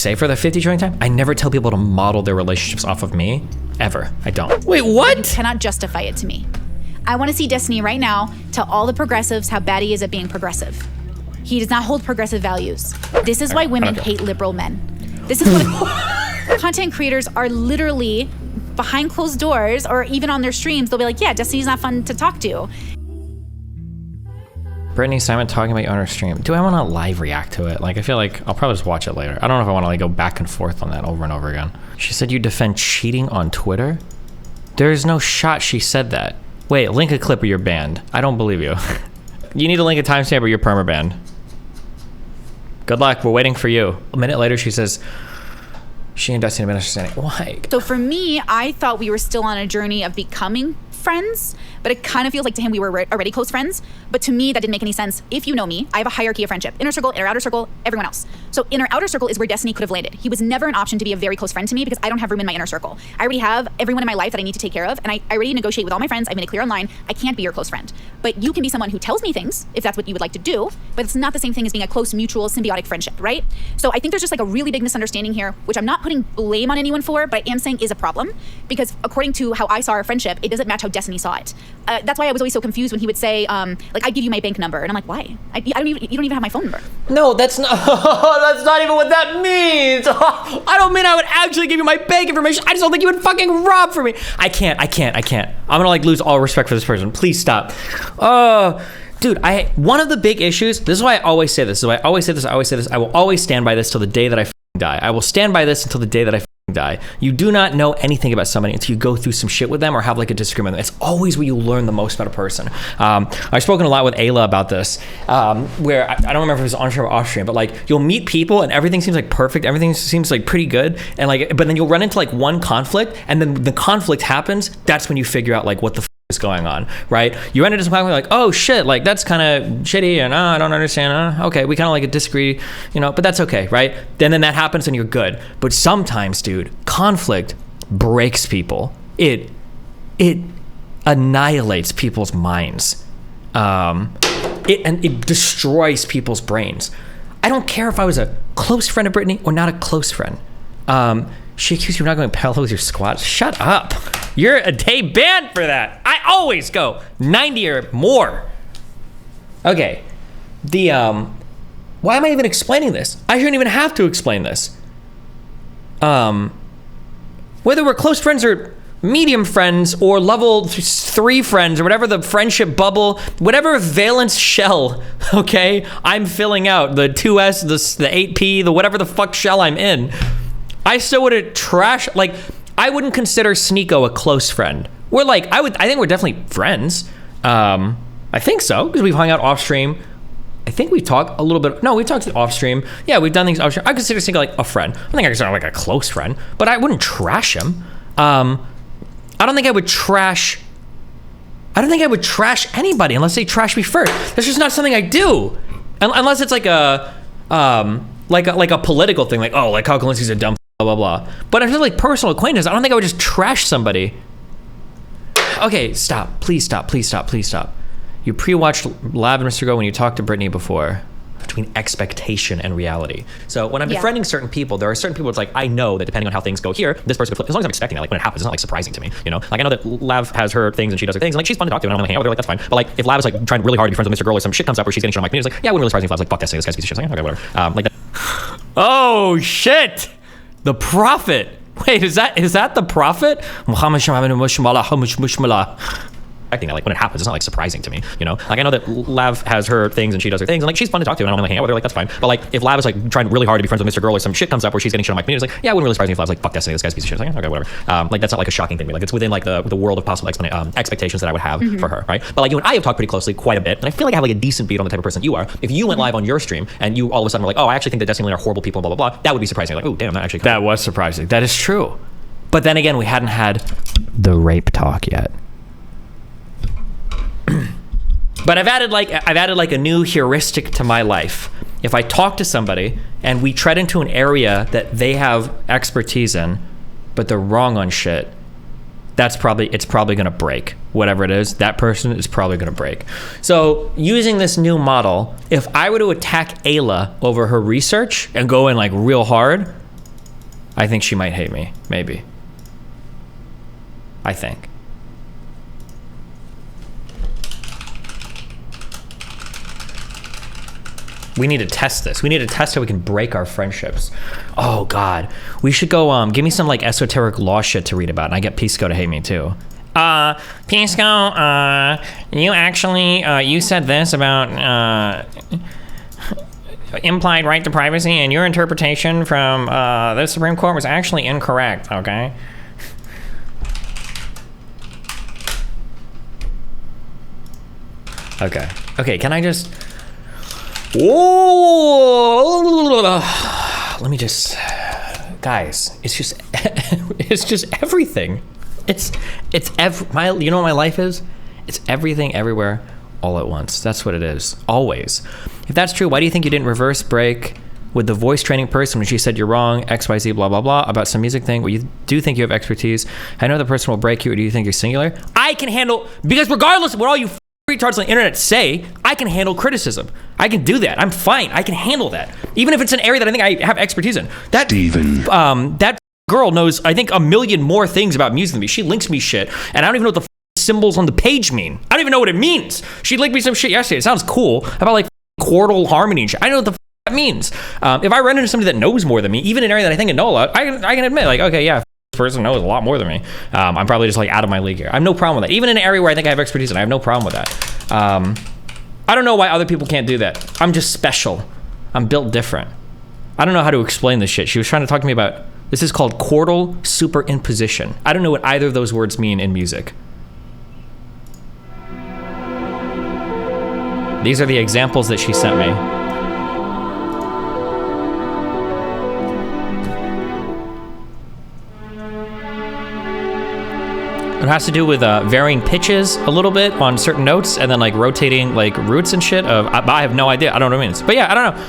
say for the 50 trillion time, I never tell people to model their relationships off of me, ever. I don't. Wait, what? You cannot justify it to me. I want to see Destiny right now tell all the progressives how bad he is at being progressive. He does not hold progressive values. This is why women hate liberal men. This is what content creators are literally behind closed doors, or even on their streams, they'll be like, yeah, Destiny's not fun to talk to. Brittany, Simon talking about you on her stream. Do I want to live react to it? Like, I feel like I'll probably just watch it later. I don't know if I want to like go back and forth on that over and over again. She said you defend cheating on Twitter? There's no shot she said that. Wait, link a clip or you're banned. I don't believe you. You need to link a timestamp or you're perma-banned. Good luck, we're waiting for you. A minute later, she says, she and Destiny have been understanding. Why? So for me, I thought we were still on a journey of becoming friends, but it kind of feels like to him we were already close friends. But to me, that didn't make any sense. If you know me, I have a hierarchy of friendship. Inner circle, inner outer circle, everyone else. So inner outer circle is where Destiny could have landed. He was never an option to be a very close friend to me because I don't have room in my inner circle. I already have everyone in my life that I need to take care of, and I already negotiate with all my friends. I've made it clear online, I can't be your close friend. But you can be someone who tells me things, if that's what you would like to do, but it's not the same thing as being a close, mutual, symbiotic friendship, right? So I think there's just like a really big misunderstanding here, which I'm not putting blame on anyone for, but I am saying is a problem, because according to how I saw our friendship, it doesn't match how Destiny saw it. That's why I was always so confused when he would say, like, I give you my bank number, and I'm like, why? You don't even have my phone number. No, that's not. That's not even what that means. I don't mean I would actually give you my bank information. I just don't think you would fucking rob for me. I can't. I'm gonna like lose all respect for this person. Please stop. Dude, one of the big issues. This is why I always say this. I will always stand by this till the day that I die. I will stand by this until the day that I die. You do not know anything about somebody until you go through some shit with them or have like a disagreement with them. It's always where you learn the most about a person. I've spoken a lot with Ayla about this, where I don't remember if it was on stream or off stream, but like you'll meet people and everything seems like perfect, everything seems like pretty good, and like, but then you'll run into like one conflict, and then the conflict happens. That's when you figure out like what the is going on, right? You run into some conflict, like, oh shit, like that's kind of shitty, and I don't understand. Okay, we kind of like disagree, but that's okay, right? Then that happens and you're good. But sometimes, dude, conflict breaks people. It annihilates people's minds. It destroys people's brains. I don't care if I was a close friend of Brittany or not a close friend. She accused you of not going parallel with your squats. Shut up. You're a day banned for that. I always go 90 or more. Okay. Why am I even explaining this? I shouldn't even have to explain this. Whether we're close friends or medium friends or level 3 friends or whatever the friendship bubble, whatever valence shell, okay, I'm filling out, the 2S, the 8P, the whatever the fuck shell I'm in, I still wouldn't like, I wouldn't consider Sneako a close friend. We're like, I think we're definitely friends. I think so, because we've hung out off stream. I think we've talked a little bit. No, we've talked off stream. Yeah, we've done things off stream. I consider Sneako like a friend. I don't think I consider him like a close friend, but I wouldn't trash him. I don't think I would trash anybody unless they trash me first. That's just not something I do. Unless it's like a political thing, like, oh, like how Kalinski's a dumb blah, blah, blah. But if it's like personal acquaintance, I don't think I would just trash somebody. Okay, stop. Please stop. You pre-watched Lab and Mr. Go when you talked to Brittany before. Between expectation and reality. So when I'm befriending certain people, there are certain people, it's like, I know that depending on how things go here, this person could flip. As long as I'm expecting it, like when it happens, it's not like surprising to me, Like I know that Lav has her things and she does her things, and like she's fun to talk to, and I don't want to hang out with her, like that's fine. But like if Lav is like trying really hard to be friends with Mr. Girl, or some shit comes up where she's getting shit on my community, it's like, yeah, it wouldn't really surprise me if Lav's like, fuck Destiny, this guy's a piece of shit. Like, okay, whatever. Like that. Oh shit! The Prophet. Wait, is that the Prophet? Acting that, like when it happens, it's not like surprising to me, Like I know that Lav has her things and she does her things, and like she's fun to talk to, and I don't want to hang out with her, like that's fine. But like if Lav is like trying really hard to be friends with Mr. Girl, or some shit comes up where she's getting shit on my community, it's like, yeah, it wouldn't really surprise me if Lav's like, fuck Destiny, this guy's a piece of shit. Like, okay, whatever. Like that's not like a shocking thing to me. Like it's within like the world of possible expectations that I would have for her, right? But like you and I have talked pretty closely quite a bit, and I feel like I have like a decent beat on the type of person you are. If you went live on your stream and you all of a sudden were like, oh, I actually think that Destiny are horrible people, blah blah blah, that would be surprising. Like, oh damn, that actually. That was surprising. That is true. But then again, we hadn't had the rape talk yet. But I've added like a new heuristic to my life. If I talk to somebody and we tread into an area that they have expertise in, but they're wrong on shit, it's probably gonna break. Whatever it is, that person is probably gonna break. So using this new model, if I were to attack Ayla over her research and go in like real hard, I think she might hate me. Maybe. I think. We need to test this. We need to test how we can break our friendships. Oh God, we should go. Give me some like esoteric law shit to read about, and I get Pisco to hate me too. Pisco, you actually you said this about implied right to privacy, and your interpretation from the Supreme Court was actually incorrect. Okay. Okay. Okay. Can I just? Oh, let me just, guys. It's just, it's just everything. You know what my life is? It's everything, everywhere, all at once. That's what it is. Always. If that's true, why do you think you didn't reverse break with the voice training person when she said you're wrong, XYZ, blah, blah, blah, about some music thing where you do think you have expertise? I know the person will break you, or do you think you're singular? I can handle, because regardless of what all you retards on the internet say, I can handle criticism. I can do that. I'm fine. I can handle that. Even if it's an area that I think I have expertise in. That girl knows, I think, a million more things about music than me. She links me shit, and I don't even know what the symbols on the page mean. I don't even know what it means. She linked me some shit yesterday. It sounds cool about like chordal harmony and shit. I don't know what the that means. If I run into somebody that knows more than me, even in an area that I think I know a lot, I can admit, like, okay, yeah, this person knows a lot more than me. I'm probably just like out of my league here. I have no problem with that. Even in an area where I think I have expertise in, I have no problem with that. I don't know why other people can't do that. I'm just special. I'm built different. I don't know how to explain this shit. She was trying to talk to me about, this is called chordal superimposition. I don't know what either of those words mean in music. These are the examples that she sent me. It has to do with varying pitches a little bit on certain notes, and then like rotating like roots and shit. I have no idea. I don't know what it means. But yeah, I don't know.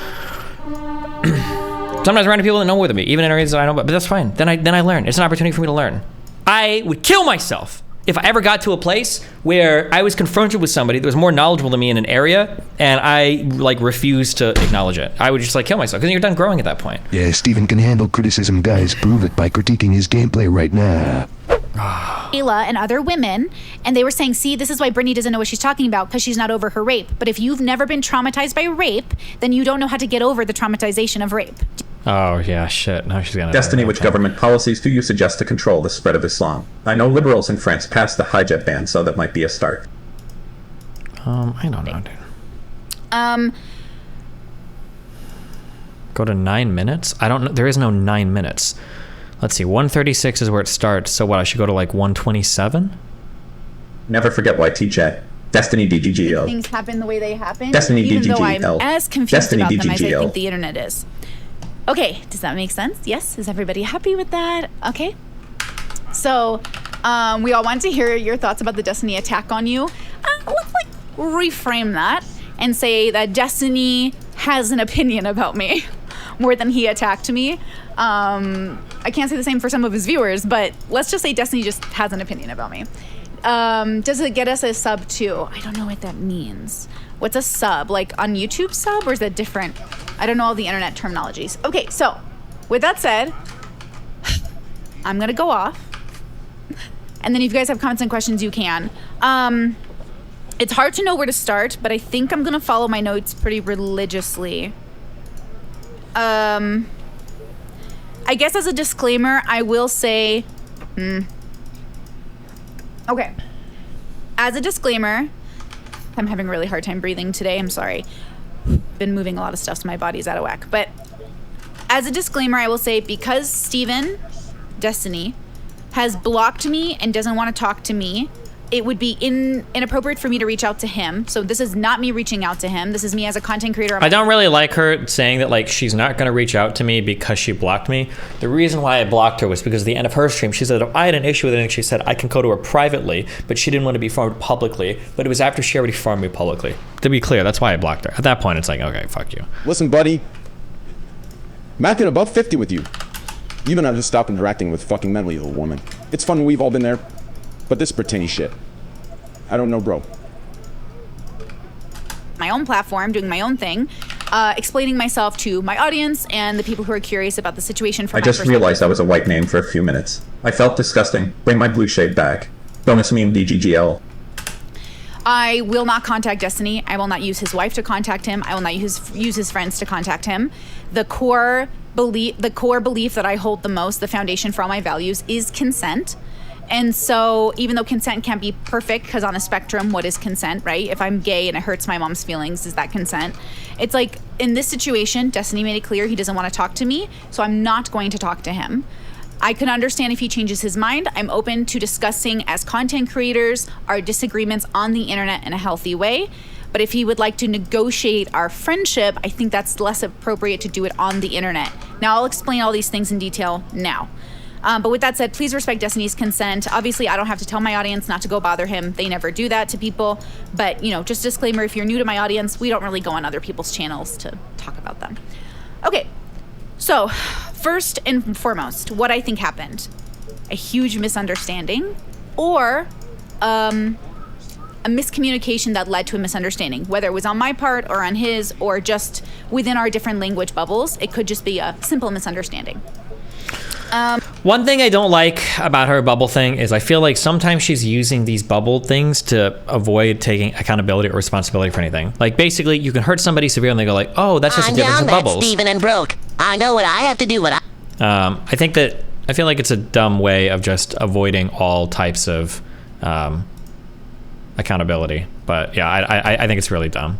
Sometimes I run into people that know more than me, even in areas that I know about. But that's fine. Then I learn. It's an opportunity for me to learn. I would kill myself if I ever got to a place where I was confronted with somebody that was more knowledgeable than me in an area, and I like refused to acknowledge it. I would just like kill myself, because you're done growing at that point. Yeah, Steven can handle criticism, guys. Prove it by critiquing his gameplay right now. Ayla and other women, and they were saying, see, this is why Brittany doesn't know what she's talking about, because she's not over her rape. But if you've never been traumatized by rape, then you don't know how to get over the traumatization of rape. Oh, yeah, shit. Now she's gonna... Destiny, which government policies do you suggest to control the spread of Islam? I know liberals in France passed the hijab ban, so that might be a start. I don't know, dude. Go to 9 minutes? I don't know. There is no 9 minutes. Let's see. 136 is where it starts. So what? I should go to like 127? Never forget YTJ. Destiny DGGO. Things happen the way they happen. Destiny even DGGL. though I'm as confused Destiny about them as I DGGL. think the internet is. Okay, does that make sense? Yes? Is everybody happy with that? Okay. So, we all want to hear your thoughts about the Destiny attack on you. Let's like reframe that and say that Destiny has an opinion about me more than he attacked me. I can't say the same for some of his viewers, but let's just say Destiny just has an opinion about me. Does it get us a sub too? I don't know what that means. What's a sub? Like on YouTube sub, or is that different? I don't know all the internet terminologies. Okay, so with that said, I'm gonna go off. And then if you guys have comments and questions, you can. It's hard to know where to start, but I think I'm gonna follow my notes pretty religiously. I guess as a disclaimer, I will say, okay. As a disclaimer, I'm having a really hard time breathing today. I'm sorry. Been moving a lot of stuff, so my body's out of whack. But as a disclaimer, I will say, because Steven, Destiny, has blocked me and doesn't want to talk to me, it would be inappropriate for me to reach out to him. So this is not me reaching out to him. This is me as a content creator. I don't really like her saying that like she's not going to reach out to me because she blocked me. The reason why I blocked her was because at the end of her stream, she said if I had an issue with it, and she said I can go to her privately, but she didn't want to be farmed publicly. But it was after she already farmed me publicly. To be clear, that's why I blocked her. At that point, it's like, okay, fuck you. Listen, buddy. I'm acting above 50 with you. You better not just stop interacting with fucking mentally ill woman. It's fun, we've all been there. But this Brittany shit. I don't know, bro. My own platform, doing my own thing. explaining myself to my audience and the people who are curious about the situation from I my just perspective. realized that was a white name for a few minutes. I felt disgusting. Bring my blue shade back. Bonus meme DGGL. I will not contact Destiny. I will not use his wife to contact him. I will not use his friends to contact him. The core belief that I hold the most, the foundation for all my values, is consent. And so even though consent can't be perfect, because on a spectrum, what is consent, right? If I'm gay and it hurts my mom's feelings, is that consent? It's like, in this situation, Destiny made it clear he doesn't want to talk to me, so I'm not going to talk to him. I can understand if he changes his mind. I'm open to discussing, as content creators, our disagreements on the internet in a healthy way. But if he would like to negotiate our friendship, I think that's less appropriate to do it on the internet. Now, I'll explain all these things in detail now. But with that said, please respect Destiny's consent. Obviously, I don't have to tell my audience not to go bother him. They never do that to people. But, just disclaimer, if you're new to my audience, we don't really go on other people's channels to talk about them. Okay, so first and foremost, what I think happened. A huge misunderstanding or a miscommunication that led to a misunderstanding, whether it was on my part or on his or just within our different language bubbles. It could just be a simple misunderstanding. One thing I don't like about her bubble thing is I feel like sometimes she's using these bubble things to avoid taking accountability or responsibility for anything. Like, basically, you can hurt somebody severely and they go like, oh, that's just a difference in bubbles. Steven and broke. I know what I have to do. I feel like it's a dumb way of just avoiding all types of accountability. But yeah, I think it's really dumb.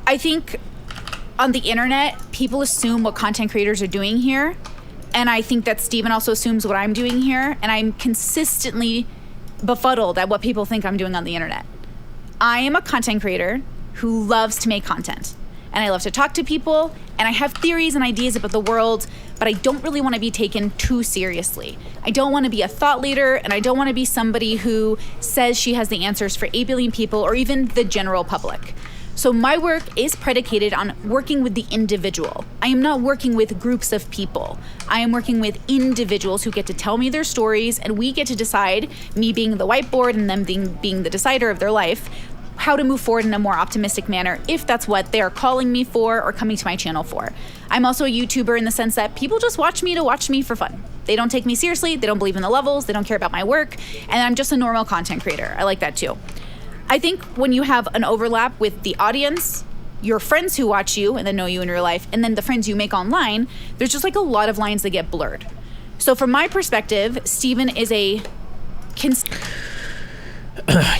I think on the internet, people assume what content creators are doing here. And I think that Steven also assumes what I'm doing here. And I'm consistently befuddled at what people think I'm doing on the internet. I am a content creator who loves to make content. And I love to talk to people. And I have theories and ideas about the world. But I don't really want to be taken too seriously. I don't want to be a thought leader. And I don't want to be somebody who says she has the answers for 8 billion people or even the general public. So my work is predicated on working with the individual. I am not working with groups of people. I am working with individuals who get to tell me their stories, and we get to decide, me being the whiteboard and them being the decider of their life, how to move forward in a more optimistic manner if that's what they're calling me for or coming to my channel for. I'm also a YouTuber in the sense that people just watch me to watch me for fun. They don't take me seriously, they don't believe in the levels, they don't care about my work, and I'm just a normal content creator. I like that too. I think when you have an overlap with the audience, your friends who watch you and then know you in real life, and then the friends you make online, there's just like a lot of lines that get blurred. So from my perspective, Steven is a...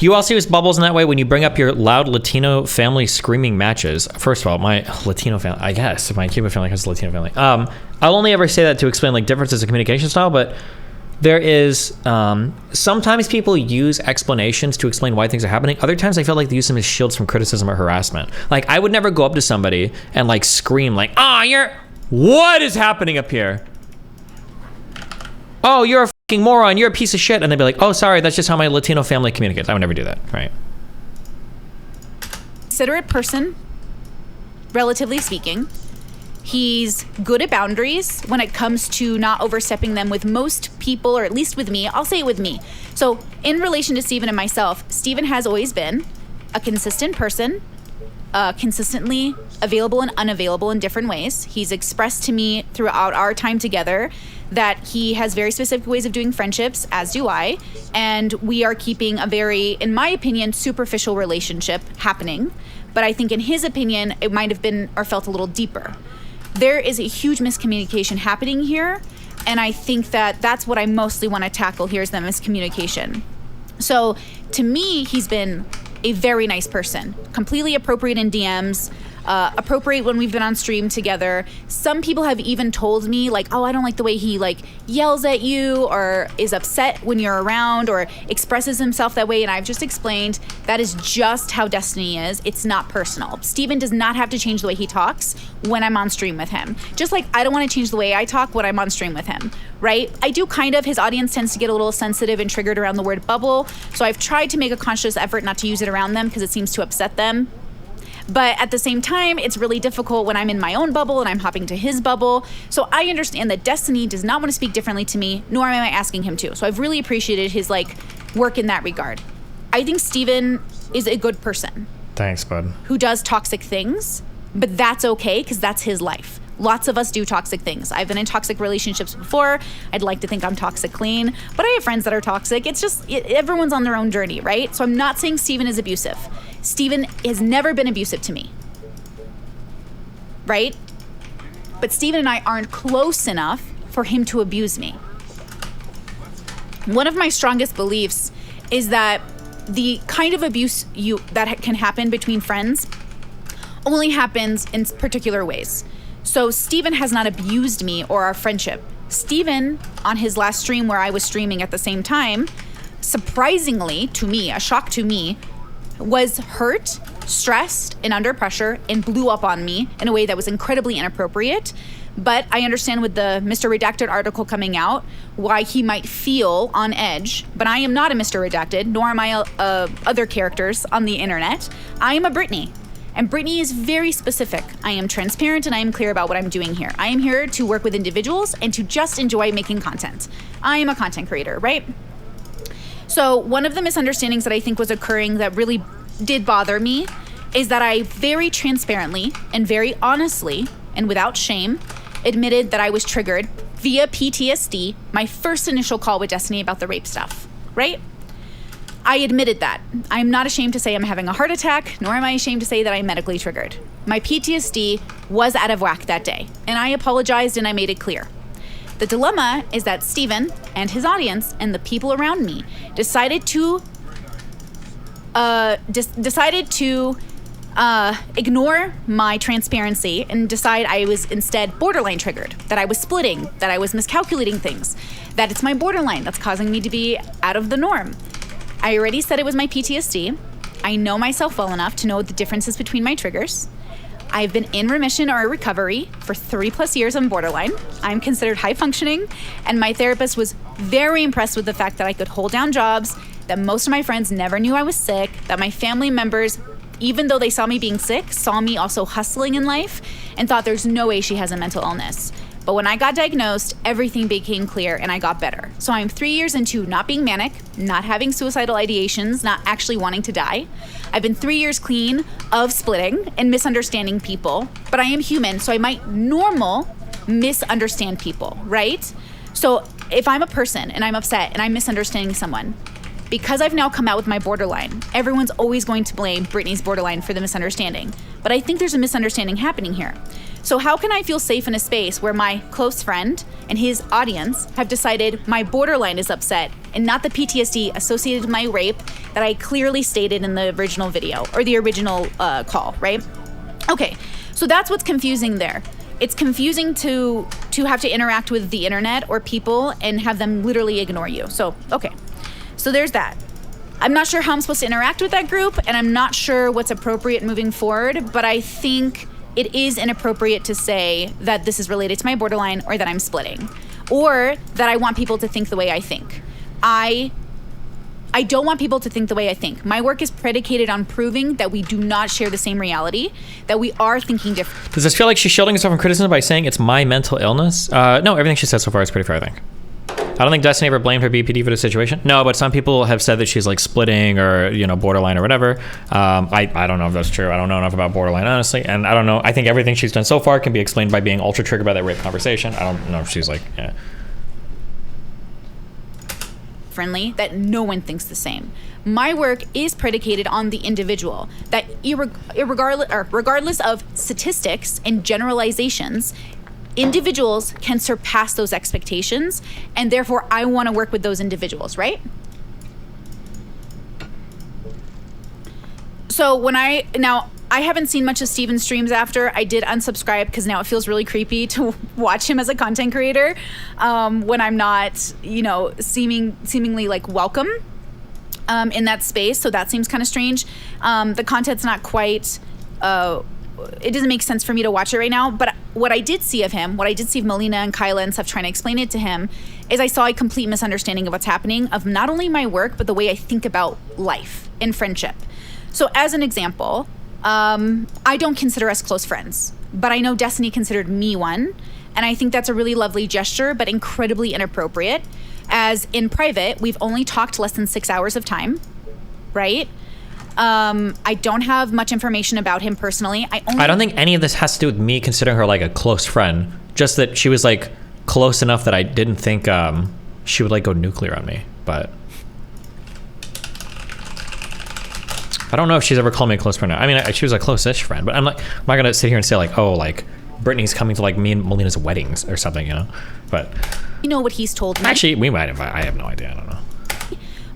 You also use bubbles in that way when you bring up your loud Latino family screaming matches. First of all, my Latino family, I guess, my Cuban family has a Latino family. I'll only ever say that to explain like differences in communication style, but there is sometimes people use explanations to explain why things are happening. Other times I feel like they use them as shields from criticism or harassment. Like, I would never go up to somebody and like scream like, what is happening up here? Oh, you're a fucking moron, you're a piece of shit. And they'd be like, oh, sorry, that's just how my Latino family communicates. I would never do that, right? Considerate person, relatively speaking. He's good at boundaries when it comes to not overstepping them with most people, or at least with me. I'll say it with me. So in relation to Steven and myself, Steven has always been a consistent person, consistently available and unavailable in different ways. He's expressed to me throughout our time together that he has very specific ways of doing friendships, as do I, and we are keeping a very, in my opinion, superficial relationship happening. But I think in his opinion, it might have been or felt a little deeper. There is a huge miscommunication happening here, and I think that that's what I mostly want to tackle here is the miscommunication. So to me, he's been a very nice person, completely appropriate in DMs, appropriate when we've been on stream together. Some people have even told me like, oh, I don't like the way he like yells at you or is upset when you're around or expresses himself that way. And I've just explained that is just how Destiny is. It's not personal. Steven does not have to change the way he talks when I'm on stream with him. Just like I don't want to change the way I talk when I'm on stream with him, right? I do kind of. His audience tends to get a little sensitive and triggered around the word bubble. So I've tried to make a conscious effort not to use it around them because it seems to upset them. But at the same time, it's really difficult when I'm in my own bubble and I'm hopping to his bubble. So I understand that Destiny does not want to speak differently to me, nor am I asking him to. So I've really appreciated his work in that regard. I think Steven is a good person. Thanks, bud. Who does toxic things, but that's okay because that's his life. Lots of us do toxic things. I've been in toxic relationships before. I'd like to think I'm toxic clean, but I have friends that are toxic. It's just, everyone's on their own journey, right? So I'm not saying Steven is abusive. Steven has never been abusive to me, right? But Steven and I aren't close enough for him to abuse me. One of my strongest beliefs is that the kind of abuse that can happen between friends only happens in particular ways. So Steven has not abused me or our friendship. Steven, on his last stream where I was streaming at the same time, surprisingly to me, a shock to me, was hurt, stressed, and under pressure, and blew up on me in a way that was incredibly inappropriate. But I understand with the Mr. Redacted article coming out why he might feel on edge. But I am not a Mr. Redacted, nor am I other characters on the internet. I am a Brittany. And Brittany is very specific. I am transparent and I am clear about what I'm doing here. I am here to work with individuals and to just enjoy making content. I am a content creator, right? So one of the misunderstandings that I think was occurring that really did bother me is that I very transparently and very honestly and without shame admitted that I was triggered via PTSD, my first initial call with Destiny about the rape stuff, right? I admitted that. I'm not ashamed to say I'm having a heart attack, nor am I ashamed to say that I'm medically triggered. My PTSD was out of whack that day, and I apologized and I made it clear. The dilemma is that Steven and his audience and the people around me decided to ignore my transparency and decide I was instead borderline triggered, that I was splitting, that I was miscalculating things, that it's my borderline that's causing me to be out of the norm. I already said it was my PTSD. I know myself well enough to know the differences between my triggers. I've been in remission or recovery for 3+ years on borderline. I'm considered high functioning, and my therapist was very impressed with the fact that I could hold down jobs, that most of my friends never knew I was sick, that my family members, even though they saw me being sick, saw me also hustling in life and thought there's no way she has a mental illness. But when I got diagnosed, everything became clear and I got better. So I'm 3 years into not being manic, not having suicidal ideations, not actually wanting to die. I've been 3 years clean of splitting and misunderstanding people, but I am human, so I might misunderstand people, right? So if I'm a person and I'm upset and I'm misunderstanding someone, because I've now come out with my borderline, everyone's always going to blame Brittany's borderline for the misunderstanding. But I think there's a misunderstanding happening here. So how can I feel safe in a space where my close friend and his audience have decided my borderline is upset and not the PTSD associated with my rape that I clearly stated in the original video or the original call, right? Okay, so that's what's confusing there. It's confusing to have to interact with the internet or people and have them literally ignore you. So, okay. So there's that. I'm not sure how I'm supposed to interact with that group, and I'm not sure what's appropriate moving forward, but I think it is inappropriate to say that this is related to my borderline or that I'm splitting, or that I want people to think the way I think. I don't want people to think the way I think. My work is predicated on proving that we do not share the same reality, that we are thinking different. Does this feel like she's shielding herself from criticism by saying it's my mental illness? No, everything she said so far is pretty fair, I think. I don't think Destiny ever blamed her BPD for the situation. No, but some people have said that she's like splitting or, borderline or whatever. I don't know if that's true. I don't know enough about borderline, honestly. And I don't know. I think everything she's done so far can be explained by being ultra triggered by that rape conversation. I don't know if she's like, yeah. Friendly, that no one thinks the same. My work is predicated on the individual, that regardless of statistics and generalizations, individuals can surpass those expectations, and therefore I want to work with those individuals, right? So I haven't seen much of Steven's streams after. I did unsubscribe because now it feels really creepy to watch him as a content creator when I'm not, seemingly like welcome in that space. So that seems kind of strange. The content's not quite, it doesn't make sense for me to watch it right now. But what I did see of him, what I did see of Melina and Kyla and stuff trying to explain it to him, is I saw a complete misunderstanding of what's happening, of not only my work, but the way I think about life and friendship. So as an example, I don't consider us close friends, but I know Destiny considered me one. And I think that's a really lovely gesture, but incredibly inappropriate. As in private, we've only talked less than 6 hours of time, right? I don't have much information about him personally. I don't think any of this has to do with me considering her like a close friend. Just that she was like close enough that I didn't think she would like go nuclear on me. But I don't know if she's ever called me a close friend. I mean, she was a close-ish friend, but I'm not gonna sit here and say like, oh, like Brittany's coming to like me and Melina's weddings or something, you know? But you know what he's told me. Actually, we might have. I have no idea. I don't know.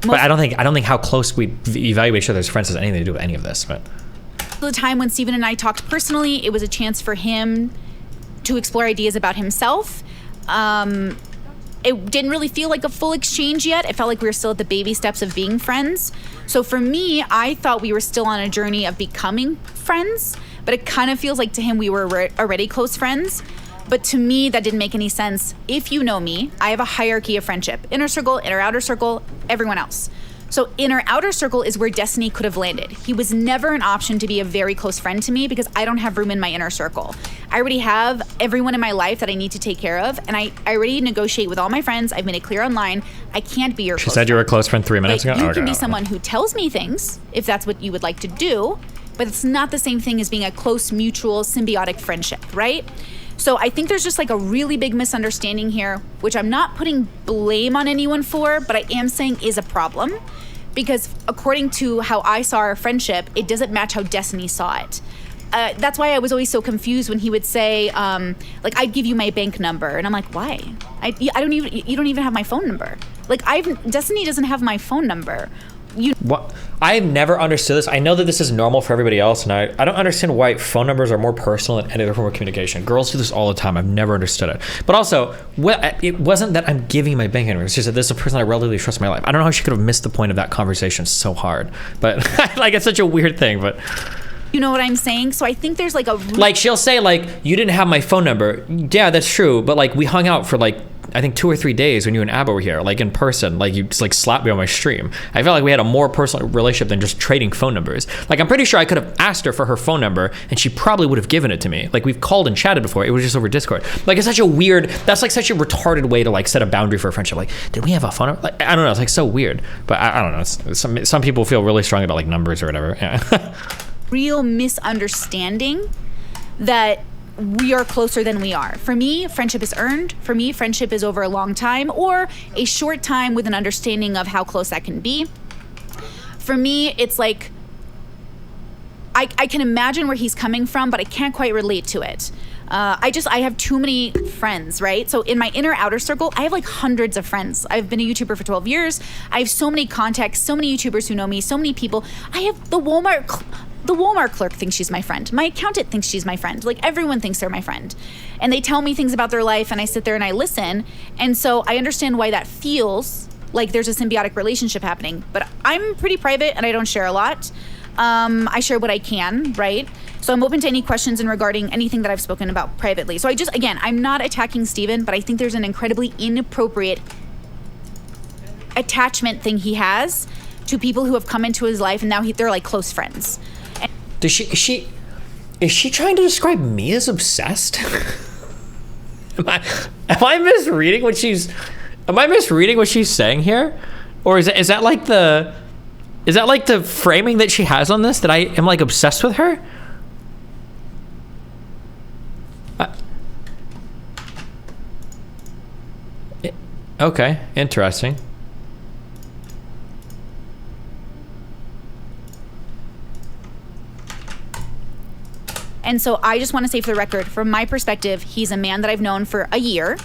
But I don't think how close we evaluate each other as friends has anything to do with any of this. But the time when Steven and I talked personally, it was a chance for him to explore ideas about himself. It didn't really feel like a full exchange yet. It felt like we were still at the baby steps of being friends. So for me, I thought we were still on a journey of becoming friends, but it kind of feels like to him we were already close friends. But to me, that didn't make any sense. If you know me, I have a hierarchy of friendship. Inner circle, outer circle, everyone else. So inner outer circle is where Destiny could have landed. He was never an option to be a very close friend to me because I don't have room in my inner circle. I already have everyone in my life that I need to take care of, and I already negotiate with all my friends. I've made it clear online, I can't be your close friend. She said you were a close friend 3 minutes ago? You can be someone who tells me things, if that's what you would like to do, but it's not the same thing as being a close, mutual, symbiotic friendship, right? So I think there's just like a really big misunderstanding here, which I'm not putting blame on anyone for, but I am saying is a problem. Because according to how I saw our friendship, it doesn't match how Destiny saw it. That's why I was always so confused when he would say, like, I'd give you my bank number. And I'm like, why? You don't even have my phone number. Like, Destiny doesn't have my phone number. What? I have never understood this. I know that this is normal for everybody else, and I don't understand why phone numbers are more personal than any other form of communication. Girls do this all the time. I've never understood it. But also, it wasn't that I'm giving my bank number. It's just that this is a person I relatively trust in my life. I don't know how she could have missed the point of that conversation so hard. But like, it's such a weird thing. But you know what I'm saying? So I think there's like like she'll say like, you didn't have my phone number. Yeah, that's true. But like we hung out for like I think 2 or 3 days when you and Abba were here, like in person, like you just like slapped me on my stream. I felt like we had a more personal relationship than just trading phone numbers. Like I'm pretty sure I could have asked her for her phone number and she probably would have given it to me. Like we've called and chatted before. It was just over Discord. Like it's such a weird, that's like such a retarded way to like set a boundary for a friendship. Like, did we have a phone number? Like, I don't know. It's like so weird, but I don't know. Some people feel really strongly about like numbers or whatever. Yeah. Real misunderstanding that we are closer than we are. For me, friendship is earned. For me, friendship is over a long time or a short time with an understanding of how close that can be. For me, it's like, I can imagine where he's coming from, but I can't quite relate to it. I have too many friends, right? So in my inner outer circle, I have like hundreds of friends. I've been a YouTuber for 12 years. I have so many contacts, so many YouTubers who know me, so many people. I have the Walmart clerk thinks she's my friend. My accountant thinks she's my friend. Like everyone thinks they're my friend. And they tell me things about their life and I sit there and I listen. And so I understand why that feels like there's a symbiotic relationship happening. But I'm pretty private and I don't share a lot. I share what I can, right? So I'm open to any questions in regarding anything that I've spoken about privately. So I'm not attacking Steven, but I think there's an incredibly inappropriate attachment thing he has to people who have come into his life and now they're like close friends. Is she trying to describe me as obsessed? Am I misreading what she's saying here? Or is that like the framing that she has on this, that I am like obsessed with her? Okay, interesting. And so I just want to say for the record, from my perspective, he's a man that I've known for a year,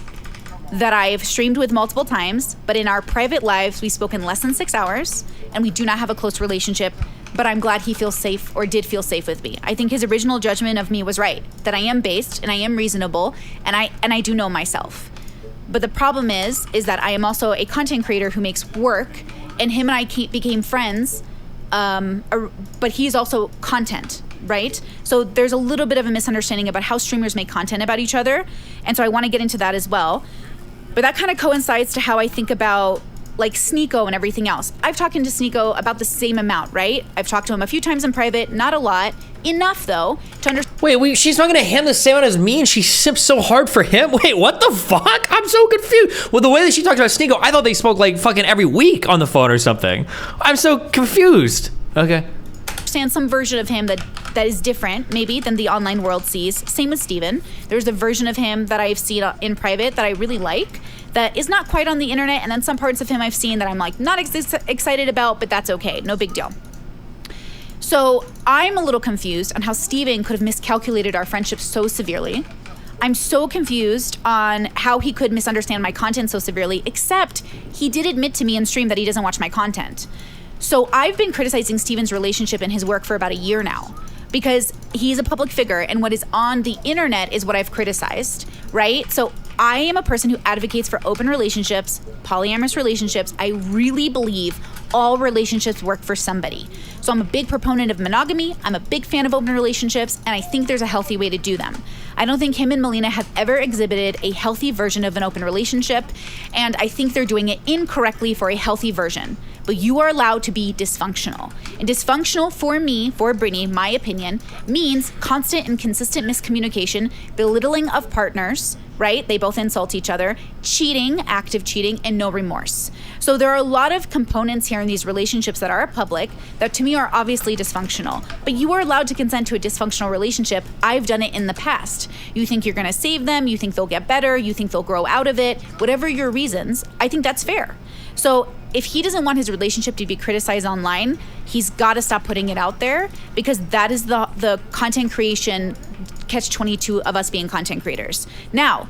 that I've streamed with multiple times, but in our private lives, we spoke in less than 6 hours, and we do not have a close relationship, but I'm glad he feels safe, or did feel safe with me. I think his original judgment of me was right, that I am based, and I am reasonable, and I do know myself. But the problem is that I am also a content creator who makes work, and him and I became friends, but he's also content, right? So there's a little bit of a misunderstanding about how streamers make content about each other. And so I want to get into that as well. But that kind of coincides to how I think about like Sneako and everything else. I've talked to Sneako about the same amount, right? I've talked to him a few times in private, not a lot. Enough, though, to understand. Wait, she's talking to him the same amount as me, and she simps so hard for him? Wait, what the fuck? I'm so confused. Well, the way that she talked about Sneako, I thought they spoke like fucking every week on the phone or something. I'm so confused. Okay. Some version of him that is different, maybe, than the online world sees. Same with Steven. There's a version of him that I've seen in private that I really like that is not quite on the internet, and then some parts of him I've seen that I'm like not excited about, but that's okay. No big deal. So I'm a little confused on how Steven could have miscalculated our friendship so severely. I'm so confused on how he could misunderstand my content so severely, except he did admit to me in stream that he doesn't watch my content. So I've been criticizing Steven's relationship and his work for about a year now because he's a public figure and what is on the internet is what I've criticized, right? So I am a person who advocates for open relationships, polyamorous relationships. I really believe all relationships work for somebody. So I'm a big proponent of monogamy. I'm a big fan of open relationships, and I think there's a healthy way to do them. I don't think him and Melina have ever exhibited a healthy version of an open relationship, and I think they're doing it incorrectly for a healthy version. But you are allowed to be dysfunctional. And dysfunctional for me, for Brittany, my opinion, means constant and consistent miscommunication, belittling of partners, right? They both insult each other, cheating, active cheating, and no remorse. So there are a lot of components here in these relationships that are public that to me are obviously dysfunctional. But you are allowed to consent to a dysfunctional relationship. I've done it in the past. You think you're gonna save them, you think they'll get better, you think they'll grow out of it, whatever your reasons, I think that's fair. So if he doesn't want his relationship to be criticized online, he's gotta stop putting it out there because that is the content creation catch-22 of us being content creators. Now,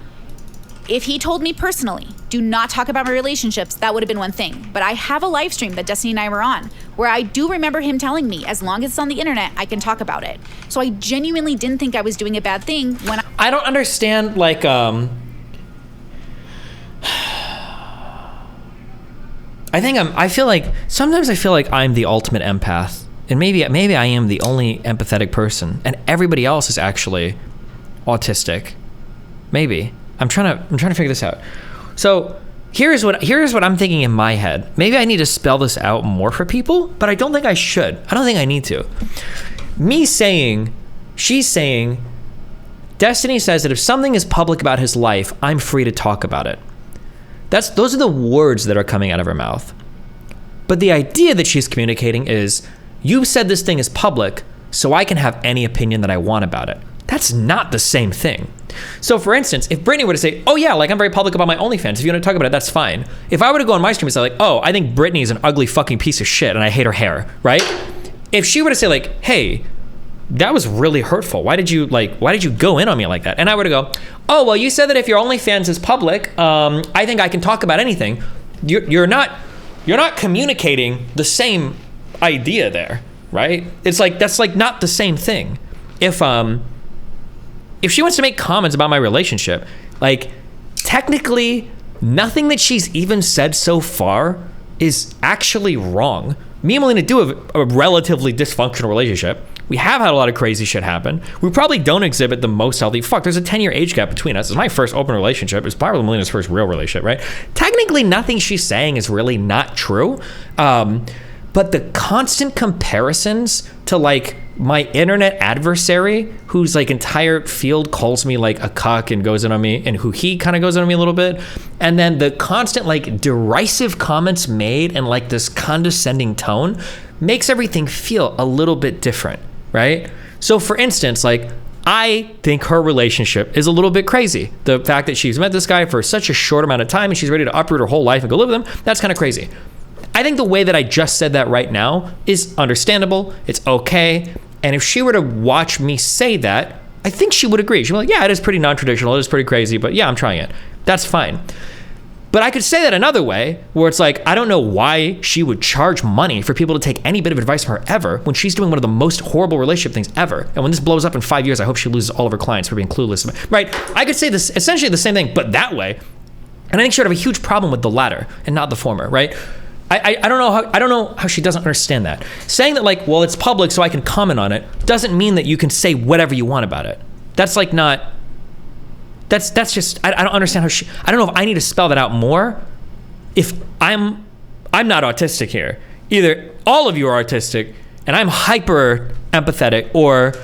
if he told me personally, do not talk about my relationships, that would have been one thing. But I have a live stream that Destiny and I were on where I do remember him telling me, as long as it's on the internet, I can talk about it. So I genuinely didn't think I was doing a bad thing when I don't understand, like, sometimes I feel like I'm the ultimate empath. And maybe I am the only empathetic person and everybody else is actually autistic. Maybe. I'm trying to figure this out. So here's what I'm thinking in my head. Maybe I need to spell this out more for people, but I don't think I should. I don't think I need to. She's saying, Destiny says that if something is public about his life, I'm free to talk about it. Those are the words that are coming out of her mouth. But the idea that she's communicating is, you said this thing is public, so I can have any opinion that I want about it. That's not the same thing. So for instance, if Brittany were to say, oh yeah, like I'm very public about my OnlyFans, if you want to talk about it, that's fine. If I were to go on my stream and say like, oh, I think Brittany is an ugly fucking piece of shit and I hate her hair, right? If she were to say like, hey, that was really hurtful. Why did you go in on me like that? And I were to go, oh, well, you said that if your OnlyFans is public, I think I can talk about anything. You're not communicating the same idea there, right? It's like, that's like not the same thing. If she wants to make comments about my relationship, like technically nothing that she's even said so far is actually wrong. Me and Melina do have a relatively dysfunctional relationship. We have had a lot of crazy shit happen. We probably don't exhibit the most healthy. Fuck, there's a 10-year age gap between us. It's my first open relationship. It's probably Melina's first real relationship, right? Technically, nothing she's saying is really not true. But the constant comparisons to like my internet adversary, whose like entire field calls me like a cuck and goes in on me, and who he kind of goes in on me a little bit, and then the constant like derisive comments made and like this condescending tone makes everything feel a little bit different, right? So for instance, like I think her relationship is a little bit crazy. The fact that she's met this guy for such a short amount of time and she's ready to uproot her whole life and go live with him, that's kind of crazy. I think the way that I just said that right now is understandable. It's okay. And if she were to watch me say that, I think she would agree. She'd be like, yeah, it is pretty non-traditional. It is pretty crazy, but yeah, I'm trying it. That's fine. But I could say that another way where it's like, I don't know why she would charge money for people to take any bit of advice from her ever when she's doing one of the most horrible relationship things ever. And when this blows up in 5 years, I hope she loses all of her clients for being clueless. Right? I could say this essentially the same thing, but that way. And I think she would have a huge problem with the latter and not the former, right? I don't know how she doesn't understand that. Saying that like, well, it's public so I can comment on it doesn't mean that you can say whatever you want about it. That's like not, that's just, I don't understand how I don't know if I need to spell that out more. If I'm I'm not autistic here. Either all of you are autistic and I'm hyper empathetic, or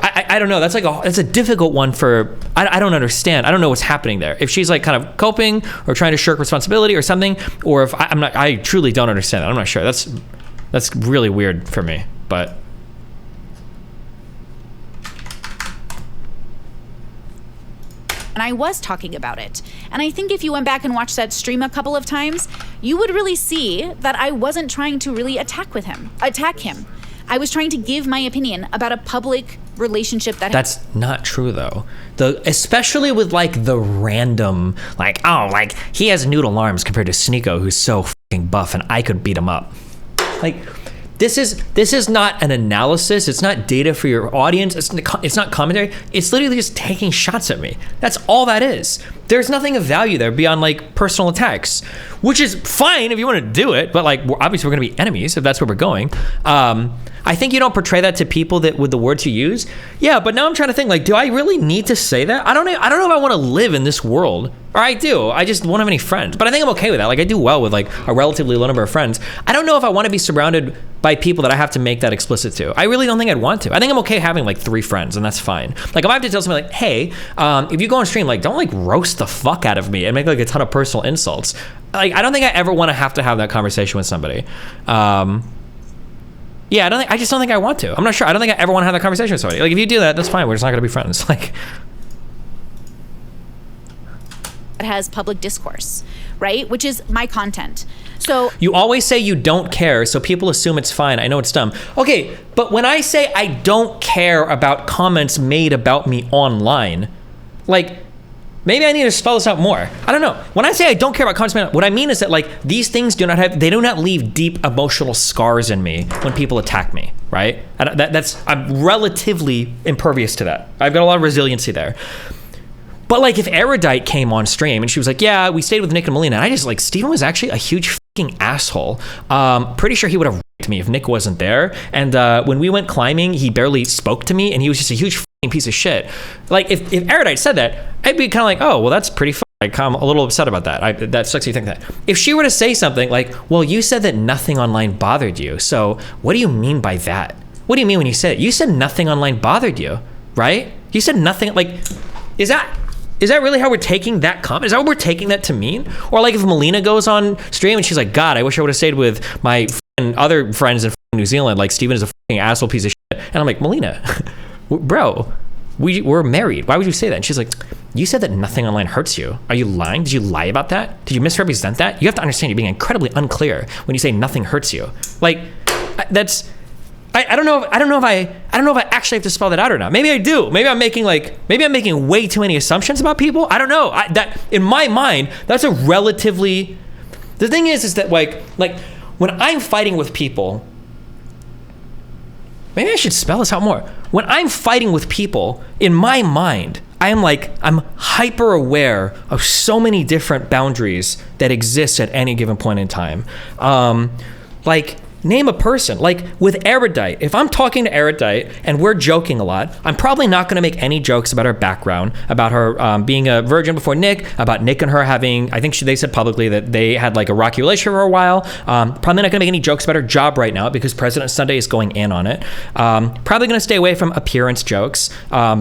I don't know. That's a difficult one for, I don't understand. I don't know what's happening there. If she's like kind of coping or trying to shirk responsibility or something, or if I truly don't understand that. I'm not sure. That's really weird for me, but. And I was talking about it. And I think if you went back and watched that stream a couple of times, you would really see that I wasn't trying to really attack him. I was trying to give my opinion about a public relationship that's not true though. Especially with like the random, like, oh, like he has noodle arms compared to Sneako, who's so fucking buff and I could beat him up. Like, this is not an analysis. It's not data for your audience. It's not commentary. It's literally just taking shots at me. That's all that is. There's nothing of value there beyond like personal attacks, which is fine if you want to do it. But like, obviously we're going to be enemies if that's where we're going. I think you don't portray that to people that with the words you use. Yeah, but now I'm trying to think, like, do I really need to say that? I don't know if I want to live in this world. Or I do. I just won't have any friends. But I think I'm okay with that. Like, I do well with like a relatively low number of friends. I don't know if I want to be surrounded by people that I have to make that explicit to. I really don't think I'd want to. I think I'm okay having like 3 friends, and that's fine. Like, if I have to tell somebody like, hey, if you go on stream, like, don't like roast the fuck out of me and make like a ton of personal insults. Like, I don't think I ever want to have that conversation with somebody. Yeah, I just don't think I want to. I'm not sure. I don't think I ever want to have that conversation with somebody. Like, if you do that, that's fine. We're just not going to be friends. Like, it has public discourse, right? Which is my content. So you always say you don't care, so people assume it's fine. I know it's dumb. Okay, but when I say I don't care about comments made about me online, like, maybe I need to spell this out more. I don't know. When I say I don't care about comments, what I mean is that like these things do not leave deep emotional scars in me when people attack me, right? I'm relatively impervious to that. I've got a lot of resiliency there. But like if Erudite came on stream and she was like, yeah, we stayed with Nick and Melina, and I just like, Steven was actually a huge fucking asshole. Pretty sure he would have raped me if Nick wasn't there. And when we went climbing, he barely spoke to me and he was just a huge piece of shit. Like if Erudite said that, I'd be kind of like, oh, well, that's pretty like, I'm a little upset about that. That sucks you think that. If she were to say something like, well, you said that nothing online bothered you, so what do you mean by that? What do you mean when you said it? You said nothing online bothered you, right? You said nothing, like, is that really how we're taking that comment? Is that what we're taking that to mean? Or like if Melina goes on stream and she's like, God, I wish I would have stayed with my other friends in New Zealand, like Steven is a fucking asshole piece of shit. And I'm like, Melina, bro, we're married. Why would you say that? And she's like, you said that nothing online hurts you. Are you lying? Did you lie about that? Did you misrepresent that? You have to understand you're being incredibly unclear when you say nothing hurts you. Like, that's, I don't know if I actually have to spell that out or not. Maybe I do. Maybe I'm making way too many assumptions about people. I don't know. That in my mind, that's a relatively, the thing is that like when I'm fighting with people, maybe I should spell this out more. When I'm fighting with people, in my mind, I'm hyper aware of so many different boundaries that exist at any given point in time. Like, name a person. Like with Erudite, if I'm talking to Erudite and we're joking a lot, I'm probably not going to make any jokes about her background, about her being a virgin before Nick, about Nick and her having, I think they said publicly that they had like a rocky relationship for a while. Probably not going to make any jokes about her job right now because President Sunday is going in on it. Probably going to stay away from appearance jokes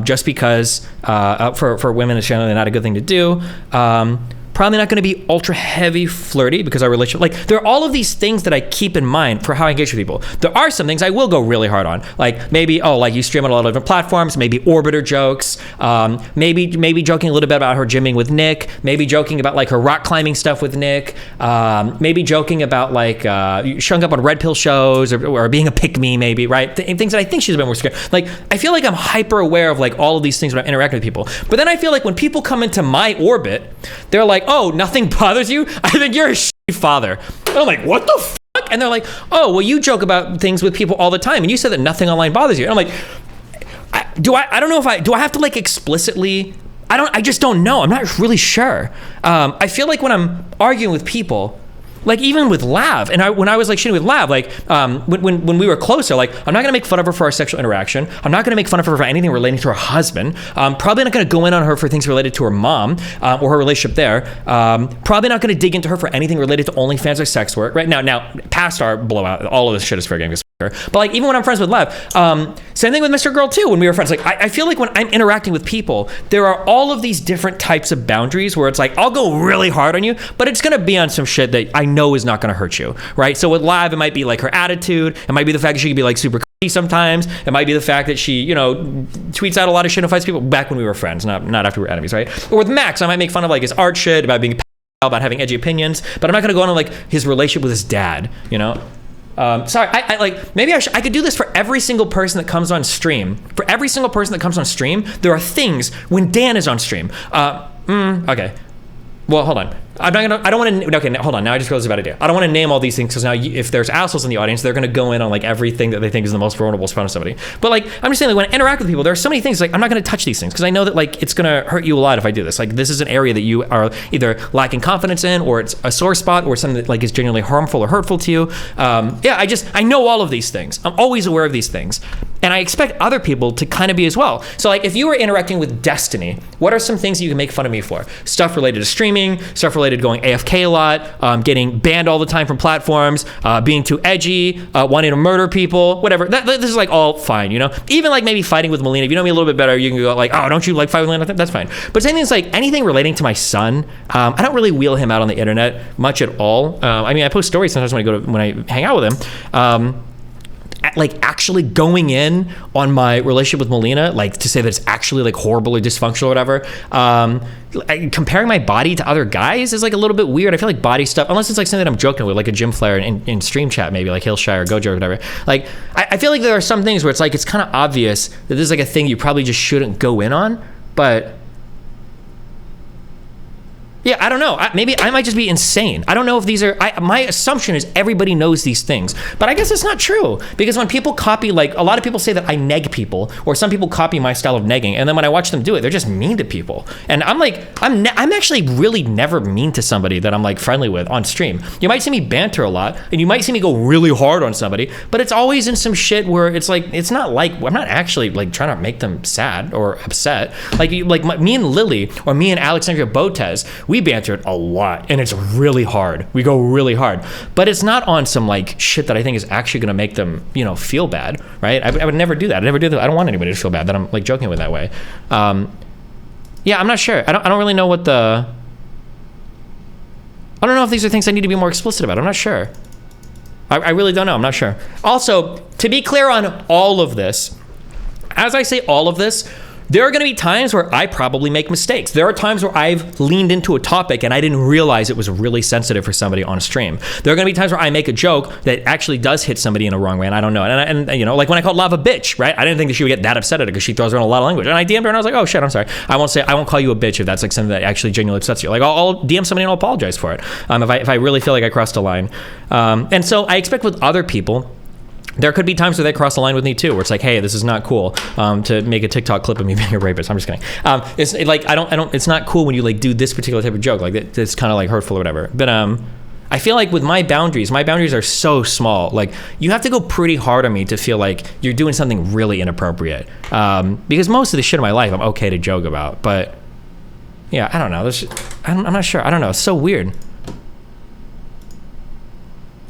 just because for women it's generally not a good thing to do. Probably not going to be ultra heavy flirty because our relationship, like there are all of these things that I keep in mind for how I engage with people. There are some things I will go really hard on, like maybe, like you stream on a lot of different platforms, maybe orbiter jokes, maybe joking a little bit about her gymming with Nick, maybe joking about like her rock climbing stuff with Nick, maybe joking about like showing up on red pill shows or being a pick me maybe, right? Things that I think she's a bit more scared. Like I feel like I'm hyper aware of like all of these things when I'm interacting with people. But then I feel like when people come into my orbit, they're like, oh, nothing bothers you? I think you're a shitty father. And I'm like, what the fuck? And they're like, oh, well, you joke about things with people all the time, and you said that nothing online bothers you. And I'm like, I don't know if do I have to like explicitly, I just don't know. I'm not really sure. I feel like when I'm arguing with people, like even with Lav, and when I was like shitting with Lav, like when we were closer, like I'm not gonna make fun of her for our sexual interaction. I'm not gonna make fun of her for anything relating to her husband. Probably not gonna go in on her for things related to her mom or her relationship there. Probably not gonna dig into her for anything related to OnlyFans or sex work. Right now past our blowout, all of this shit is fair game. But like even when I'm friends with Lev, same thing with Mr. Girl too. When we were friends, like I feel like when I'm interacting with people, there are all of these different types of boundaries where it's like I'll go really hard on you, but it's gonna be on some shit that I know is not gonna hurt you, right? So with Lev, it might be like her attitude, it might be the fact that she can be like super creepy sometimes, it might be the fact that she, you know, tweets out a lot of shit and fights people back when we were friends, not after we were enemies, right? Or with Max, I might make fun of like his art shit, about having edgy opinions, but I'm not gonna go on like his relationship with his dad, you know? Sorry, I like maybe I could do this for every single person that comes on stream. For every single person that comes on stream, there are things when Dan is on stream. Okay. Well, hold on. I don't want to. Okay, hold on. Now I just realized a bad idea. I don't want to name all these things because now if there's assholes in the audience, they're going to go in on like everything that they think is the most vulnerable spot of somebody. But like, I'm just saying, like when I interact with people, there are so many things. Like, I'm not going to touch these things because I know that like it's going to hurt you a lot if I do this. Like, this is an area that you are either lacking confidence in, or it's a sore spot, or something that like is genuinely harmful or hurtful to you. I know all of these things. I'm always aware of these things, and I expect other people to kind of be as well. So like, if you were interacting with Destiny, what are some things that you can make fun of me for? Stuff related to streaming, stuff related to going AFK a lot, getting banned all the time from platforms, being too edgy, wanting to murder people, whatever. This is like all fine, you know? Even like maybe fighting with Melina. If you know me a little bit better, you can go like, oh, don't you like fight with Melina? That's fine. But same thing is like anything relating to my son. I don't really wheel him out on the internet much at all. I mean, I post stories sometimes when I hang out with him. Like actually going in on my relationship with Melina, like to say that it's actually like horrible or dysfunctional or whatever. Comparing my body to other guys is like a little bit weird. I feel like body stuff, unless it's like something that I'm joking with, like a gym flare in stream chat, maybe like Hillshire or Gojo or whatever. Like I feel like there are some things where it's like it's kind of obvious that this is like a thing you probably just shouldn't go in on, but. Yeah, I don't know. Maybe I might just be insane. I don't know if these are. My assumption is everybody knows these things, but I guess it's not true because when people copy, like a lot of people say that I neg people, or some people copy my style of negging, and then when I watch them do it, they're just mean to people. And I'm like, I'm actually really never mean to somebody that I'm like friendly with on stream. You might see me banter a lot, and you might see me go really hard on somebody, but it's always in some shit where it's like it's not like I'm not actually like trying to make them sad or upset. Like me and Lily or me and Alexandria Botez. We bantered a lot, and it's really hard. We go really hard, but it's not on some like shit that I think is actually going to make them, you know, feel bad, right? I would never do that. I never do that. I don't want anybody to feel bad that I'm like joking with that way. Yeah, I'm not sure. I don't really know what the. I don't know if these are things I need to be more explicit about. I'm not sure. I really don't know. I'm not sure. Also, to be clear on all of this, as I say all of this, there are going to be times where I probably make mistakes. There are times where I've leaned into a topic and I didn't realize it was really sensitive for somebody on stream. There are going to be times where I make a joke that actually does hit somebody in a wrong way, and I don't know. And you know, like when I called Lava bitch, right? I didn't think that she would get that upset at it because she throws around a lot of language. And I DM'd her and I was like, oh shit, I'm sorry. I won't call you a bitch if that's like something that actually genuinely upsets you. Like I'll DM somebody and I'll apologize for it if I really feel like I crossed a line. And so I expect with other people, there could be times where they cross the line with me too, where it's like, hey, this is not cool to make a TikTok clip of me being a rapist. I'm just kidding. It's like I don't. It's not cool when you like do this particular type of joke, like it's kind of like hurtful or whatever. But I feel like with my boundaries are so small. Like you have to go pretty hard on me to feel like you're doing something really inappropriate. Because most of the shit in my life I'm okay to joke about. But yeah, I don't know. I'm not sure. I don't know. It's so weird.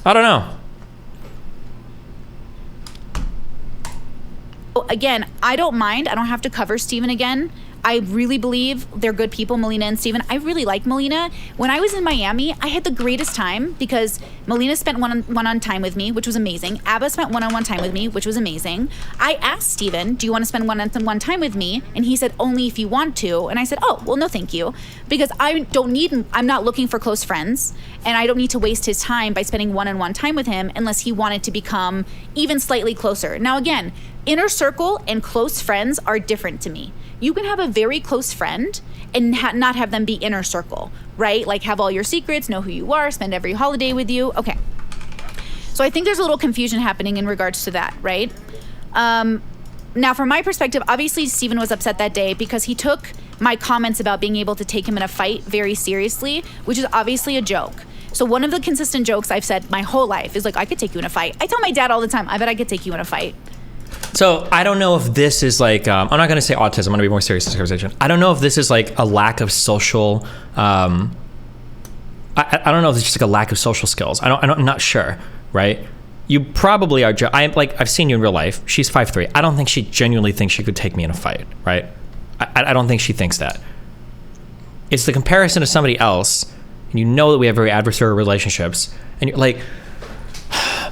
I don't know. Again, I don't mind. I don't have to cover Steven again. I really believe they're good people, Melina and Steven. I really like Melina. When I was in Miami, I had the greatest time because Melina spent one-on-one time with me, which was amazing. Abba spent one-on-one time with me, which was amazing. I asked Steven, do you want to spend one-on-one time with me? And he said, only if you want to. And I said, oh, well, no, thank you. Because I'm not looking for close friends, and I don't need to waste his time by spending one-on-one time with him unless he wanted to become even slightly closer. Now, again, inner circle and close friends are different to me. You can have a very close friend and not have them be inner circle, right? Like have all your secrets, know who you are, spend every holiday with you. Okay. So I think there's a little confusion happening in regards to that, right? Now, from my perspective, obviously Steven was upset that day because he took my comments about being able to take him in a fight very seriously, which is obviously a joke. So one of the consistent jokes I've said my whole life is like, I could take you in a fight. I tell my dad all the time, I bet I could take you in a fight. So I don't know if this is like, I'm not going to say autism. I'm going to be more serious in this conversation. I don't know if this is like a lack of social, I don't know if it's just like a lack of social skills. I'm not sure, right? You probably are. I've seen you in real life. She's 5'3". I don't think she genuinely thinks she could take me in a fight, right? I don't think she thinks that. It's the comparison to somebody else, and you know that we have very adversarial relationships, and you're like,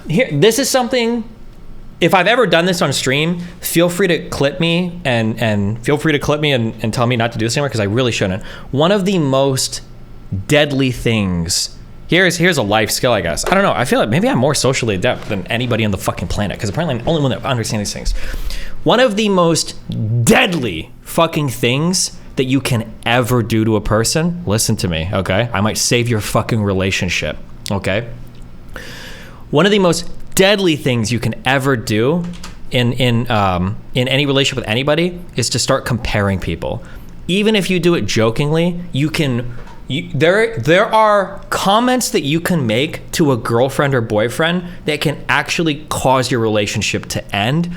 here, this is something. If I've ever done this on stream, feel free to clip me and feel free to clip me and tell me not to do this anymore, because I really shouldn't. One of the most deadly things. Here's a life skill, I guess. I don't know. I feel like maybe I'm more socially adept than anybody on the fucking planet, because apparently I'm the only one that understands these things. One of the most deadly fucking things that you can ever do to a person, listen to me, okay? I might save your fucking relationship, okay? One of the most deadly things you can ever do in any relationship with anybody is to start comparing people. Even if you do it jokingly, there are comments that you can make to a girlfriend or boyfriend that can actually cause your relationship to end,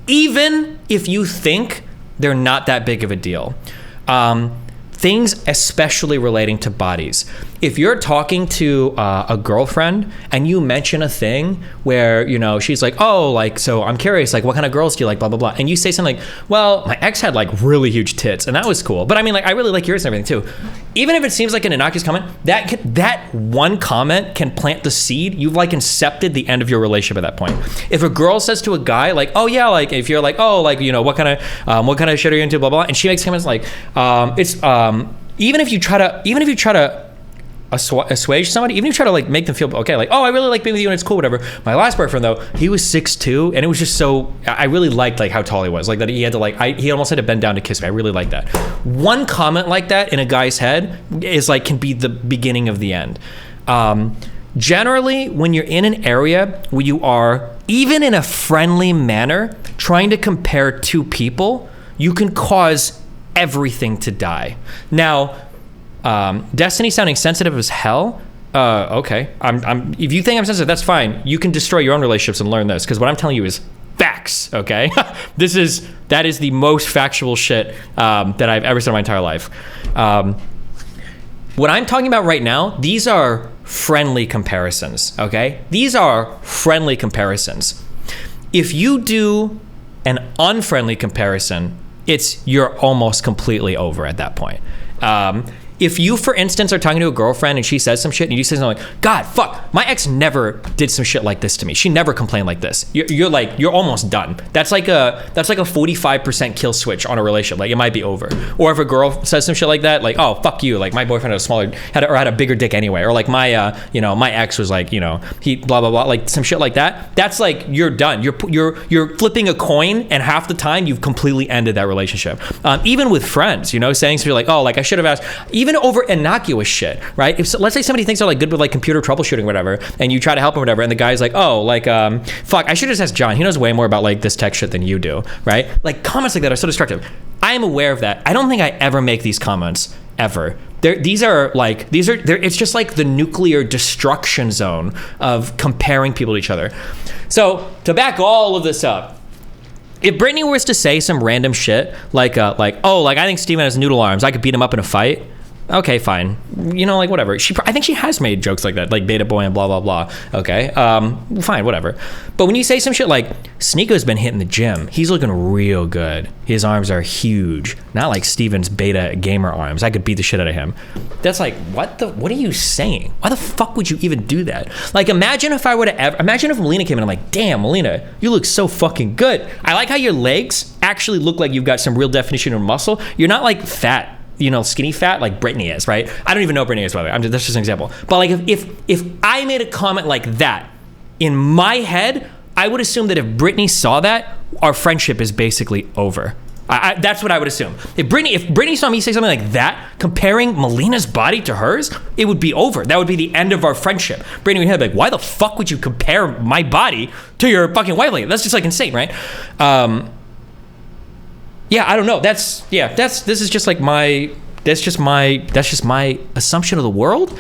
even if you think they're not that big of a deal. Things especially relating to bodies. If you're talking to a girlfriend and you mention a thing where, you know, she's like, oh, like, so I'm curious, like, what kind of girls do you like, blah, blah, blah. And you say something like, well, my ex had like really huge tits and that was cool. But I mean, like, I really like yours and everything too. Even if it seems like an innocuous comment, that one comment can plant the seed. You've like incepted the end of your relationship at that point. If a girl says to a guy like, oh yeah, like if you're like, oh, like, you know, what kind of shit are you into, blah, blah, blah. And she makes comments like, even if you try to assuage somebody, even if you try to like make them feel okay, like, oh, I really like being with you and it's cool, whatever. My last boyfriend though, he was 6'2", and it was just so, I really liked like how tall he was, like that he had to like, he almost had to bend down to kiss me. I really liked that. One comment like that in a guy's head is like, can be the beginning of the end. Generally, when you're in an area where you are, even in a friendly manner, trying to compare two people, you can cause everything to die. Now, Destiny sounding sensitive as hell. Okay. If you think I'm sensitive, that's fine. You can destroy your own relationships and learn this, because what I'm telling you is facts. Okay. that is the most factual shit that I've ever said in my entire life. What I'm talking about right now, these are friendly comparisons. Okay. These are friendly comparisons. If you do an unfriendly comparison, you're almost completely over at that point. If you, for instance, are talking to a girlfriend and she says some shit and you say something like, God, fuck, my ex never did some shit like this to me. She never complained like this. You're almost done. That's like a 45% kill switch on a relationship. Like, it might be over. Or if a girl says some shit like that, like, oh, fuck you. Like, my boyfriend had a bigger dick anyway. Or like my ex was like, he blah, blah, blah. Like some shit like that. That's like, you're done. You're flipping a coin, and half the time you've completely ended that relationship. Even with friends, saying something like, oh, like I should have asked, even over innocuous shit, right? Let's say somebody thinks they're like good with like computer troubleshooting or whatever, and you try to help him or whatever, and the guy's like, oh, like, fuck, I should just ask John. He knows way more about like this tech shit than you do, right? Like comments like that are so destructive. I am aware of that. I don't think I ever make these comments ever. It's just like the nuclear destruction zone of comparing people to each other. So to back all of this up, if Brittany was to say some random shit like oh, like I think Steven has noodle arms, I could beat him up in a fight. Okay, fine. Like whatever. I think she has made jokes like that, like beta boy and blah, blah, blah. Okay, fine, whatever. But when you say some shit like, Sneako's been hitting the gym, he's looking real good. His arms are huge. Not like Steven's beta gamer arms. I could beat the shit out of him. That's like, what are you saying? Why the fuck would you even do that? Like, imagine if Melina came in and I'm like, damn, Melina, you look so fucking good. I like how your legs actually look like you've got some real definition of muscle. You're not like fat. Skinny fat like Brittany is, right? I don't even know Brittany is, by the way. That's just an example. But like if I made a comment like that, in my head, I would assume that if Brittany saw that, our friendship is basically over. That's what I would assume. If Brittany saw me say something like that, comparing Melina's body to hers, it would be over. That would be the end of our friendship. Brittany would be like, why the fuck would you compare my body to your fucking wife like that? That's just like insane, right? Yeah, I don't know. This is just like that's just my assumption of the world.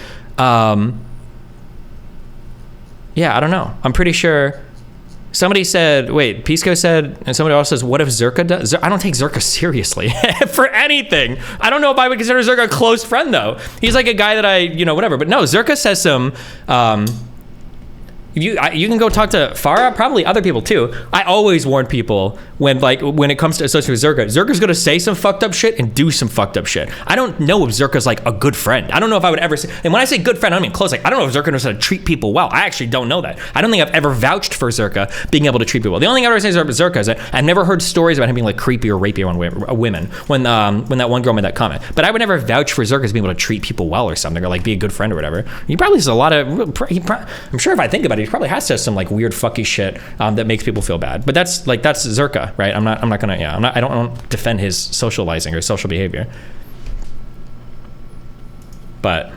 Yeah, I don't know. I'm pretty sure somebody said, wait, Pisco said, and somebody else says, what if Zerka does? I don't take Zerka seriously for anything. I don't know if I would consider Zerka a close friend, though. He's like a guy that I, whatever. But no, Zerka says some, you can go talk to Farah, probably other people too. I always warn people when it comes to associating with Zerka. Zerka's gonna say some fucked up shit and do some fucked up shit. I don't know if Zerka's like a good friend. I don't know if I would ever say, and when I say good friend, I don't mean close. Like, I don't know if Zerka knows how to treat people well. I actually don't know that. I don't think I've ever vouched for Zerka being able to treat people well. The only thing I've ever said about Zerka is that I've never heard stories about him being like creepy or rapey on women when that one girl made that comment. But I would never vouch for Zerka as being able to treat people well or something, or like be a good friend or whatever. He probably has a lot of, I'm sure if I think about it, he probably has to have some like weird fucky shit that makes people feel bad. But that's Zerka, right? I don't defend his socializing or social behavior. But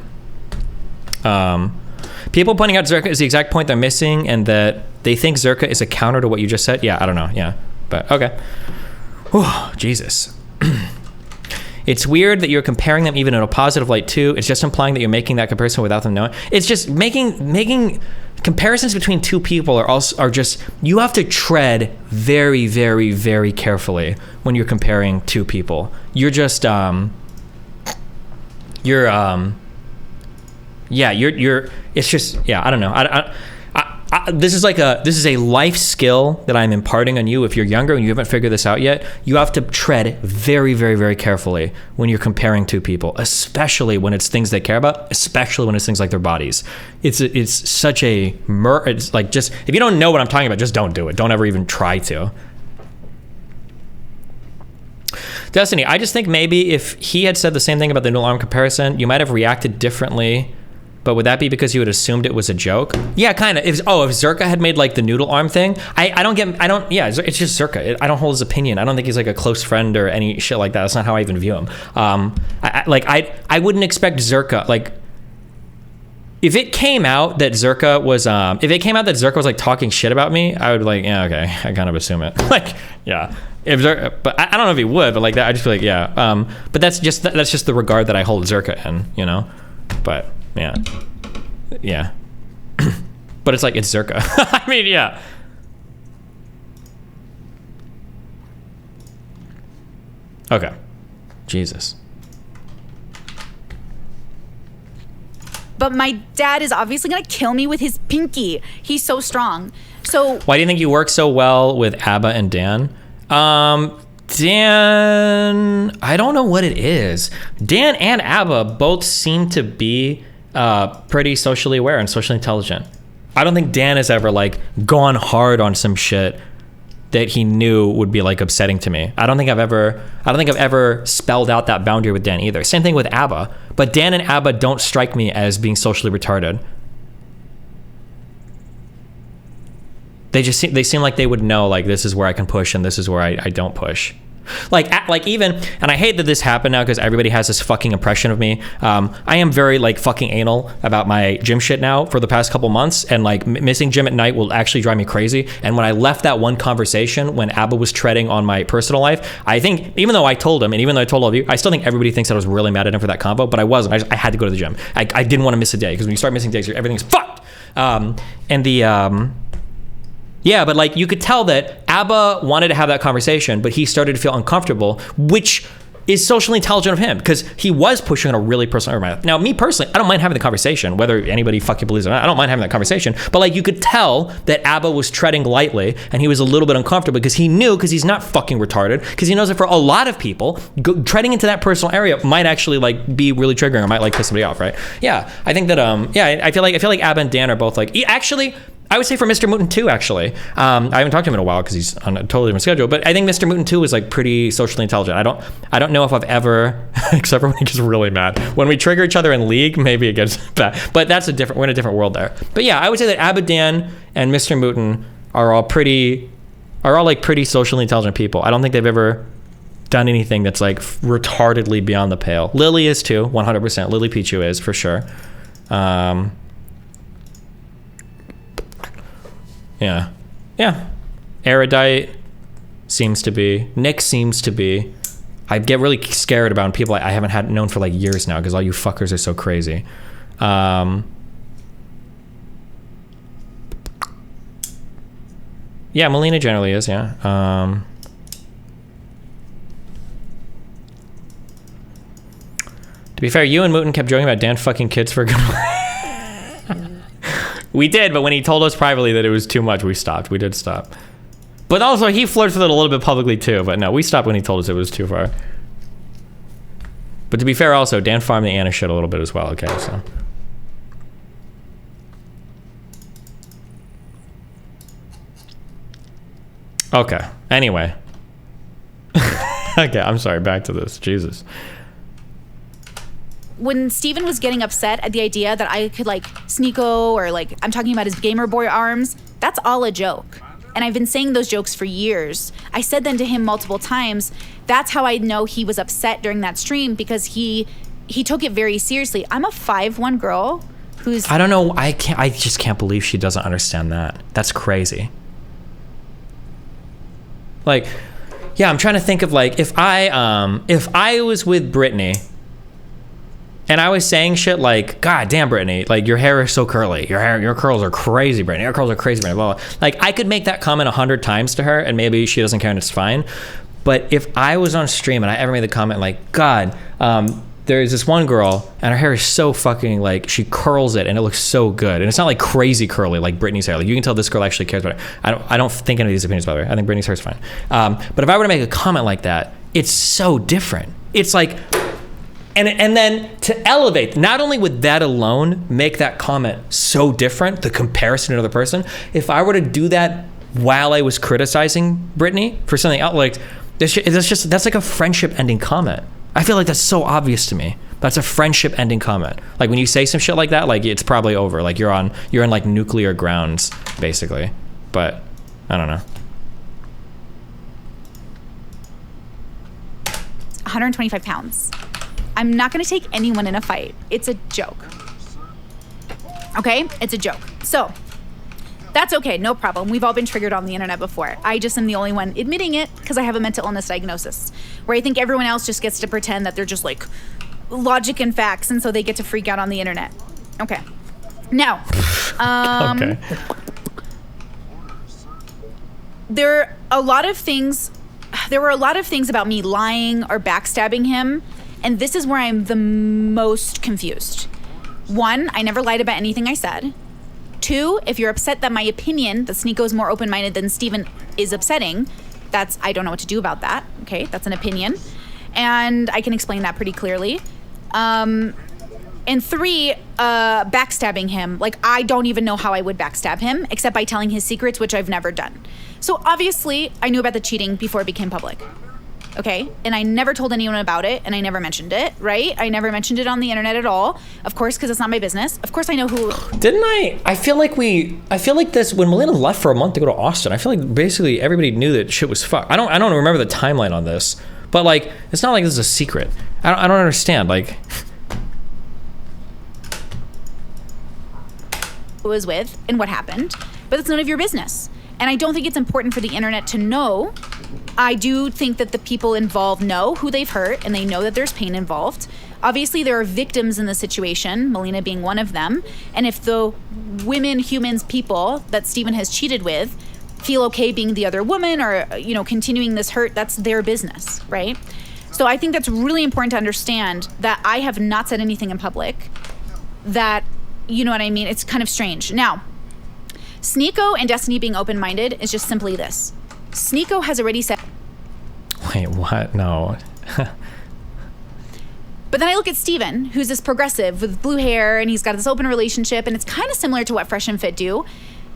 people pointing out Zerka is the exact point they're missing, and that they think Zerka is a counter to what you just said. Yeah, I don't know. Yeah, but okay. Whew, Jesus. It's weird that you're comparing them even in a positive light too. It's just implying that you're making that comparison without them knowing. It's just making comparisons between two people are just, you have to tread very, very, very carefully when you're comparing two people. You're just it's just, yeah, I don't know. This is a life skill that I'm imparting on you. If you're younger and you haven't figured this out yet, you have to tread very, very, very carefully when you're comparing two people, especially when it's things they care about, especially when it's things like their bodies. It's such a it's like, just, if you don't know what I'm talking about, just don't do it. Don't ever even try to. Destiny, I just think maybe if he had said the same thing about the noodle arm comparison, you might have reacted differently. But would that be because you had assumed it was a joke? Yeah, kind of. If Zerka had made like the noodle arm thing, it's just Zerka. I don't hold his opinion. I don't think he's like a close friend or any shit like that. That's not how I even view him. I wouldn't expect Zerka, like, if it came out that Zerka was like talking shit about me, I would be like, yeah, okay, I kind of assume it. Like, yeah. But I don't know if he would, but like that, I'd just be like, yeah. But that's just the regard that I hold Zerka in, But yeah. But it's like, it's Zerka. I mean, yeah. Okay. Jesus. But my dad is obviously gonna kill me with his pinky. He's so strong. So why do you think you work so well with Abba and Dan? Dan, I don't know what it is. Dan and Abba both seem to be pretty socially aware and socially intelligent. I don't think Dan has ever like gone hard on some shit that he knew would be like upsetting to me. I don't think I've ever spelled out that boundary with Dan either. Same thing with Abba, but Dan and Abba don't strike me as being socially retarded. They seem like they would know, like, this is where I can push and this is where I don't push. Like even, and I hate that this happened now because everybody has this fucking impression of me. I am very like fucking anal about my gym shit now for the past couple months, and like missing gym at night will actually drive me crazy. And when I left that one conversation when Abba was treading on my personal life, I think, even though I told him and even though I told all of you, I still think everybody thinks that I was really mad at him for that combo, but I wasn't. I had to go to the gym. I didn't want to miss a day, because when you start missing days, everything's fucked. Yeah, but like you could tell that Abba wanted to have that conversation, but he started to feel uncomfortable, which is socially intelligent of him, because he was pushing on a really personal matter. Now, me personally, I don't mind having the conversation, whether anybody fucking believes it or not. I don't mind having that conversation. But like you could tell that Abba was treading lightly, and he was a little bit uncomfortable because he knew, because he's not fucking retarded, because he knows that for a lot of people, treading into that personal area might actually like be really triggering or might like piss somebody off, right? Yeah, I think that I feel like Abba and Dan are both like, actually, I would say for Mr. Mooten too, actually. I haven't talked to him in a while because he's on a totally different schedule, but I think Mr. Mooten too is like pretty socially intelligent. I don't know if I've ever, except for when he gets really mad. When we trigger each other in League, maybe it gets bad, but we're in a different world there. But yeah, I would say that Abba, Dan, and Mr. Mooten are all pretty socially intelligent people. I don't think they've ever done anything that's like retardedly beyond the pale. Lily is too, 100%. Lily Pichu is, for sure. Yeah. Erudite seems to be. Nick seems to be. I get really scared about people I haven't known for like years now, because all you fuckers are so crazy. Yeah, Melina generally is, yeah. To be fair, you and Mooten kept joking about Dan fucking kids for a good while. We did, but when he told us privately that it was too much, we stopped. We did stop. But also, he flirts with it a little bit publicly too, but no, we stopped when he told us it was too far. But to be fair also, Dan farmed the Anna shit a little bit as well, okay, so. Okay, anyway. Okay, I'm sorry, back to this, Jesus. When Steven was getting upset at the idea that I could like Sneako or like I'm talking about his gamer boy arms, that's all a joke. And I've been saying those jokes for years. I said them to him multiple times. That's how I know he was upset during that stream, because he took it very seriously. I'm a 5'1" girl who's... I don't know, I just can't believe she doesn't understand that. That's crazy. Like, yeah, I'm trying to think of like, if I was with Brittany and I was saying shit like, God damn, Brittany, like your hair is so curly. Your curls are crazy, Brittany. Your curls are crazy, Brittany. Blah, blah. Like I could make that comment 100 times to her and maybe she doesn't care and it's fine. But if I was on stream and I ever made the comment like, God, there's this one girl and her hair is so fucking like, she curls it and it looks so good. And it's not like crazy curly like Brittany's hair. Like you can tell this girl actually cares about it. I don't think any of these opinions, by the way. I think Brittany's hair is fine. But if I were to make a comment like that, it's so different. It's like, and then to elevate, not only would that alone make that comment so different, the comparison to another person, if I were to do that while I was criticizing Brittany for something else, like that's like a friendship ending comment. I feel like that's so obvious to me. That's a friendship ending comment. Like when you say some shit like that, like it's probably over. Like you're in like nuclear grounds, basically. But I don't know. 125 pounds. I'm not gonna take anyone in a fight. It's a joke. Okay? It's a joke. So, that's okay, no problem. We've all been triggered on the internet before. I just am the only one admitting it because I have a mental illness diagnosis, where I think everyone else just gets to pretend that they're just like logic and facts, and so they get to freak out on the internet. Okay. Now, Okay. there were a lot of things about me lying or backstabbing him, and this is where I'm the most confused. One, I never lied about anything I said. Two, if you're upset that my opinion that Sneako is more open-minded than Steven is upsetting, I don't know what to do about that. Okay, that's an opinion. And I can explain that pretty clearly. And three, backstabbing him. Like, I don't even know how I would backstab him, except by telling his secrets, which I've never done. So obviously, I knew about the cheating before it became public. Okay, and I never told anyone about it, and I never mentioned it, right? I never mentioned it on the internet at all, of course, because it's not my business. Of course I know who... Didn't I? I feel like this, when Melina left for a month to go to Austin, I feel like basically everybody knew that shit was fucked. I don't remember the timeline on this, but like, it's not like this is a secret. I don't understand, like... who was with and what happened, but it's none of your business. And I don't think it's important for the internet to know. I do think that the people involved know who they've hurt and they know that there's pain involved. Obviously, there are victims in the situation, Melina being one of them. And if the people that Steven has cheated with feel okay being the other woman or, continuing this hurt, that's their business, right? So I think that's really important to understand that I have not said anything in public that, you know what I mean? It's kind of strange. Now, Sneako and Destiny being open-minded is just simply this. Sneako has already said... Wait, what? No. But then I look at Steven, who's this progressive with blue hair, and he's got this open relationship, and it's kind of similar to what Fresh and Fit do,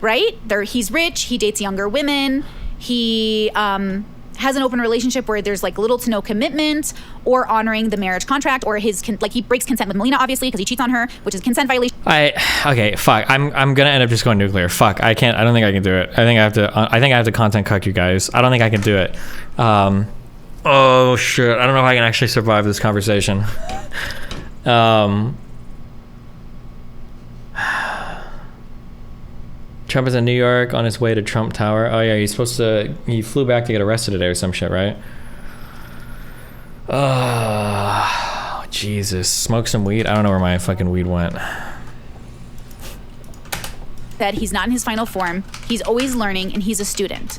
right? He's rich, he dates younger women, he has an open relationship where there's like little to no commitment or honoring the marriage contract, or he breaks consent with Melina, obviously, because he cheats on her, which is a consent violation. Okay, fuck. I'm gonna end up just going nuclear. Fuck, I can't. I don't think I can do it. I think I have to content cuck you guys. I don't think I can do it. Oh shit. I don't know if I can actually survive this conversation. Trump is in New York on his way to Trump Tower. Oh yeah, he flew back to get arrested today or some shit, right? Oh, Jesus. Smoke some weed? I don't know where my fucking weed went. said he's not in his final form. He's always learning, and he's a student.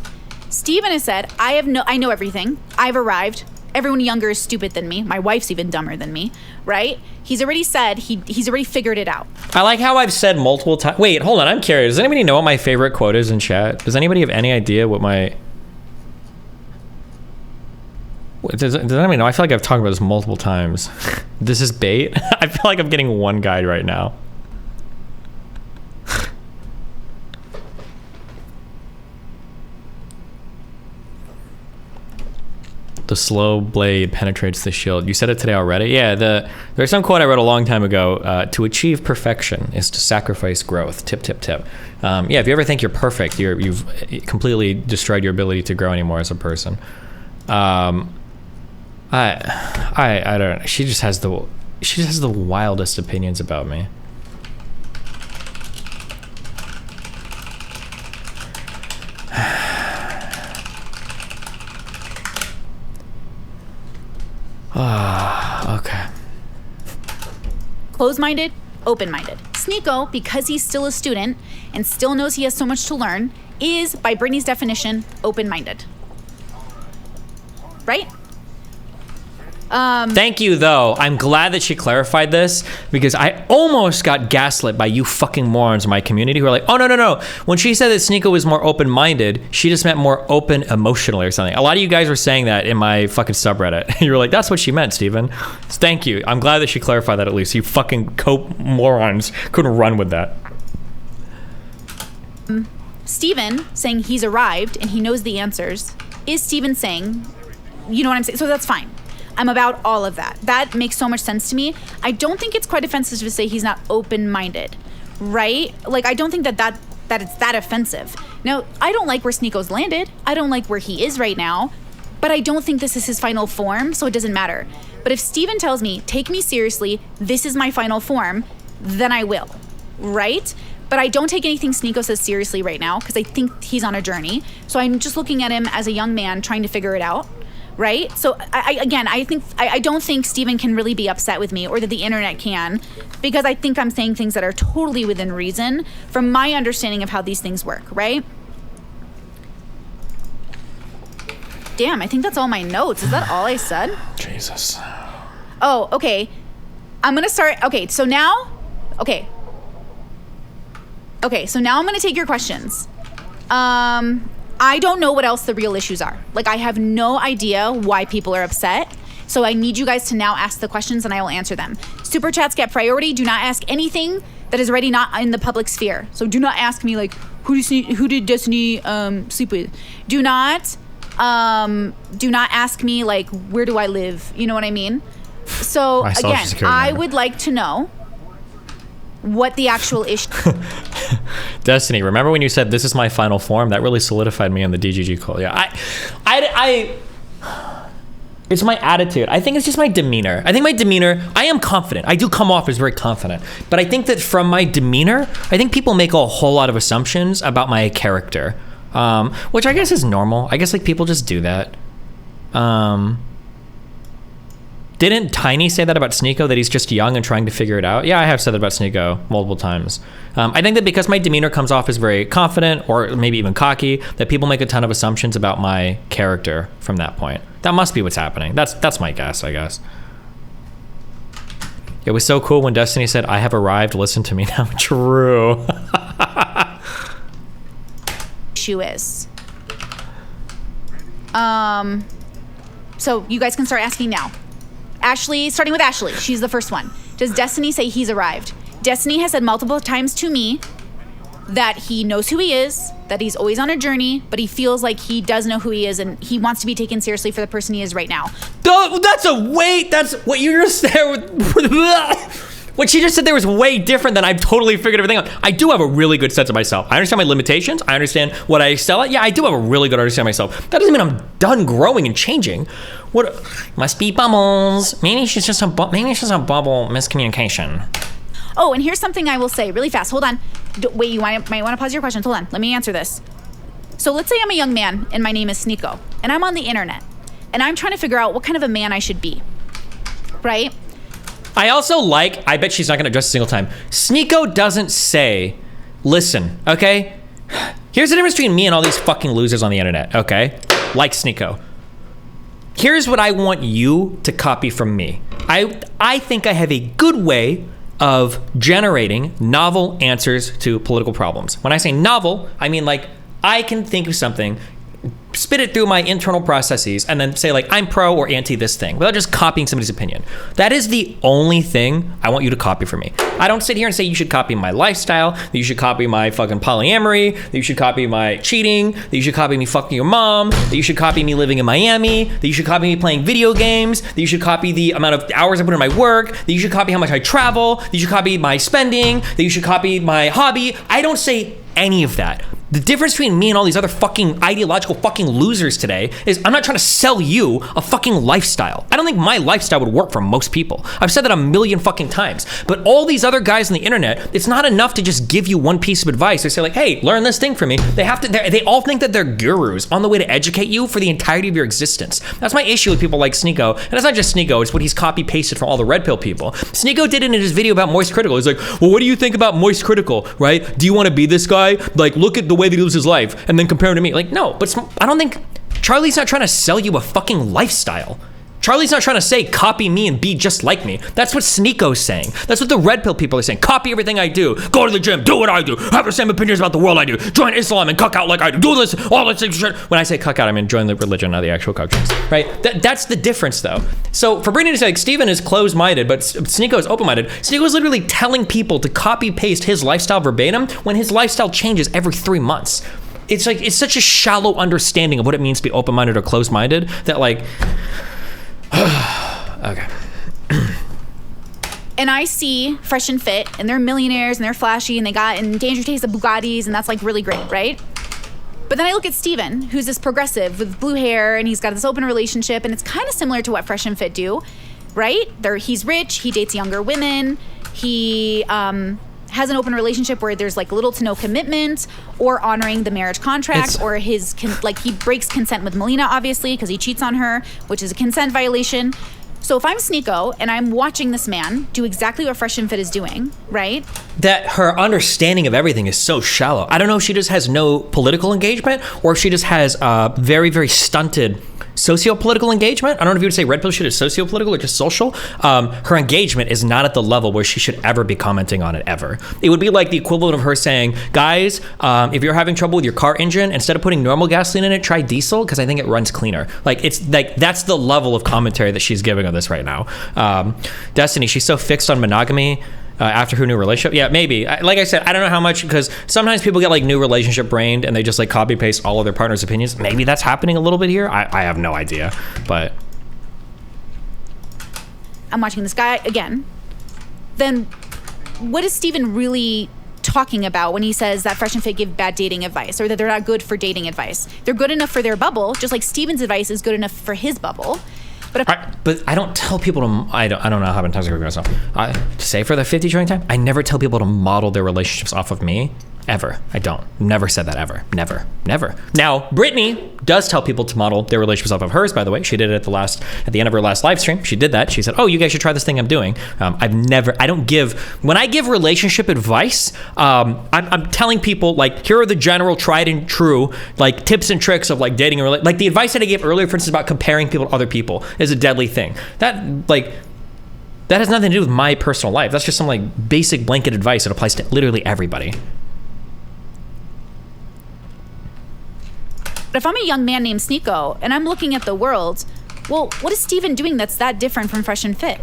Steven has said, I know everything. I've arrived. Everyone younger is stupid than me. My wife's even dumber than me, right? He's already said he's already figured it out. I like how I've said multiple times. Wait, hold on. I'm curious. Does anybody know what my favorite quote is in chat? Does anybody have any idea what my... Does anybody know? I feel like I've talked about this multiple times. This is bait. I feel like I'm getting one guide right now. The slow blade penetrates the shield. You said it today already? Yeah, there's some quote I wrote a long time ago. To achieve perfection is to sacrifice growth. Tip, tip, tip. Yeah, if you ever think you're perfect, you've completely destroyed your ability to grow anymore as a person. I don't know. She just has the wildest opinions about me. Okay. Closed-minded, open-minded. Sneako, because he's still a student and still knows he has so much to learn, is, by Brittany's definition, open-minded. Right? Thank you, though. I'm glad that she clarified this, because I almost got gaslit by you fucking morons in my community who are like, oh, no. When she said that Sneako was more open-minded, she just meant more open emotionally or something. A lot of you guys were saying that in my fucking subreddit. You were like, that's what she meant, Steven. Thank you. I'm glad that she clarified that at least. You fucking cope morons couldn't run with that. Steven saying he's arrived and he knows the answers is Steven saying, you know what I'm saying? So that's fine. I'm about all of that. That makes so much sense to me. I don't think it's quite offensive to say he's not open-minded, right? Like, I don't think that it's that offensive. Now, I don't like where Sneako's landed. I don't like where he is right now, but I don't think this is his final form, so it doesn't matter. But if Steven tells me, take me seriously, this is my final form, then I will, right? But I don't take anything Sneako says seriously right now because I think he's on a journey. So I'm just looking at him as a young man trying to figure it out. Right? So I don't think Steven can really be upset with me or that the internet can, because I think I'm saying things that are totally within reason from my understanding of how these things work, right? Damn, I think that's all my notes. Is that all I said? Jesus. Oh, okay. I'm gonna start, okay, so now I'm gonna take your questions. I don't know what else the real issues are. Like, I have no idea why people are upset. So I need you guys to now ask the questions and I will answer them. Super chats get priority. Do not ask anything that is already not in the public sphere. So do not ask me like, who did Destiny sleep with? Do not ask me like, where do I live? You know what I mean? So again, I would like to know what the actual issue. Destiny, remember when you said this is my final form? That really solidified me on the DGG call. Yeah, I it's my attitude. I think it's just my demeanor. I think my demeanor, I am confident. I do come off as very confident. But I think that from my demeanor, I think people make a whole lot of assumptions about my character, which I guess is normal. I guess like people just do that. Didn't Tiny say that about Sneako, that he's just young and trying to figure it out? Yeah, I have said that about Sneako multiple times. I think that because my demeanor comes off as very confident or maybe even cocky, that people make a ton of assumptions about my character from that point. That must be what's happening. That's my guess, I guess. It was so cool when Destiny said, I have arrived, listen to me now. True. Issue is. So you guys can start asking now. Ashley, starting with Ashley, she's the first one. Does Destiny say he's arrived? Destiny has said multiple times to me that he knows who he is, that he's always on a journey, but he feels like he does know who he is and he wants to be taken seriously for the person he is right now. That's what you just said with... What she just said there was way different than I've totally figured everything out. I do have a really good sense of myself. I understand my limitations. I understand what I excel at. Yeah, I do have a really good understanding of myself. That doesn't mean I'm done growing and changing. What? Must be bubbles. Maybe she's just a bubble miscommunication. Oh, and here's something I will say really fast. Hold on. Wait, you might want to pause your questions. Hold on. Let me answer this. So let's say I'm a young man and my name is Sneako and I'm on the internet and I'm trying to figure out what kind of a man I should be. Right? I also like, I bet she's not going to address a single time, Sneako doesn't say listen, okay? Here's the difference between me and all these fucking losers on the internet, okay? Like Sneako. Here's what I want you to copy from me. I think I have a good way of generating novel answers to political problems. When I say novel, I mean like I can think of something, spit it through my internal processes, and then say like I'm pro or anti this thing without just copying somebody's opinion. That is the only thing I want you to copy from me. I don't sit here and say you should copy my lifestyle, that you should copy my fucking polyamory, that you should copy my cheating, that you should copy me fucking your mom, that you should copy me living in Miami, that you should copy me playing video games, that you should copy the amount of hours I put in my work, that you should copy how much I travel, that you should copy my spending, that you should copy my hobby. I don't say any of that. The difference between me and all these other fucking ideological fucking losers today is I'm not trying to sell you a fucking lifestyle. I don't think my lifestyle would work for most people. I've said that a million fucking times. But all these other guys on the internet, it's not enough to just give you one piece of advice. They say like, hey, learn this thing from me. They all think that they're gurus on the way to educate you for the entirety of your existence. That's my issue with people like Sneako. And it's not just Sneako, it's what he's copy pasted from all the red pill people. Sneako did it in his video about Moist Critical. He's like, well, what do you think about Moist Critical, right? Do you want to be this guy? Like, look at the way that he lives his life and then compare him to me. Like, no, but I don't think Charlie's not trying to sell you a fucking lifestyle. Charlie's not trying to say copy me and be just like me. That's what Sneako's saying. That's what the red pill people are saying. Copy everything I do. Go to the gym. Do what I do. Have the same opinions about the world I do. Join Islam and cuck out like I do. Do this, all this shit. When I say cuck out, I mean join the religion, not the actual cuck chicks, right? That's the difference, though. So for Brittany to say, like, Steven is closed-minded, but Sneako is open-minded. Sneako is literally telling people to copy-paste his lifestyle verbatim when his lifestyle changes every 3 months. It's like, it's such a shallow understanding of what it means to be open-minded or closed-minded that, like, okay. And I see Fresh and Fit, and they're millionaires, and they're flashy, and they got in danger taste of Bugattis, and that's like really great, right? But then I look at Steven, who's this progressive with blue hair, and he's got this open relationship, and it's kind of similar to what Fresh and Fit do, right? He's rich, he dates younger women, he has an open relationship where there's like little to no commitment or honoring the marriage contract, or he breaks consent with Melina, obviously, because he cheats on her, which is a consent violation. So if I'm Sneako and I'm watching this man do exactly what Fresh and Fit is doing, right? That her understanding of everything is so shallow. I don't know if she just has no political engagement or if she just has very, very stunted socio-political engagement. I don't know if you would say red pill shit is socio-political or just social. Her engagement is not at the level where she should ever be commenting on it ever. It would be like the equivalent of her saying, guys, if you're having trouble with your car engine, instead of putting normal gasoline in it, try diesel because I think it runs cleaner. Like, it's like, that's the level of commentary that she's giving on this right now. Destiny, she's so fixed on monogamy after her new relationship. Yeah, maybe. Like I said, I don't know how much, because sometimes people get like new relationship brained and they just like copy paste all of their partner's opinions. Maybe that's happening a little bit here. I have no idea, but I'm watching this guy again. Then what is Steven really talking about when he says that Fresh and Fit give bad dating advice, or that they're not good for dating advice? They're good enough for their bubble, just like Steven's advice is good enough for his bubble. But I don't tell people to, I don't know how many times I repeat myself. To say for the 50 trillion time, I never tell people to model their relationships off of me. Ever. I don't. Never said that ever. Never. Now, Brittany does tell people to model their relationships off of hers, by the way. She did it at the end of her last live stream. She did that. She said, oh, you guys should try this thing I'm doing. When I give relationship advice, I'm telling people, like, here are the general tried and true, like, tips and tricks of, like, dating and like the advice that I gave earlier, for instance, about comparing people to other people is a deadly thing. That has nothing to do with my personal life. That's just some, like, basic blanket advice that applies to literally everybody. But if I'm a young man named Sneako and I'm looking at the world, well, what is Steven doing that's that different from Fresh and Fit?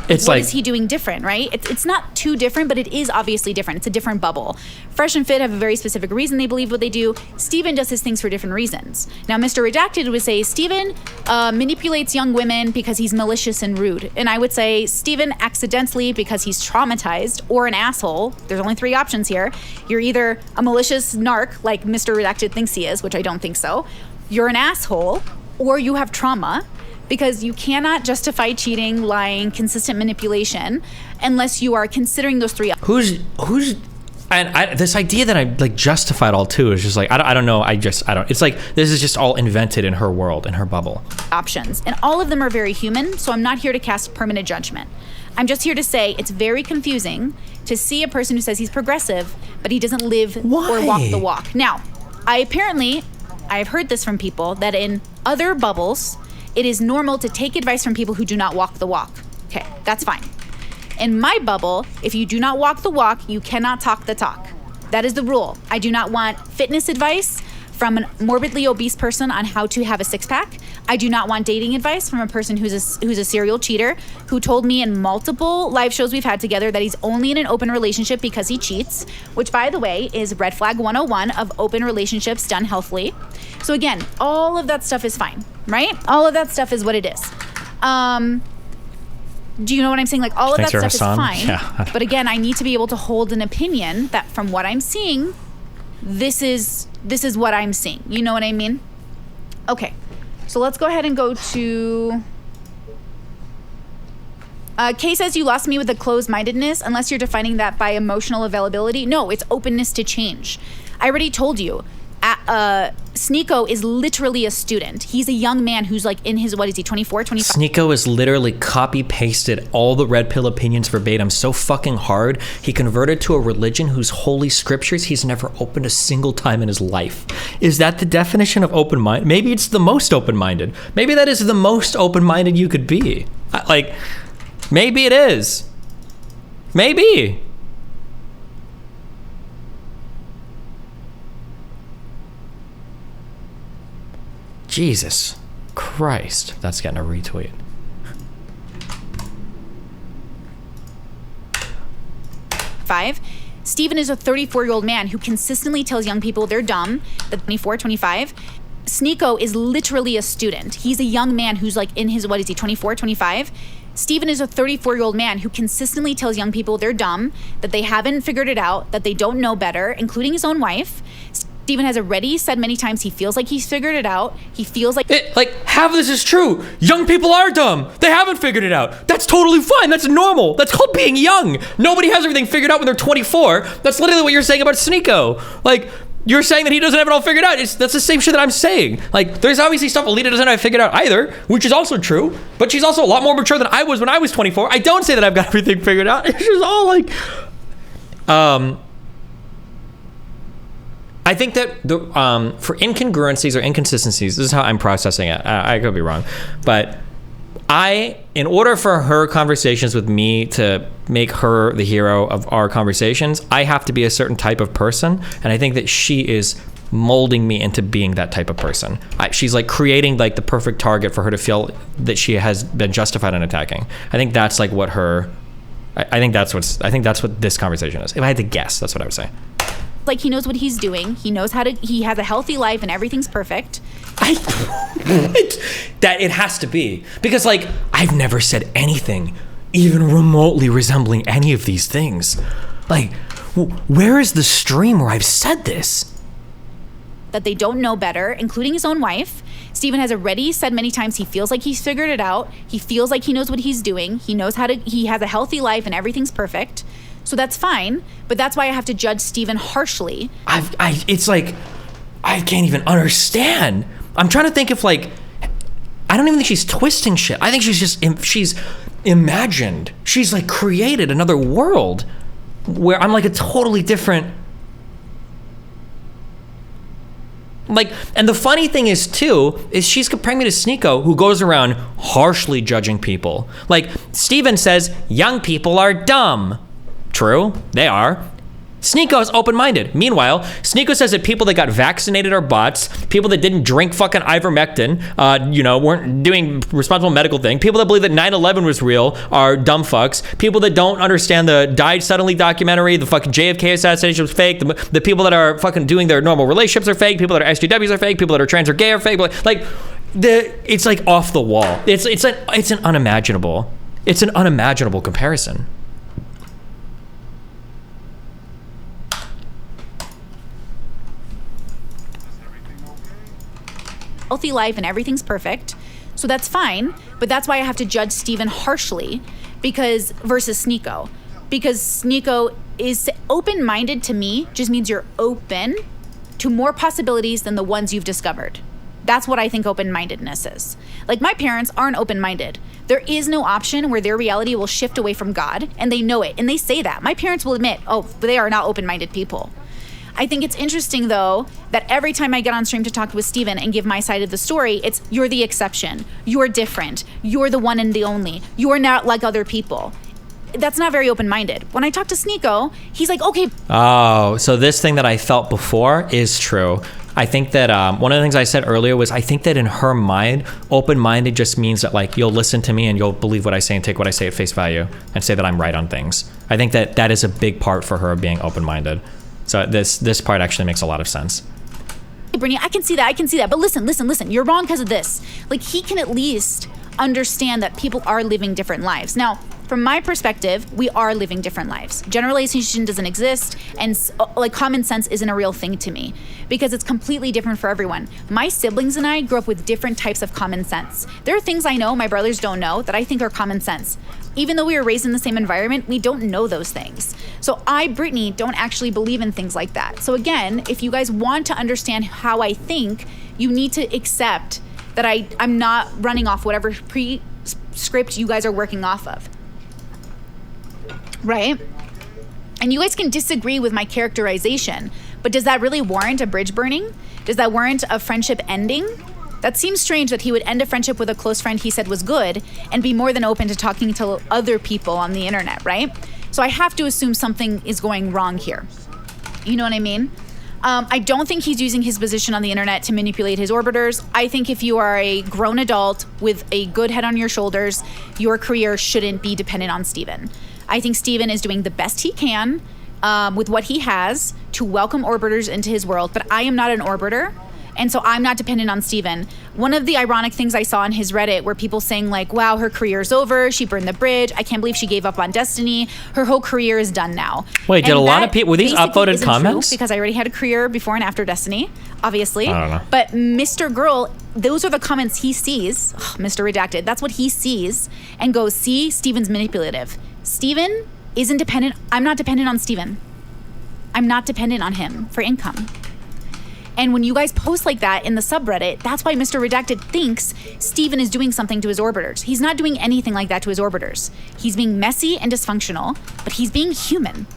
What is he doing different, right? It's not too different, but it is obviously different. It's a different bubble. Fresh and Fit have a very specific reason they believe what they do. Steven does his things for different reasons. Now, Mr. Redacted would say Steven manipulates young women because he's malicious and rude. And I would say Steven accidentally because he's traumatized, or an asshole. There's only 3 options here. You're either a malicious narc like Mr. Redacted thinks he is, which I don't think so. You're an asshole, or you have trauma. Because you cannot justify cheating, lying, consistent manipulation, unless you are considering those 3 Who's and this idea that I like justified all too is just like, I don't know. It's like, this is just all invented in her world, in her bubble. options. And all of them are very human, so I'm not here to cast permanent judgment. I'm just here to say it's very confusing to see a person who says he's progressive, but he doesn't live or walk the walk. Now, I've heard this from people that in other bubbles, it is normal to take advice from people who do not walk the walk. Okay, that's fine. In my bubble, if you do not walk the walk, you cannot talk the talk. That is the rule. I do not want fitness advice from a morbidly obese person on how to have a six-pack. I do not want dating advice from a person who's a serial cheater who told me in multiple live shows we've had together that he's only in an open relationship because he cheats, which, by the way, is red flag 101 of open relationships done healthily. So again, all of that stuff is fine, right? All of that stuff is what it is. Do you know what I'm saying? Like, all of that stuff is fine. Yeah. But again, I need to be able to hold an opinion that from what I'm seeing, this is what I'm seeing. You know what I mean? Okay. So let's go ahead and go to... Kay says you lost me with the closed-mindedness, unless you're defining that by emotional availability. No, it's openness to change. I already told you. Sneako is literally a student. He's a young man who's like in his, what is he, 24, 25? Sneako has literally copy-pasted all the red pill opinions verbatim so fucking hard, he converted to a religion whose holy scriptures he's never opened a single time in his life. Is that the definition of open-minded? Maybe it's the most open-minded. Maybe that is the most open-minded you could be. Maybe it is. Maybe. Jesus Christ. That's getting a retweet. Steven is a 34-year-old man who consistently tells young people they're dumb, the 24, 25. Sneako is literally a student. He's a young man who's like in his, what is he, 24, 25? Steven is a 34-year-old man who consistently tells young people they're dumb, that they haven't figured it out, that they don't know better, including his own wife. Steven has already said many times he feels like he's figured it out. He feels like... half of this is true. Young people are dumb. They haven't figured it out. That's totally fine. That's normal. That's called being young. Nobody has everything figured out when they're 24. That's literally what you're saying about Sneako. You're saying that he doesn't have it all figured out. That's the same shit that I'm saying. There's obviously stuff Alita doesn't have figured out either, which is also true. But she's also a lot more mature than I was when I was 24. I don't say that I've got everything figured out. It's just all I think that for incongruencies or inconsistencies, this is how I'm processing it. I could be wrong, but in order for her conversations with me to make her the hero of our conversations, I have to be a certain type of person, and I think that she is molding me into being that type of person. She's creating the perfect target for her to feel that she has been justified in attacking. I think that's what her. I think that's what this conversation is. If I had to guess, that's what I would say. He knows what he's doing. He knows he has a healthy life and everything's perfect. That it has to be. Because I've never said anything even remotely resembling any of these things. Where is the stream where I've said this? That they don't know better, including his own wife. Steven has already said many times he feels like he's figured it out. He feels like he knows what he's doing. He knows he has a healthy life and everything's perfect. So that's fine, but that's why I have to judge Steven harshly. It's I can't even understand. I'm trying to think if I don't even think she's twisting shit. I think she's imagined. She's created another world where I'm a totally different. And the funny thing is too, is she's comparing me to Sneako, who goes around harshly judging people. Steven says, young people are dumb. True, they are. Sneako is open-minded. Meanwhile, Sneako says that people that got vaccinated are bots, people that didn't drink fucking ivermectin, weren't doing responsible medical thing, people that believe that 9/11 was real are dumb fucks, people that don't understand the Died Suddenly documentary, the fucking JFK assassination was fake, the people that are fucking doing their normal relationships are fake, people that are SJWs are fake, people that are trans or gay are fake, it's off the wall. It's an unimaginable comparison. Healthy life and everything's perfect. So that's fine, but that's why I have to judge Steven harshly versus Sneako. Because Sneako is open-minded to me just means you're open to more possibilities than the ones you've discovered. That's what I think open-mindedness is. Like, my parents aren't open-minded. There is no option where their reality will shift away from God, and they know it, and they say that. My parents will admit, oh, they are not open-minded people. I think it's interesting, though, that every time I get on stream to talk with Steven and give my side of the story, it's, you're the exception. You're different. You're the one and the only. You're not like other people. That's not very open-minded. When I talk to Sneako, he's like, okay. Oh, so this thing that I felt before is true. I think that one of the things I said earlier was I think that in her mind, open-minded just means that like you'll listen to me and you'll believe what I say and take what I say at face value and say that I'm right on things. I think that that is a big part for her of being open-minded. So this part actually makes a lot of sense. Hey, Brittany, I can see that. But listen. You're wrong because of this. Like, he can at least understand that people are living different lives. Now, from my perspective, we are living different lives. Generalization doesn't exist, and like common sense isn't a real thing to me because it's completely different for everyone. My siblings and I grew up with different types of common sense. There are things I know my brothers don't know that I think are common sense. Even though we were raised in the same environment, we don't know those things. So I, Brittany, don't actually believe in things like that. So again, if you guys want to understand how I think, you need to accept that I'm not running off whatever pre-script you guys are working off of. Right? And you guys can disagree with my characterization, but does that really warrant a bridge burning? Does that warrant a friendship ending? That seems strange that he would end a friendship with a close friend he said was good and be more than open to talking to other people on the internet, right? So I have to assume something is going wrong here. You know what I mean? I don't think he's using his position on the internet to manipulate his orbiters. I think if you are a grown adult with a good head on your shoulders, your career shouldn't be dependent on Steven. I think Steven is doing the best he can with what he has to welcome orbiters into his world, but I am not an orbiter, and so I'm not dependent on Steven. One of the ironic things I saw on his Reddit were people saying like, wow, her career's over, she burned the bridge, I can't believe she gave up on Destiny, her whole career is done now. Wait, did a lot of people, were these upvoted comments? Because I already had a career before and after Destiny, obviously. I don't know. But Mr. Girl, those are the comments he sees, Mr. Redacted, that's what he sees, and goes, see, Steven's manipulative. Steven isn't dependent, I'm not dependent on Steven. I'm not dependent on him for income. And when you guys post like that in the subreddit, that's why Mr. Redacted thinks Steven is doing something to his orbiters. He's not doing anything like that to his orbiters. He's being messy and dysfunctional, but he's being human.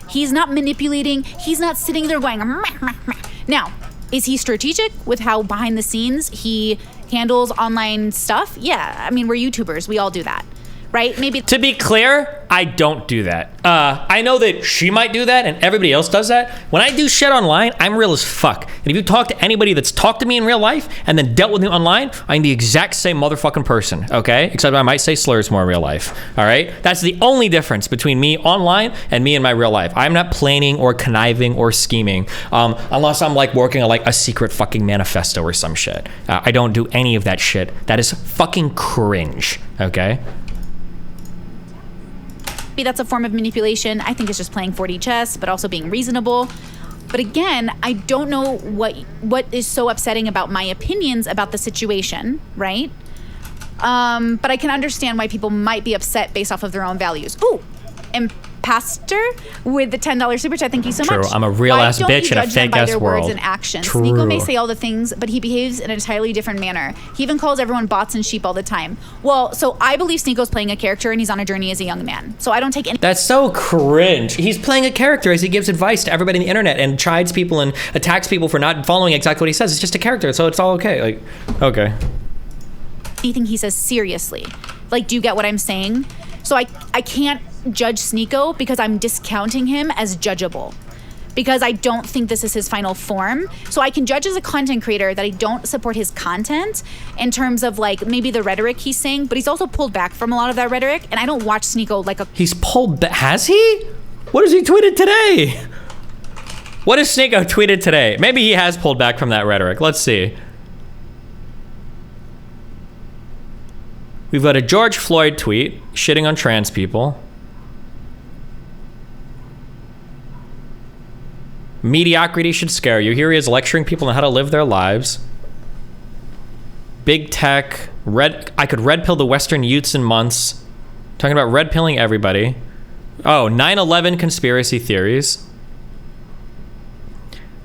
He's not manipulating. He's not sitting there going, meh, meh, meh. Now, is he strategic with how behind the scenes he handles online stuff? Yeah, I mean, we're YouTubers. We all do that. Right? Maybe. To be clear, I don't do that. I know that she might do that and everybody else does that. When I do shit online, I'm real as fuck. And if you talk to anybody that's talked to me in real life and then dealt with me online, I'm the exact same motherfucking person, okay? Except I might say slurs more in real life, all right? That's the only difference between me online and me in my real life. I'm not planning or conniving or scheming unless I'm like working on like a secret fucking manifesto or some shit. I don't do any of that shit. That is fucking cringe, okay? Maybe that's a form of manipulation. I think it's just playing 4D chess, but also being reasonable. But again, I don't know what is so upsetting about my opinions about the situation, right? But I can understand why people might be upset based off of their own values. Ooh, Pastor with the $10 super chat. Thank you so True. much. I'm a real ass bitch in a fake ass world. Words and actions. True. Sneako may say all the things, but he behaves in an entirely different manner. He even calls everyone bots and sheep all the time. Well, so I believe Sneako's playing a character and he's on a journey as a young man. So I don't take any. That's so cringe. He's playing a character as he gives advice to everybody on the internet and chides people and attacks people for not following exactly what he says. It's just a character, so it's all okay. Like, okay. Anything he says seriously. Like, do you get what I'm saying? So I can't judge Sneako because I'm discounting him as judgeable because I don't think this is his final form. So I can judge as a content creator that I don't support his content in terms of like maybe the rhetoric he's saying, but he's also pulled back from a lot of that rhetoric and I don't watch Sneako like a... He's pulled back, has he? What has he tweeted today? What has Sneako tweeted today? Maybe he has pulled back from that rhetoric. Let's see. We've got a George Floyd tweet shitting on trans people. Mediocrity should scare you. Here he is lecturing people on how to live their lives. Big tech. I could red pill the Western youths in months. Talking about red pilling everybody. Oh, 9/11 conspiracy theories.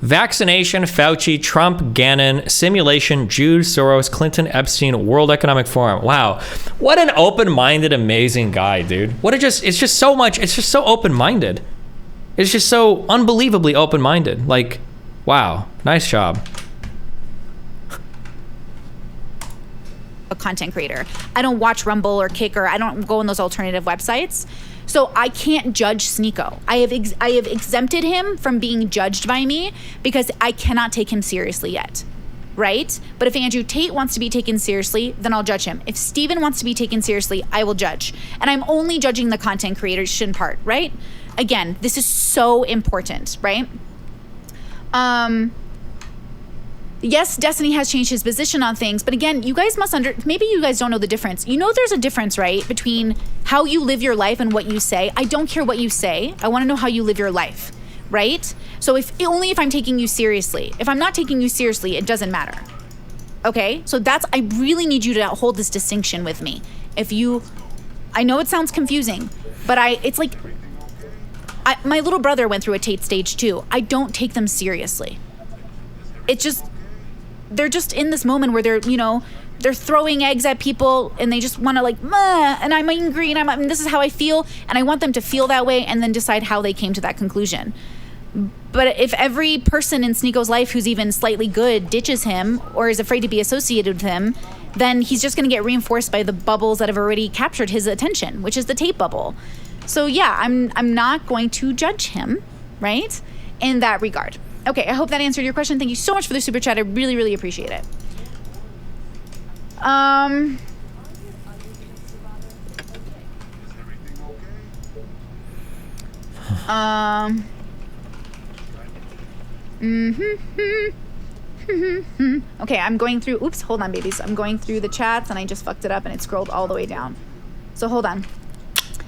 Vaccination, Fauci, Trump, Gannon, simulation, Jude, Soros, Clinton, Epstein, World Economic Forum. Wow. What an open-minded, amazing guy, dude. It's just so much. It's just so open-minded. It's just so unbelievably open-minded. Like, wow. Nice job. A content creator. I don't watch Rumble or Kick, or I don't go on those alternative websites. So I can't judge Sneako. I have exempted him from being judged by me because I cannot take him seriously yet, right? But if Andrew Tate wants to be taken seriously, then I'll judge him. If Steven wants to be taken seriously, I will judge. And I'm only judging the content creation part, right? Again, this is so important, right? Yes, Destiny has changed his position on things, but again, you guys maybe you guys don't know the difference. You know there's a difference, right, between how you live your life and what you say. I don't care what you say. I want to know how you live your life, right? So only if I'm taking you seriously. If I'm not taking you seriously, it doesn't matter. Okay? So I really need you to hold this distinction with me. I know it sounds confusing, but it's like, my little brother went through a Tate stage too. I don't take them seriously. It's just, they're just in this moment where they're throwing eggs at people and they just want to and I'm angry and this is how I feel, and I want them to feel that way and then decide how they came to that conclusion. But if every person in Sneako's life who's even slightly good ditches him or is afraid to be associated with him, then he's just going to get reinforced by the bubbles that have already captured his attention, which is the Tate bubble. So yeah, I'm not going to judge him, right, in that regard. Okay, I hope that answered your question. Thank you so much for the super chat. I really, really appreciate it. Okay, I'm going through, oops, hold on, babies. I'm going through the chats and I just fucked it up and it scrolled all the way down. So hold on.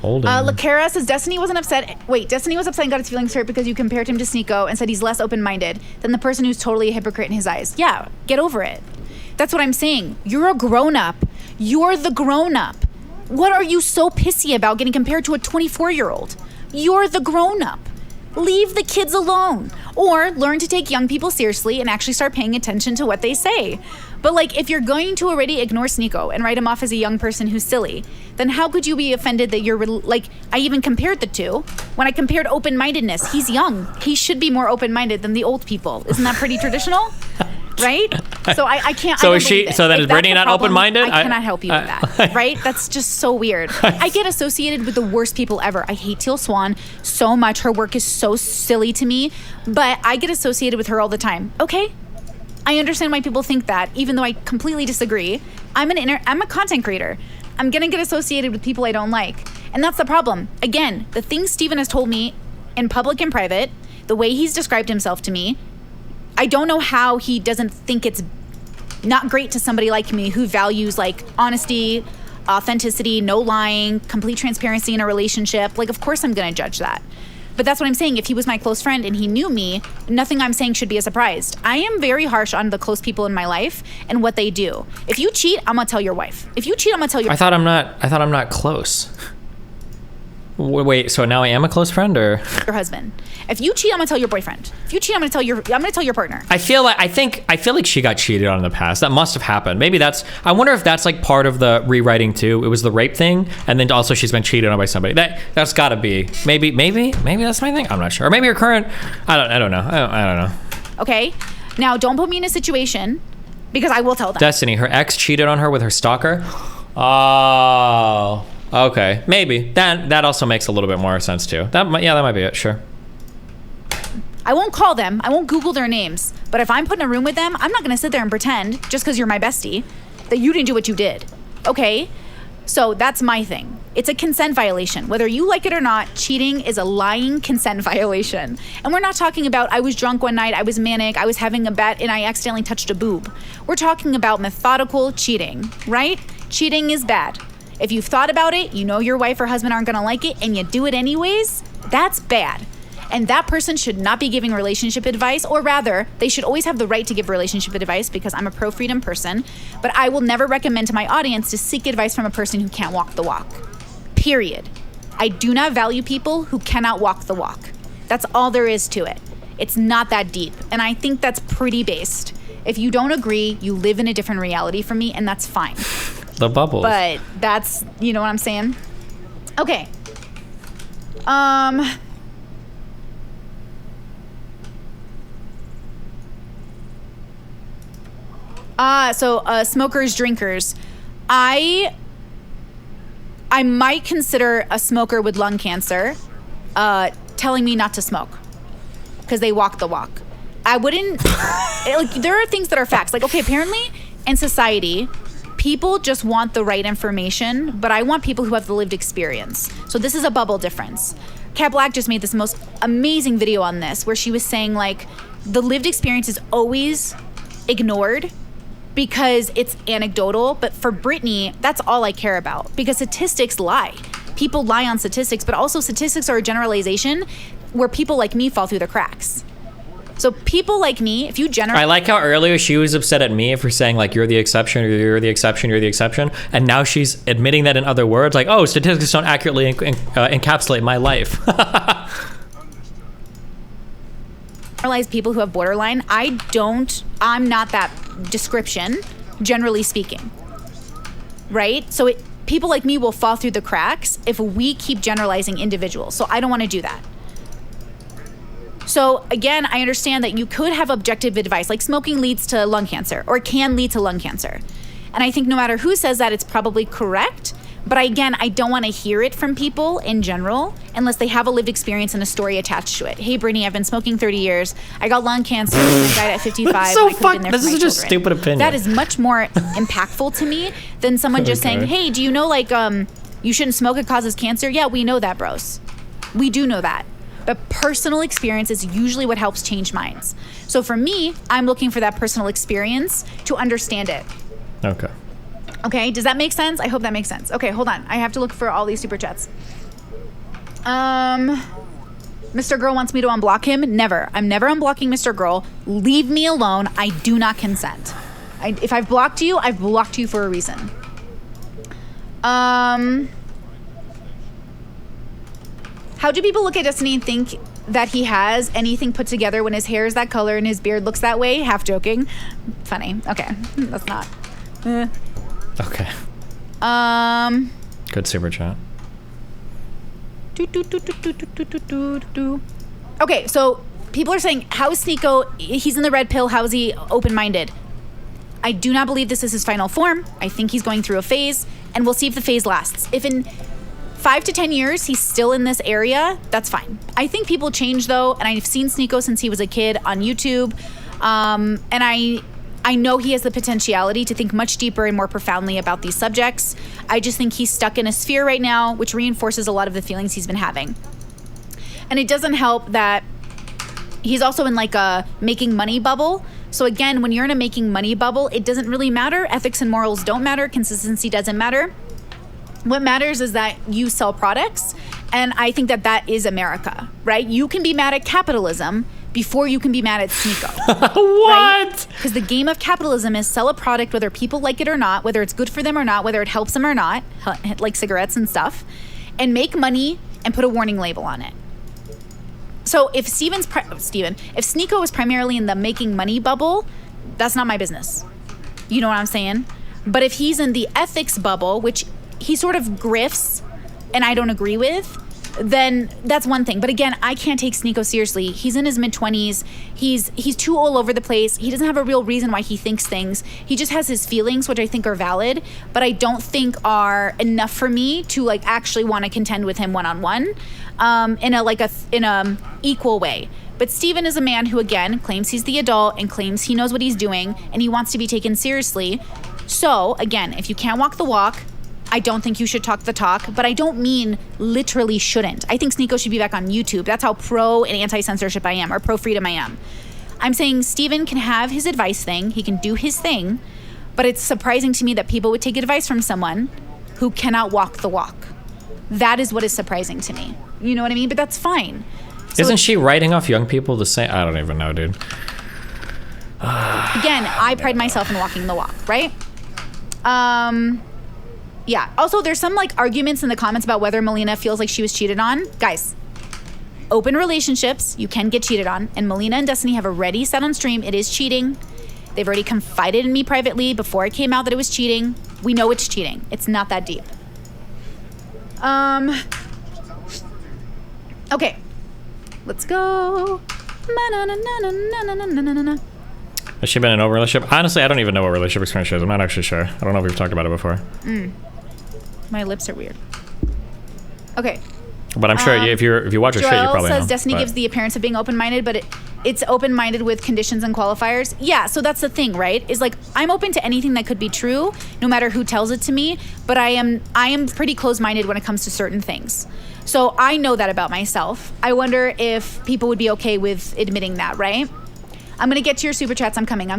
Lacara says Destiny was upset and got his feelings hurt because you compared him to Sneako and said he's less open-minded than the person who's totally a hypocrite in his eyes. Yeah, get over it. That's what I'm saying. You're a grown-up. You're the grown-up. What are you so pissy about getting compared to a 24-year-old? You're the grown-up. Leave the kids alone. Or learn to take young people seriously and actually start paying attention to what they say. But if you're going to already ignore Sneako and write him off as a young person who's silly, then how could you be offended that I even compared the two? When I compared open-mindedness, he's young. He should be more open-minded than the old people. Isn't that pretty traditional? Right? So I can't. So is Brittany not open-minded? I cannot help you with that. Right? That's just so weird. I get associated with the worst people ever. I hate Teal Swan so much. Her work is so silly to me, but I get associated with her all the time. Okay? I understand why people think that, even though I completely disagree. I'm a content creator. I'm gonna get associated with people I don't like. And that's the problem. Again, the things Steven has told me in public and private, the way he's described himself to me, I don't know how he doesn't think it's not great to somebody like me who values honesty, authenticity, no lying, complete transparency in a relationship. Of course I'm gonna judge that. But that's what I'm saying. If he was my close friend and he knew me, nothing I'm saying should be a surprise. I am very harsh on the close people in my life and what they do. If you cheat, I'm gonna tell your wife. If you cheat, I'm gonna tell your. I thought I'm not close. Wait, so now I am a close friend, or your husband? If you cheat, I'm gonna tell your boyfriend. If you cheat, I'm gonna tell your partner. I feel like she got cheated on in the past. That must have happened. Maybe I wonder if that's part of the rewriting too. It was the rape thing, and then also she's been cheated on by somebody. That's got to be. Maybe that's my thing. I'm not sure. Or maybe her current. I don't know. I don't know. Okay, now don't put me in a situation because I will tell them. Destiny, her ex cheated on her with her stalker. Oh. Okay, maybe that also makes a little bit more sense too. That might be it. Sure. I won't call them. I won't Google their names. But if I'm put in a room with them, I'm not gonna sit there and pretend just because you're my bestie that you didn't do what you did. Okay? So that's my thing. It's a consent violation. Whether you like it or not, cheating is a lying consent violation. And we're not talking about I was drunk one night, I was manic, I was having a bet, and I accidentally touched a boob. We're talking about methodical cheating, right? Cheating is bad. If you've thought about it, you know your wife or husband aren't gonna like it, and you do it anyways, that's bad. And that person should not be giving relationship advice, or rather, they should always have the right to give relationship advice because I'm a pro-freedom person, but I will never recommend to my audience to seek advice from a person who can't walk the walk. Period. I do not value people who cannot walk the walk. That's all there is to it. It's not that deep. And I think that's pretty based. If you don't agree, you live in a different reality from me, and that's fine. The bubbles. But that's, you know what I'm saying? Okay. So smokers, drinkers. I might consider a smoker with lung cancer telling me not to smoke because they walk the walk. I wouldn't, like, there are things that are facts. Like, okay, apparently in society, people just want the right information, but I want people who have the lived experience. So this is a bubble difference. Kat Black just made this most amazing video on this where she was saying, like, the lived experience is always ignored because it's anecdotal. But for Brittany, that's all I care about because statistics lie. People lie on statistics, but also statistics are a generalization where people like me fall through the cracks. So people like me, if you generalize... I like how earlier she was upset at me for saying, like, you're the exception, or you're the exception, you're the exception. And now she's admitting that in other words, like, oh, statistics don't accurately encapsulate my life. Generalize people who have borderline. I'm not that description, generally speaking. Right? So people like me will fall through the cracks if we keep generalizing individuals. So I don't want to do that. So again, I understand that you could have objective advice, like smoking leads to lung cancer or can lead to lung cancer. And I think no matter who says that, it's probably correct. But again, I don't want to hear it from people in general unless they have a lived experience and a story attached to it. Hey, Brittany, I've been smoking 30 years. I got lung cancer and I died at 55. That's so I could've been there this for my is just children. stupid opinion. That is much more impactful to me than someone just saying, hey, do you know, like, you shouldn't smoke, it causes cancer? Yeah, we know that, bros. We do know that. But personal experience is usually what helps change minds. So for me, I'm looking for that personal experience to understand it. Okay. Okay, does that make sense? I hope that makes sense. Okay, hold on. I have to look for all these super chats. Mr. Girl wants me to unblock him. Never. I'm never unblocking Mr. Girl. Leave me alone. I do not consent. If I've blocked you, I've blocked you for a reason. How do people look at Destiny and think that he has anything put together when his hair is that color and his beard looks that way? Half joking. Funny. Okay, that's not. Okay. Good super chat. Okay, so people are saying, how is Sneako? He's in the red pill. How is he open-minded? I do not believe this is his final form. I think he's going through a phase, and we'll see if the phase lasts. If in 5 to 10 years he's still in this area, that's fine. I think people change though, and I've seen Sneako since he was a kid on YouTube, and I know he has the potentiality to think much deeper and more profoundly about these subjects. I just think he's stuck in a sphere right now, which reinforces a lot of the feelings he's been having. And it doesn't help that he's also in like a making money bubble. So again, when you're in a making money bubble, it doesn't really matter. Ethics and morals don't matter. Consistency doesn't matter. What matters is that you sell products. And I think that that is America, right? You can be mad at capitalism before you can be mad at Sneako. What? Because the game of capitalism is sell a product whether people like it or not, whether it's good for them or not, whether it helps them or not, like cigarettes and stuff, and make money and put a warning label on it. So if Sneako is primarily in the making money bubble, that's not my business. You know what I'm saying? But if he's in the ethics bubble, which he sort of grifts and I don't agree with, then that's one thing. But again, I can't take Sneako seriously. He's in his mid-20s. He's too all over the place. He doesn't have a real reason why he thinks things. He just has his feelings, which I think are valid, but I don't think are enough for me to like actually want to contend with him one-on-one in a equal way. But Steven is a man who, again, claims he's the adult and claims he knows what he's doing and he wants to be taken seriously. So, again, if you can't walk the walk, I don't think you should talk the talk, but I don't mean literally shouldn't. I think Sneako should be back on YouTube. That's how pro and anti-censorship I am, or pro-freedom I am. I'm saying Steven can have his advice thing, he can do his thing, but it's surprising to me that people would take advice from someone who cannot walk the walk. That is what is surprising to me. You know what I mean? But that's fine. So isn't she writing off young people the same? I don't even know, dude. Again, I pride myself in walking the walk, right? Yeah. Also, there's some like arguments in the comments about whether Melina feels like she was cheated on. Guys, open relationships, you can get cheated on, and Melina and Destiny have already said on stream it is cheating. They've already confided in me privately before it came out that it was cheating. We know it's cheating. It's not that deep. Okay. Let's go. Has she been in a relationship? Honestly, I don't even know what relationship experience she has. I'm not actually sure. I don't know if we've talked about it before. My lips are weird. Okay. But I'm sure if you watch her shit, you Joel probably know. says Destiny gives the appearance of being open-minded, but it's open-minded with conditions and qualifiers. Yeah, so that's the thing, right? Is like I'm open to anything that could be true, no matter who tells it to me. But I am pretty closed-minded when it comes to certain things. So I know that about myself. I wonder if people would be okay with admitting that, right? I'm gonna get to your super chats. I'm coming.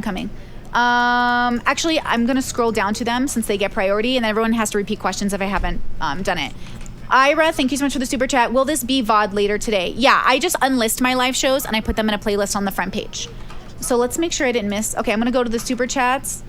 Actually, I'm gonna scroll down to them since they get priority, and everyone has to repeat questions if I haven't done it. Ira, thank you so much for the super chat. Will this be VOD later today? Yeah, I just unlist my live shows and I put them in a playlist on the front page. So let's make sure I didn't miss. Okay, I'm gonna go to the super chats.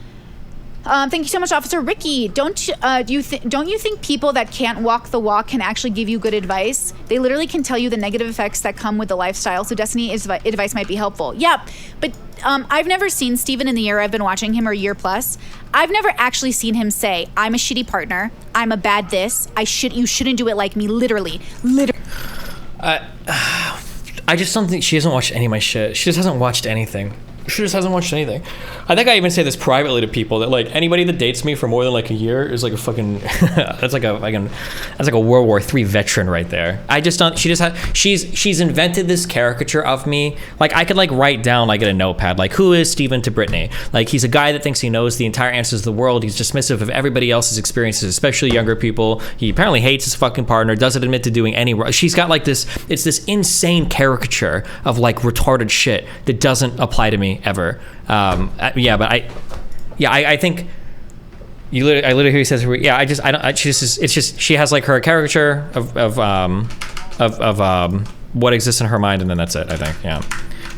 Thank you so much, Officer Ricky. Don't you think people that can't walk the walk can actually give you good advice? They literally can tell you the negative effects that come with the lifestyle. So Destiny advice might be helpful. Yeah, but I've never seen Steven in the year I've been watching him, or a year plus. I've never actually seen him say, "I'm a shitty partner. I'm a bad this. You shouldn't do it like me." Literally. I just don't think she hasn't watched any of my shit. She just hasn't watched anything. She just hasn't watched anything. I think I even say this privately to people that like anybody that dates me for more than like a year is like a fucking that's like a World War III veteran right there. I just don't. She's invented this caricature of me. Like I could like write down like in a notepad like who is Steven to Brittany. Like he's a guy that thinks he knows the entire answers to the world. He's dismissive of everybody else's experiences, especially younger people. He apparently hates his fucking partner. Doesn't admit to doing any. She's got like this. It's this insane caricature of like retarded shit that doesn't apply to me ever. I think I literally hear you says she has like her caricature of what exists in her mind, and then that's it. I think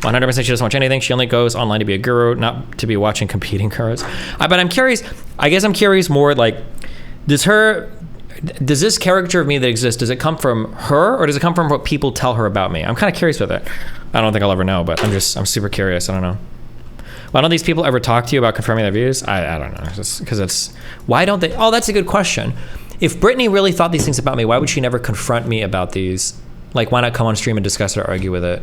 100% she doesn't watch anything. She only goes online to be a guru, not to be watching competing gurus. But I'm curious. I guess I'm curious more like does this caricature of me that exists, does it come from her or does it come from what people tell her about me? I'm kind of curious with it. I don't think I'll ever know, but I'm super curious. I don't know. Why don't these people ever talk to you about confirming their views? I don't know. Just because why don't they? Oh, that's a good question. If Brittany really thought these things about me, why would she never confront me about these? Like, why not come on stream and discuss it or argue with it?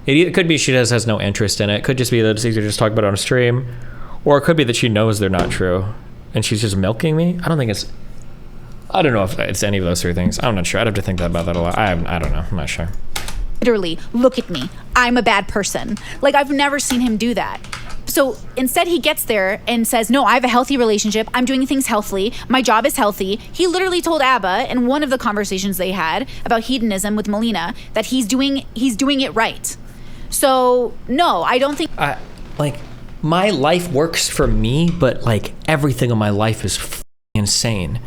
It could be she just has no interest in it. It could just be that it's easier to just talk about it on a stream. Or it could be that she knows they're not true and she's just milking me. I don't know if it's any of those three things. I'm not sure. I'd have to think about that a lot. I don't know. I'm not sure. Literally, look at me. I'm a bad person. Like, I've never seen him do that. So instead he gets there and says, no, I have a healthy relationship. I'm doing things healthily. My job is healthy. He literally told Abba in one of the conversations they had about hedonism with Melina that he's doing it right. So no, I don't think like my life works for me, but like everything in my life is f***ing insane.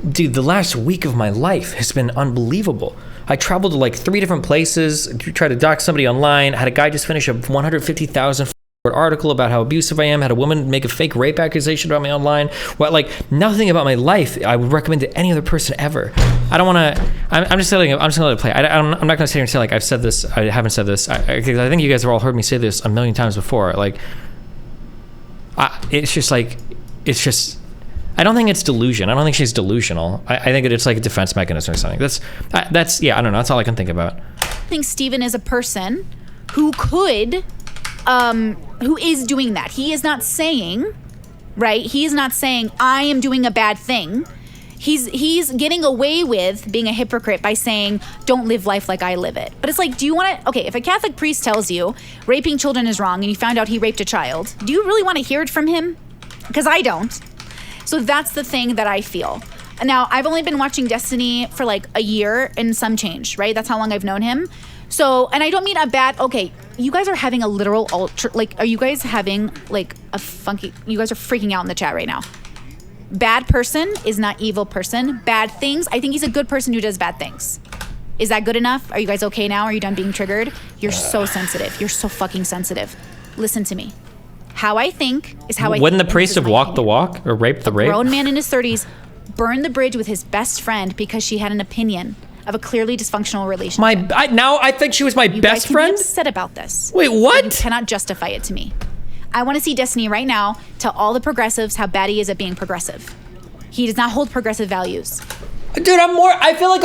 Dude, the last week of my life has been unbelievable. I traveled to like 3 different places, tried to dox somebody online, had a guy just finish a 150,000 article about how abusive I am, had a woman make a fake rape accusation about me online. Well, like nothing about my life I would recommend to any other person ever. I don't want to. I'm just gonna let it play. I'm not gonna sit here and say like I've said this. I haven't said this. I think you guys have all heard me say this a million times before. Like, it's just. I don't think it's delusion. I don't think she's delusional. I think it's like a defense mechanism or something. That's I don't know. That's all I can think about. I think Steven is a person who could. Who is doing that. He is not saying, right? He is not saying, I am doing a bad thing. He's getting away with being a hypocrite by saying, don't live life like I live it. But it's like, do you want to, okay, if a Catholic priest tells you raping children is wrong and you found out he raped a child, do you really want to hear it from him? Because I don't. So that's the thing that I feel. Now, I've only been watching Destiny for like a year and some change, right? That's how long I've known him. So, and I don't mean a bad, okay, you guys are having a literal are you guys having like a funky, you guys are freaking out in the chat right now. Bad person is not evil person. Bad things, I think he's a good person who does bad things. Is that good enough? Are you guys okay now? Are you done being triggered? You're so sensitive. You're so fucking sensitive. Listen to me. How I think is how I think. Wouldn't the priest have walked the walk or raped the rape? A grown man in his 30s burned the bridge with his best friend because she had an opinion. of a clearly dysfunctional relationship. Now I think she was my You best guys can friend. be upset about this. Wait, what? You cannot justify it to me. I want to see Destiny right now tell all the progressives how bad he is at being progressive. He does not hold progressive values. Dude, I feel like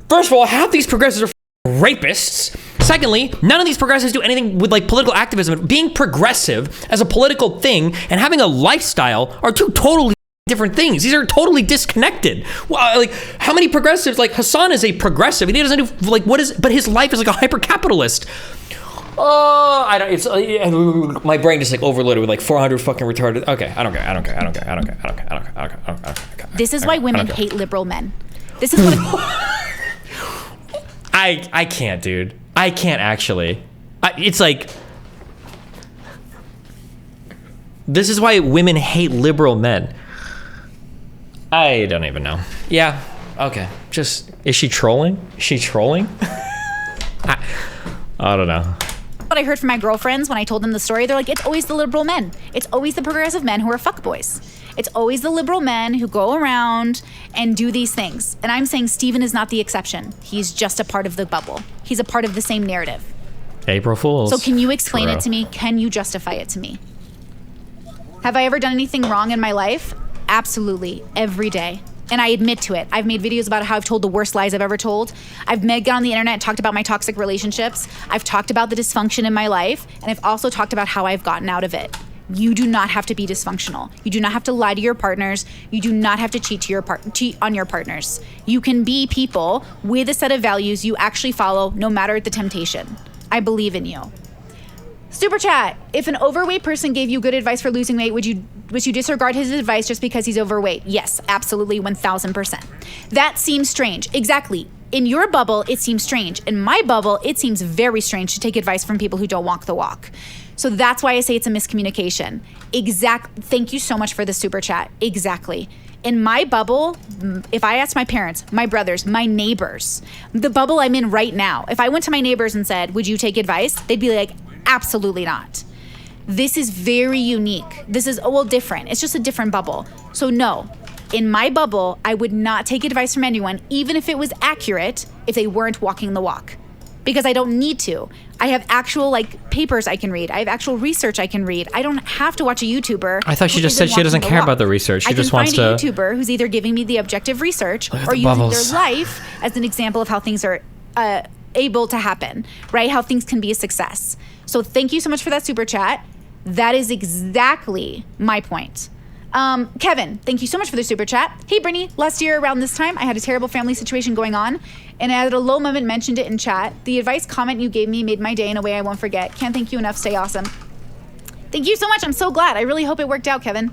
first of all, half these progressives are rapists. Secondly, none of these progressives do anything with like political activism. Being progressive as a political thing and having a lifestyle are two totally different things. These are totally disconnected. Well, like how many progressives, like Hassan is a progressive and he doesn't do like but his life is like a hyper-capitalist. Oh, I don't. It's my brain just like overloaded with like 400 fucking retarded. Okay, I don't care. This is why women hate liberal men. This is what. I can't, dude. I can't actually. It's like this is why women hate liberal men. I don't even know. Yeah. Okay. Just is she trolling? Is she trolling? I don't know. What I heard from my girlfriends when I told them the story, they're like, it's always the liberal men. It's always the progressive men who are fuckboys. It's always the liberal men who go around and do these things. And I'm saying Steven is not the exception. He's just a part of the bubble. He's a part of the same narrative. April Fools. So can you explain True. it to me? Can you justify it to me? Have I ever done anything wrong in my life? Absolutely. Every day. And I admit to it. I've made videos about how I've told the worst lies I've ever told. I've got on the internet and talked about my toxic relationships. I've talked about the dysfunction in my life. And I've also talked about how I've gotten out of it. You do not have to be dysfunctional. You do not have to lie to your partners. You do not have to cheat on your partners. You can be people with a set of values you actually follow no matter the temptation. I believe in you. Super chat. If an overweight person gave you good advice for losing weight, would you disregard his advice just because he's overweight? Yes, absolutely, 1000%. That seems strange. Exactly. In your bubble, it seems strange. In my bubble, it seems very strange to take advice from people who don't walk the walk. So that's why I say it's a miscommunication. Thank you so much for the super chat. Exactly. In my bubble, if I asked my parents, my brothers, my neighbors, the bubble I'm in right now, if I went to my neighbors and said, would you take advice? They'd be like, absolutely not. This is very unique. This is, different. It's just a different bubble. So no, in my bubble, I would not take advice from anyone, even if it was accurate, if they weren't walking the walk. Because I don't need to. I have actual papers I can read. I have actual research I can read. I don't have to watch a YouTuber. I thought she just said she doesn't care about the research. She just wants to. I can find a YouTuber who's either giving me the objective research or using bubbles. their life as an example of how things are able to happen, right? How things can be a success. So thank you so much for that super chat. That is exactly my point. Kevin, thank you so much for the super chat. Hey, Brittany, last year around this time, I had a terrible family situation going on, and I at a low moment mentioned it in chat. The advice comment you gave me made my day in a way I won't forget. Can't thank you enough. Stay awesome. Thank you so much. I'm so glad. I really hope it worked out, Kevin.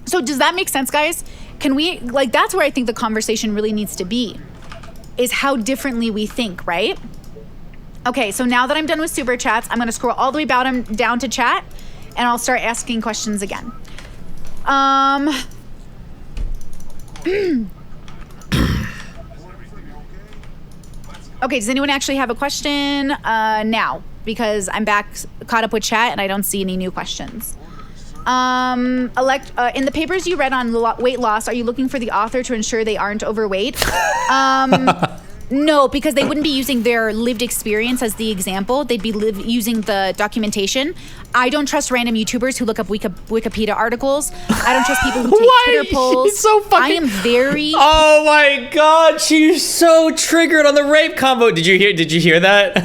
So does that make sense, guys? Can we, that's where I think the conversation really needs to be, is how differently we think, right? Okay, so now that I'm done with super chats, I'm going to scroll all the way down to chat, and I'll start asking questions again. Okay, does anyone actually have a question now? Because I'm caught up with chat, and I don't see any new questions. In the papers you read on weight loss, are you looking for the author to ensure they aren't overweight? No, because they wouldn't be using their lived experience as the example. They'd be using the documentation. I don't trust random YouTubers who look up Wikipedia articles. I don't trust people who take Twitter polls. She's so fucking... I am very... Oh my God, she's so triggered on the rape combo. Did you hear that?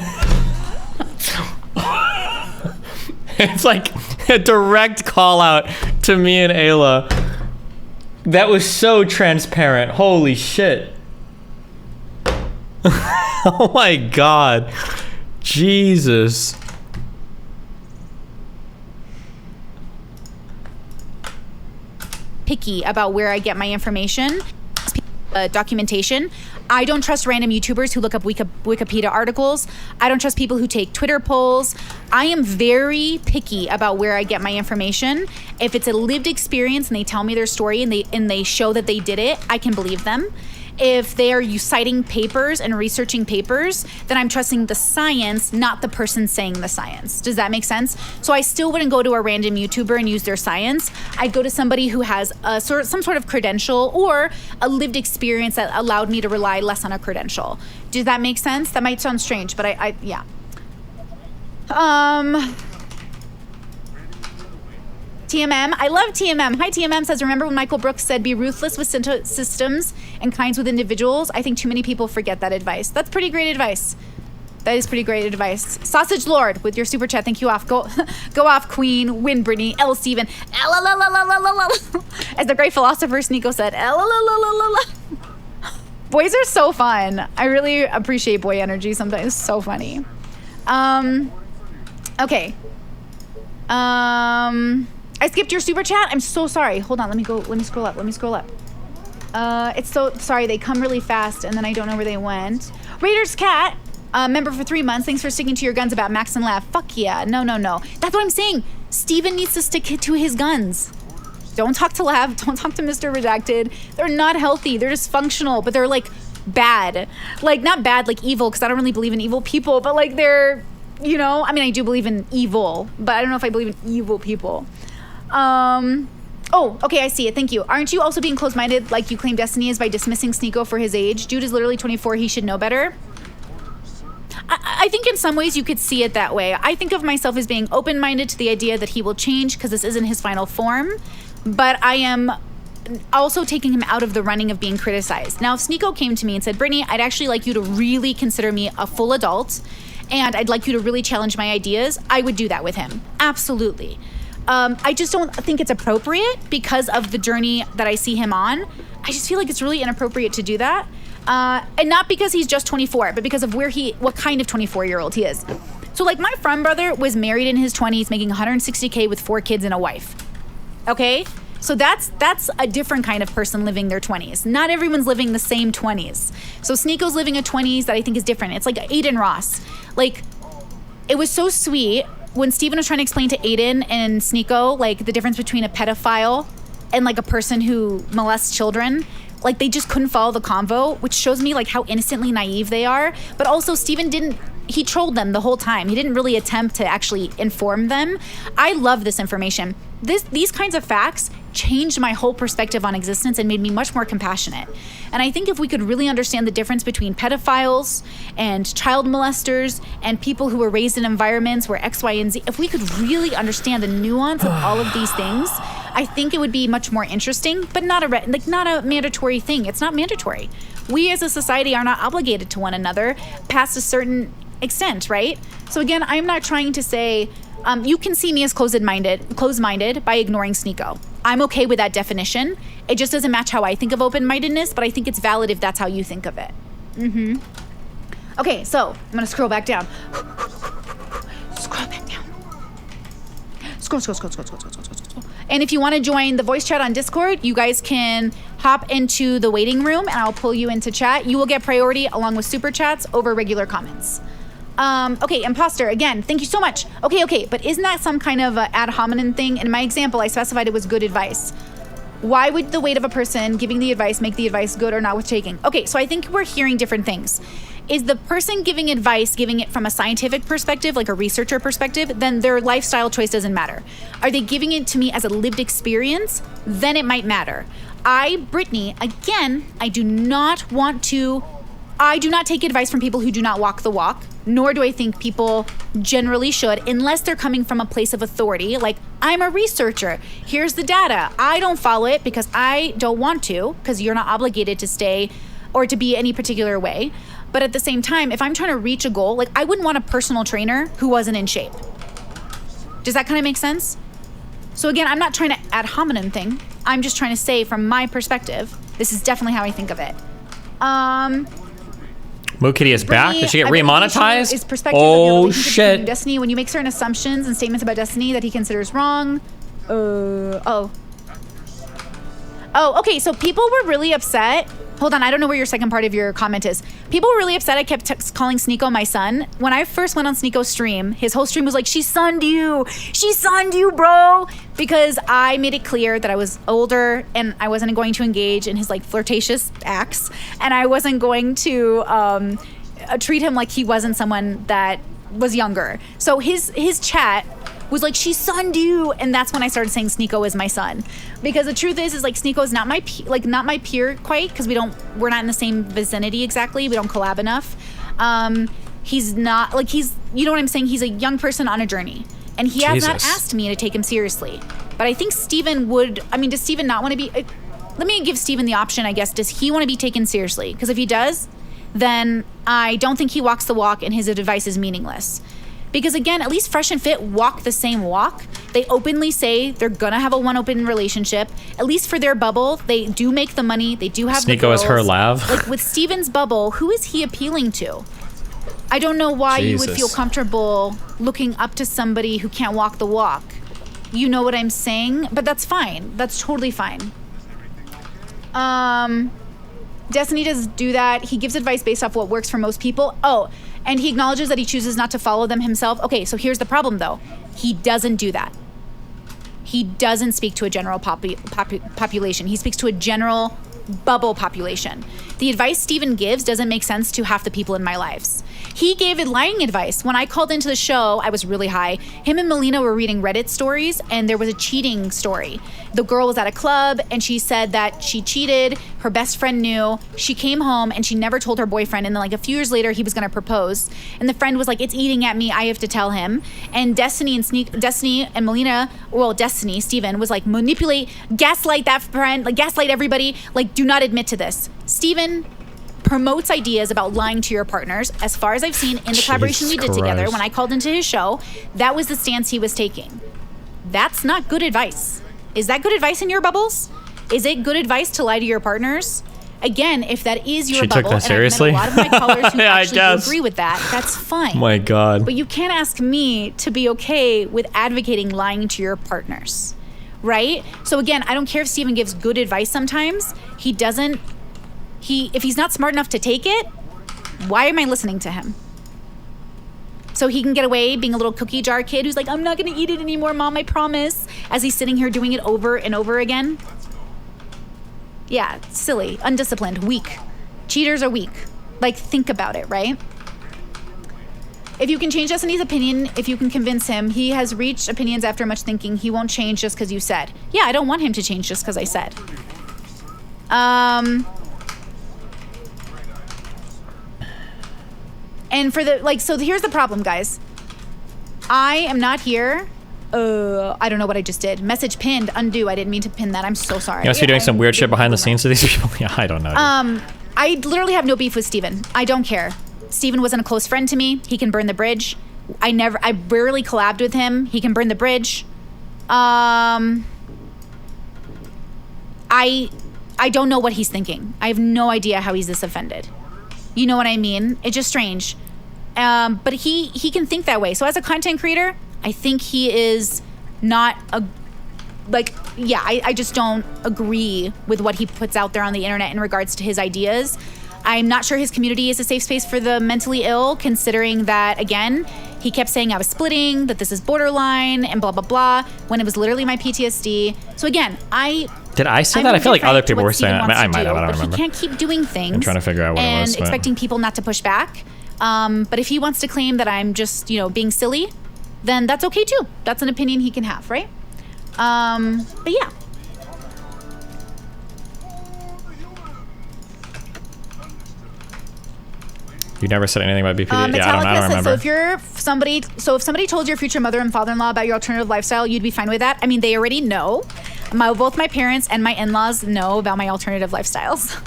It's like a direct call out to me and Ayla. That was so transparent. Holy shit. Oh my God. Jesus. Picky about where I get my information. Documentation. I don't trust random YouTubers who look up Wikipedia articles. I don't trust people who take Twitter polls. I am very picky about where I get my information. If it's a lived experience and they tell me their story and they show that they did it, I can believe them. if they are citing papers and researching papers, then I'm trusting the science, not the person saying the science. Does that make sense? So I still wouldn't go to a random YouTuber and use their science. I'd go to somebody who has some sort of credential or a lived experience that allowed me to rely less on a credential. Does that make sense? That might sound strange, but yeah. TMM, I love TMM. Hi, TMM says, remember when Michael Brooks said, be ruthless with systems and kinds with individuals? I think too many people forget that advice. That's pretty great advice. That is pretty great advice. Sausage Lord with your super chat. Thank you off. Go off, Queen. Win, Brittany. L. Steven. As the great philosopher Sneako said. Boys are so fun. I really appreciate boy energy sometimes. It's so funny. Okay. I skipped your super chat. I'm so sorry. Hold on. Let me scroll up. It's so sorry. They come really fast and then I don't know where they went. Raiders Cat, member for 3 months. Thanks for sticking to your guns about Max and Lav. Fuck yeah. No. That's what I'm saying. Steven needs to stick to his guns. Don't talk to Lav. Don't talk to Mr. Redacted. They're not healthy. They're dysfunctional, but they're like bad. Like not bad, like evil, because I don't really believe in evil people, but like they're, you know, I mean, I do believe in evil, but I don't know if I believe in evil people. Oh, okay, I see it. Thank you. Aren't you also being closed-minded like you claim Destiny is by dismissing Sneako for his age? Dude is literally 24. He should know better. I think in some ways you could see it that way. I think of myself as being open-minded to the idea that he will change because this isn't his final form, but I am also taking him out of the running of being criticized. Now, if Sneako came to me and said, Brittany, I'd actually like you to really consider me a full adult, and I'd like you to really challenge my ideas, I would do that with him. Absolutely. I just don't think it's appropriate because of the journey that I see him on. I just feel like it's really inappropriate to do that. And not because he's just 24, but because of what kind of 24-year-old he is. So like my friend brother was married in his 20s, making $160K with 4 kids and a wife. Okay? So that's a different kind of person living their 20s. Not everyone's living the same 20s. So Sneako's living a 20s that I think is different. It's like Aiden Ross. Like, it was so sweet when Steven was trying to explain to Aiden and Sneako, like, the difference between a pedophile and, like, a person who molests children. Like, they just couldn't follow the convo, which shows me, like, how innocently naive they are. But also, Steven he trolled them the whole time. He didn't really attempt to actually inform them. I love this information. These kinds of facts changed my whole perspective on existence and made me much more compassionate. And I think if we could really understand the difference between pedophiles and child molesters and people who were raised in environments where X, Y, and Z, if we could really understand the nuance of all of these things, I think it would be much more interesting, but not a mandatory thing. It's not mandatory. We as a society are not obligated to one another past a certain extent, right? So again, I'm not trying to say, you can see me as closed-minded by ignoring Sneako. I'm okay with that definition. It just doesn't match how I think of open-mindedness, but I think it's valid if that's how you think of it. Okay, so I'm gonna scroll back down. Scroll back down. Scroll. And if you want to join the voice chat on Discord, you guys can hop into the waiting room and I'll pull you into chat. You will get priority along with super chats over regular comments. Okay, imposter, again, thank you so much. Okay, but isn't that some kind of ad hominem thing? In my example, I specified it was good advice. Why would the weight of a person giving the advice make the advice good or not worth taking? Okay, so I think we're hearing different things. Is the person giving advice giving it from a scientific perspective, like a researcher perspective, then their lifestyle choice doesn't matter. Are they giving it to me as a lived experience? Then it might matter. Brittany, again, I do not take advice from people who do not walk the walk, nor do I think people generally should, unless they're coming from a place of authority, like, I'm a researcher, here's the data. I don't follow it because I don't want to, because you're not obligated to stay or to be any particular way. But at the same time, if I'm trying to reach a goal, like, I wouldn't want a personal trainer who wasn't in shape. Does that kind of make sense? So again, I'm not trying to ad hominem thing. I'm just trying to say from my perspective, this is definitely how I think of it. Moo Kitty is back. Did she get remonetized? Is perspective of your relationship between Destiny when you make certain assumptions and statements about Destiny that he considers wrong. Okay, so people were really upset Hold on, I don't know where your second part of your comment is. People were really upset I kept calling Sneako my son. When I first went on Sneako's stream, his whole stream was like, she sunned you, bro. Because I made it clear that I was older and I wasn't going to engage in his like flirtatious acts. And I wasn't going to treat him like he wasn't someone that was younger. So his chat was like, she sunned you, and that's when I started saying Sneako is my son, because the truth is like Sneako is not my peer quite, because we're not in the same vicinity exactly. We don't collab enough. He's not like you know what I'm saying. He's a young person on a journey, and he has not asked me to take him seriously. But I think Steven would. I mean, does Steven not want to be? Let me give Steven the option, I guess. Does he want to be taken seriously? Because if he does, then I don't think he walks the walk, and his advice is meaningless. Because again, at least Fresh and Fit walk the same walk. They openly say they're gonna have a one open relationship. At least for their bubble, they do make the money. They do have the girls. Sneako is her lav. Like with Steven's bubble, who is he appealing to? I don't know why you would feel comfortable looking up to somebody who can't walk the walk. You know what I'm saying? But that's fine. That's totally fine. Destiny does do that. He gives advice based off what works for most people. Oh, and he acknowledges that he chooses not to follow them himself. Okay, so here's the problem though. He doesn't do that. He doesn't speak to a general population. He speaks to a general bubble population. The advice Steven gives doesn't make sense to half the people in my lives. He gave lying advice. When I called into the show, I was really high. Him and Melina were reading Reddit stories, and there was a cheating story. The girl was at a club, and she said that she cheated. Her best friend knew. She came home, and she never told her boyfriend. And then like a few years later, he was going to propose. And the friend was like, it's eating at me. I have to tell him. And Destiny and Melina, well, Destiny, Steven, was like, manipulate, gaslight that friend, like gaslight everybody. Like, do not admit to this. Steven promotes ideas about lying to your partners. As far as I've seen in the collaboration we did together, when I called into his show, that was the stance he was taking. That's not good advice. Is that good advice in your bubbles? Is it good advice to lie to your partners? Again, if that is your bubble, and seriously? I've met a lot of my callers who Yeah, actually agree with that, that's fine. Oh my God. But you can't ask me to be okay with advocating lying to your partners, right? So again, I don't care if Steven gives good advice sometimes. If he's not smart enough to take it, why am I listening to him? So he can get away being a little cookie jar kid who's like, I'm not gonna eat it anymore, Mom, I promise, as he's sitting here doing it over and over again. Yeah, silly, undisciplined, weak. Cheaters are weak. Like, think about it, right? If you can change Destiny's opinion, if you can convince him, he has reached opinions after much thinking. He won't change just because you said. Yeah, I don't want him to change just because I said. And for the, like, so here's the problem, guys. I am not here. I don't know what I just did. Message pinned, undo. I didn't mean to pin that. I'm so sorry. You must be doing some weird shit behind the scenes to these people. Yeah, I don't know. I literally have no beef with Steven. I don't care. Steven wasn't a close friend to me. He can burn the bridge. I rarely collabed with him. He can burn the bridge. I don't know what he's thinking. I have no idea how he's this offended. You know what I mean? It's just strange. But he can think that way. So as a content creator, I think he is not I just don't agree with what he puts out there on the internet in regards to his ideas. I'm not sure his community is a safe space for the mentally ill, considering that, again, he kept saying I was splitting, that this is borderline, and blah, blah, blah, when it was literally my PTSD. So again, Did I say that? I feel like other people were saying that. I might have, I don't remember. He can't keep doing things. I'm trying to figure out what it was. And expecting people not to push back. But if he wants to claim that I'm just, being silly, then that's okay too. That's an opinion he can have, right? But yeah. You never said anything about BPD. Yeah, I don't remember. So if somebody told your future mother and father-in-law about your alternative lifestyle, you'd be fine with that? I mean, they already know. Both my parents and my in-laws know about my alternative lifestyles.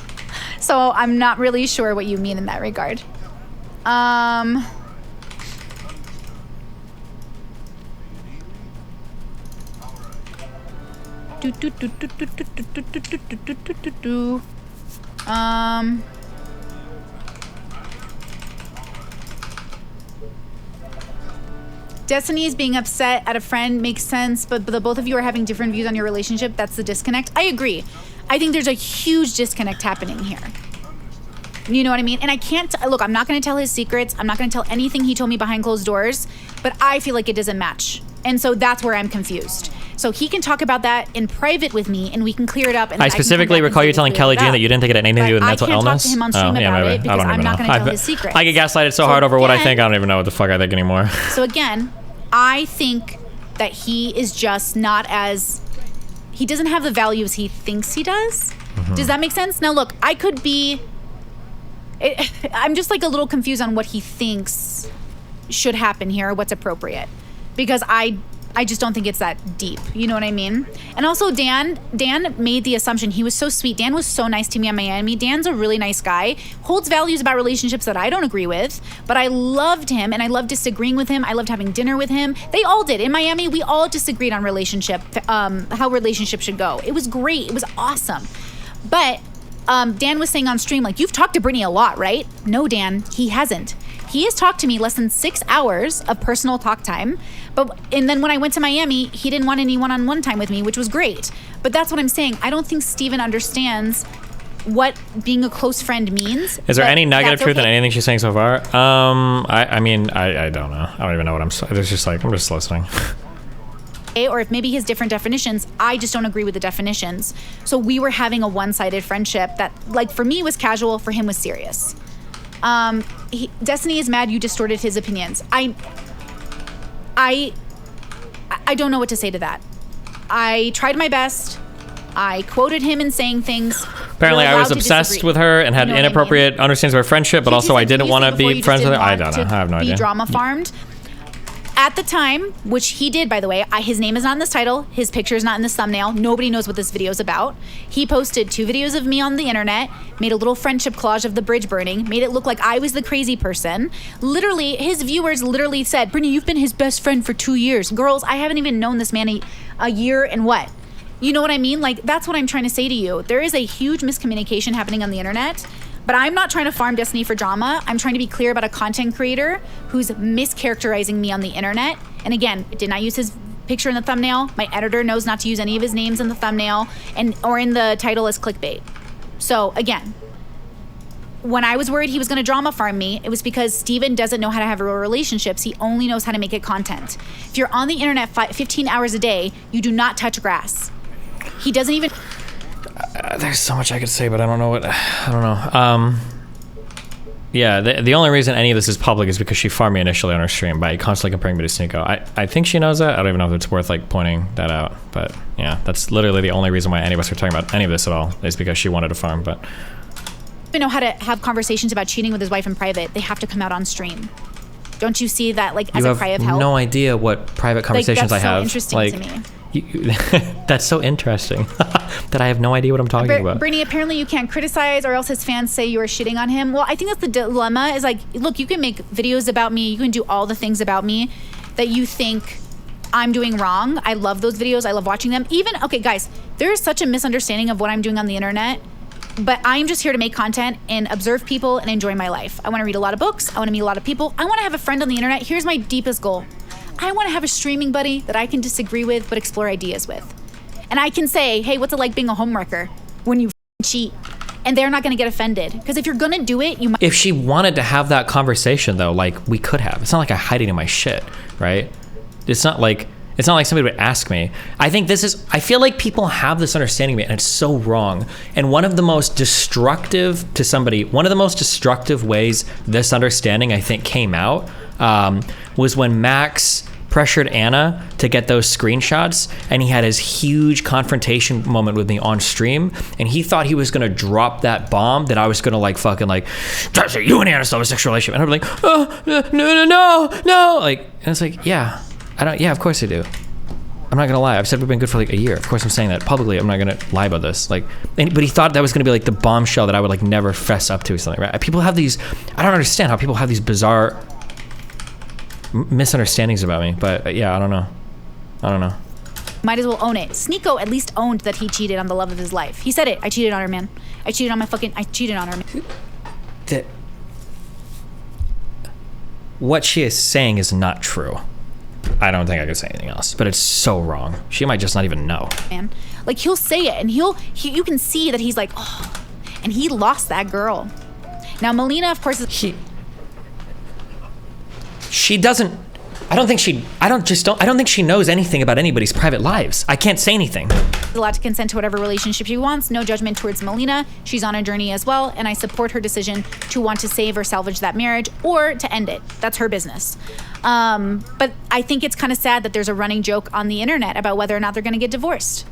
So I'm not really sure what you mean in that regard. Destiny is being upset at a friend makes sense, but the both of you are having different views on your relationship. That's the disconnect. I agree. I think there's a huge disconnect happening here. You know what I mean? And I can't, look, I'm not going to tell his secrets. I'm not going to tell anything he told me behind closed doors, but I feel like it doesn't match. And so that's where I'm confused. So he can talk about that in private with me and we can clear it up. And I specifically recall you telling Kelly Jean that you didn't think it had anything to do with mental illness. I can't talk to him on stream about it because I'm not going to tell his secrets. I get gaslighted so hard over what I think, I don't even know what the fuck I think anymore. So again, I think that he is just not as, he doesn't have the values he thinks he does. Does that make sense? Now look, I could be, I'm just like a little confused on what he thinks should happen here, what's appropriate. Because I just don't think it's that deep. You know what I mean? And also Dan made the assumption, he was so sweet. Dan was so nice to me in Miami. Dan's a really nice guy, holds values about relationships that I don't agree with, but I loved him and I loved disagreeing with him. I loved having dinner with him. They all did. In Miami, we all disagreed on how relationships should go. It was great. It was awesome. But Dan was saying on stream, like, you've talked to Brittany a lot, right? No, Dan, he hasn't. He has talked to me less than 6 hours of personal talk time. And then when I went to Miami, he didn't want any one-on-one time with me, which was great. But that's what I'm saying. I don't think Steven understands what being a close friend means. Is there any nugget of truth in anything she's saying so far? I mean, I don't know. I don't even know what I'm saying. It's just like, I'm just listening. Or if maybe he has different definitions, I just don't agree with the definitions. So we were having a one-sided friendship that, like, for me was casual, for him was serious. Destiny is mad you distorted his opinions. I don't know what to say to that. I tried my best. I quoted him in saying things. Apparently I was obsessed with her and had inappropriate understandings of our friendship, but also I didn't want to be friends with her. I don't know. I have no idea. Be drama farmed. At the time, which he did, by the way, his name is not in this title. His picture is not in this thumbnail. Nobody knows what this video is about. He posted 2 videos of me on the internet, made a little friendship collage of the bridge burning, made it look like I was the crazy person. Literally, his viewers literally said, Brittany, you've been his best friend for 2 years. Girls, I haven't even known this man a year and what? You know what I mean? Like, that's what I'm trying to say to you. There is a huge miscommunication happening on the internet. But I'm not trying to farm Destiny for drama. I'm trying to be clear about a content creator who's mischaracterizing me on the internet. And again, did not use his picture in the thumbnail. My editor knows not to use any of his names in the thumbnail or in the title as clickbait. So again, when I was worried he was going to drama farm me, it was because Steven doesn't know how to have real relationships. He only knows how to make it content. If you're on the internet 15 hours a day, you do not touch grass. He doesn't even... There's so much I could say, but I don't know. Yeah, the only reason any of this is public is because she farmed me initially on her stream by constantly comparing me to Sneako. I think she knows that. I don't even know if it's worth like pointing that out. But yeah, that's literally the only reason why any of us are talking about any of this at all is because she wanted to farm. But know how to have conversations about cheating with his wife in private. They have to come out on stream. Don't you see that, like, as a cry of help? No idea what private conversations I have. That's so interesting to me. That's so interesting that I have no idea what I'm talking about. Brittany, apparently you can't criticize or else his fans say you are shitting on him. Well, I think that's the dilemma is like, look, you can make videos about me. You can do all the things about me that you think I'm doing wrong. I love those videos. I love watching them. Even, okay, guys, there is such a misunderstanding of what I'm doing on the internet, but I'm just here to make content and observe people and enjoy my life. I want to read a lot of books. I want to meet a lot of people. I want to have a friend on the internet. Here's my deepest goal. I want to have a streaming buddy that I can disagree with but explore ideas with. And I can say, hey, what's it like being a homewrecker when you cheat? And they're not going to get offended. Because if you're going to do it, you might... If she wanted to have that conversation, though, like, we could have. It's not like I hide any of my shit, right? It's not like somebody would ask me. I feel like people have this understanding of me, and it's so wrong. And one of the most destructive ways this understanding, I think, came out was when Max pressured Anna to get those screenshots, and he had his huge confrontation moment with me on stream, and he thought he was gonna drop that bomb that I was gonna like fucking like, you and Anna still have a sexual relationship, and I'm like, oh, no, like, and it's like, yeah, of course I do. I'm not gonna lie. I've said we've been good for like a year. Of course I'm saying that publicly. I'm not gonna lie about this. Like, but he thought that was gonna be like the bombshell that I would like never fess up to or something, right? People have these. I don't understand how people have these bizarre misunderstandings about me. But yeah, I don't know. Might as well own it. Sneako at least owned that he cheated on the love of his life. He said it. I cheated on her, man. I cheated on her. What she is saying is not true. I don't think I could say anything else, but it's so wrong. She might just not even know. Man, like he'll say it, and you can see that he's like, oh, and he lost that girl. Now Melina, of course, She doesn't. I don't think she knows anything about anybody's private lives. I can't say anything. is allowed to consent to whatever relationship she wants. No judgment towards Melina. She's on a journey as well, and I support her decision to want to save or salvage that marriage or to end it. That's her business. But I think it's kind of sad that there's a running joke on the internet about whether or not they're going to get divorced.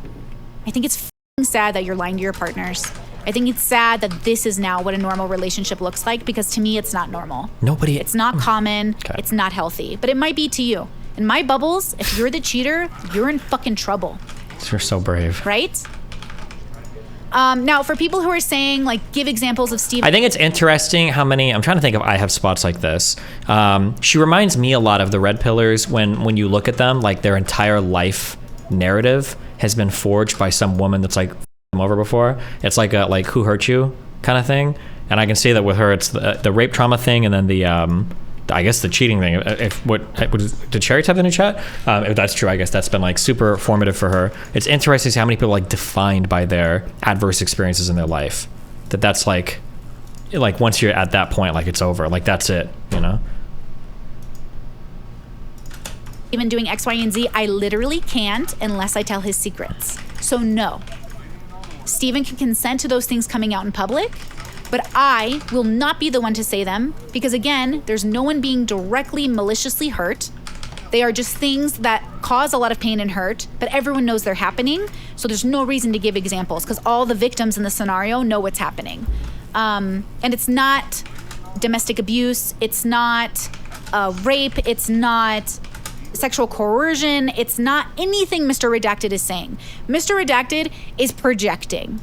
I think it's f***ing sad that you're lying to your partners. I think it's sad that this is now what a normal relationship looks like, because to me, it's not normal. It's not common. Okay. It's not healthy. But it might be to you. In my bubbles, if you're the cheater, you're in fucking trouble. You're so brave. Right? Now, for people who are saying, like, give examples of Steve. I think it's interesting how many, I'm trying to think if I have spots like this. She reminds me a lot of the Red Pillars when you look at them, like their entire life narrative has been forged by some woman that's like them over before. It's like a who hurt you kind of thing. And I can see that with her, it's the rape trauma thing, and then the I guess the cheating thing. Did Cherry type in the chat? If that's true, I guess that's been like super formative for her. It's interesting to see how many people like defined by their adverse experiences in their life. That's like once you're at that point, like it's over. Like that's it, you know? Even doing X, Y, and Z, I literally can't unless I tell his secrets. So no. Steven can consent to those things coming out in public, but I will not be the one to say them, because again, there's no one being directly maliciously hurt. They are just things that cause a lot of pain and hurt, but everyone knows they're happening, so there's no reason to give examples, because all the victims in the scenario know what's happening. And it's not domestic abuse, it's not rape, it's not sexual coercion, it's not anything Mr. Redacted is saying. Mr. Redacted is projecting.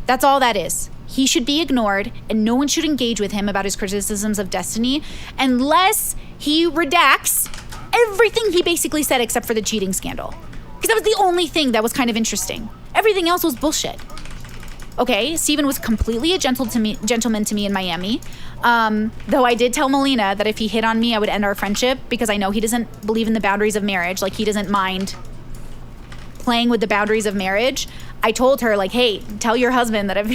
That's all that is. He should be ignored, and no one should engage with him about his criticisms of Destiny unless he redacts everything he basically said except for the cheating scandal. Because that was the only thing that was kind of interesting. Everything else was bullshit. Okay, Steven was completely a gentleman to me in Miami. Though I did tell Melina that if he hit on me, I would end our friendship, because I know he doesn't believe in the boundaries of marriage. Like, he doesn't mind playing with the boundaries of marriage. I told her, like, hey, tell your husband that I've...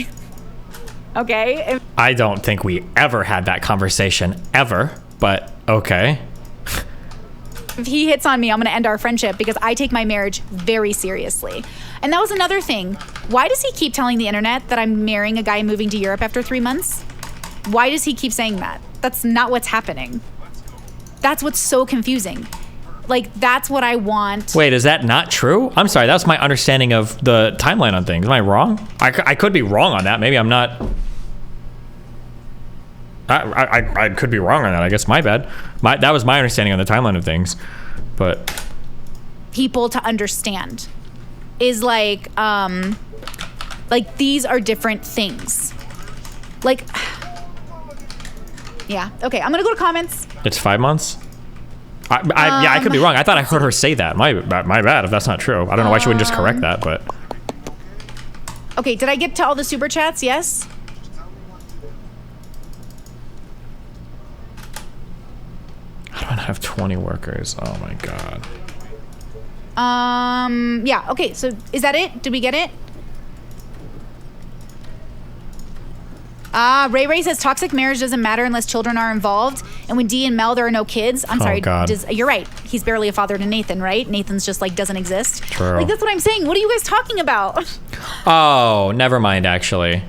Okay? I don't think we ever had that conversation, ever, but okay. If he hits on me, I'm going to end our friendship, because I take my marriage very seriously. And that was another thing. Why does he keep telling the internet that I'm marrying a guy moving to Europe after 3 months? Why does he keep saying that? That's not what's happening. That's what's so confusing. Like, that's what I want. Wait, is that not true? I'm sorry, that's my understanding of the timeline on things. Am I wrong? I could be wrong on that. Maybe I'm not. I could be wrong on that. I guess my bad. That was my understanding on the timeline of things. But people to understand is like these are different things. Like, yeah. Okay, I'm gonna go to comments. It's 5 months? Yeah, I could be wrong. I thought I heard her say that. My bad if that's not true. I don't know why she wouldn't just correct that, but. Okay, did I get to all the super chats? Yes? How do I not have 20 workers? Oh my god. Yeah, okay, so is that it? Did we get it? Ray says toxic marriage doesn't matter unless children are involved. And when Dee and Mel, there are no kids. I'm sorry. God. You're right. He's barely a father to Nathan, right? Nathan's just like doesn't exist. True. Like, that's what I'm saying. What are you guys talking about? Oh, never mind, actually.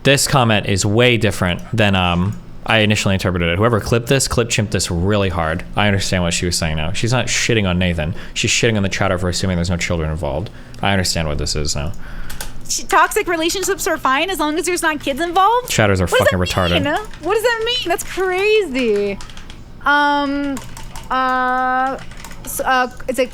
This comment is way different than I initially interpreted it. Whoever clipped chimped this really hard. I understand what she was saying now. She's not shitting on Nathan. She's shitting on the chatter for assuming there's no children involved. I understand what this is now. Toxic relationships are fine as long as there's not kids involved? Chatters are fucking retarded. What does that mean? That's crazy. Is it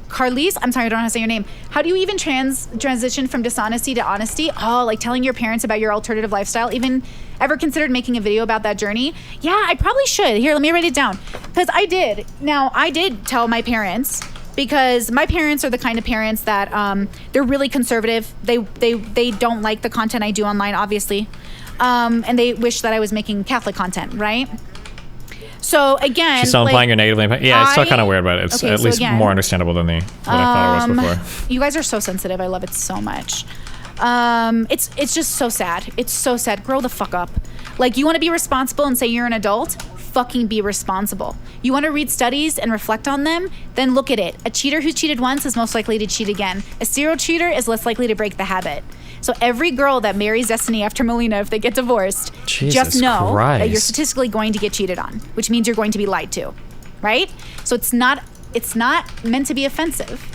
Carlise? I'm sorry, I don't know how to say your name. How do you even transition from dishonesty to honesty? Oh, like telling your parents about your alternative lifestyle. Even ever considered making a video about that journey? Yeah, I probably should. Here, let me write it down. Because I did. Now, I did tell my parents, because my parents are the kind of parents that they're really conservative. They don't like the content I do online, obviously. And they wish that I was making Catholic content, right? So again, She's still implying you're negatively impacted. Yeah, it's still kind of weird, but it's okay, at so least again, more understandable than what I thought it was before. You guys are so sensitive. I love it so much. It's just so sad. It's so sad. Grow the fuck up. Like, you want to be responsible and say you're an adult? Fucking be responsible. You want to read studies and reflect on them? Then look at it. A cheater who's cheated once is most likely to cheat again. A serial cheater is less likely to break the habit. So every girl that marries Destiny after Melina, if they get divorced, just know that you're statistically going to get cheated on, which means you're going to be lied to, right? So it's not meant to be offensive.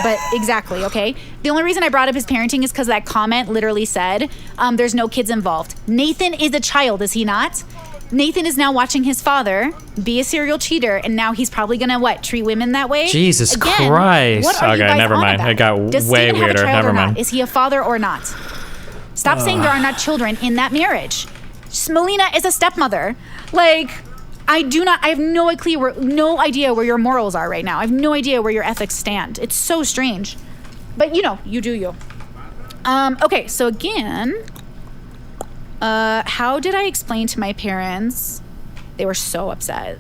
But exactly, okay? The only reason I brought up his parenting is because that comment literally said, there's no kids involved. Nathan is a child, is he not? Nathan is now watching his father be a serial cheater, and now he's probably gonna, treat women that way? Jesus Again, Christ. What are you guys never on mind. about? It got Does way Steven have a weirder. child Never or mind. not? Is he a father or not? Stop saying there are not children in that marriage. Melina is a stepmother. I have no idea where your morals are right now. I have no idea where your ethics stand. It's so strange. But you do you. Okay, so again, how did I explain to my parents? They were so upset.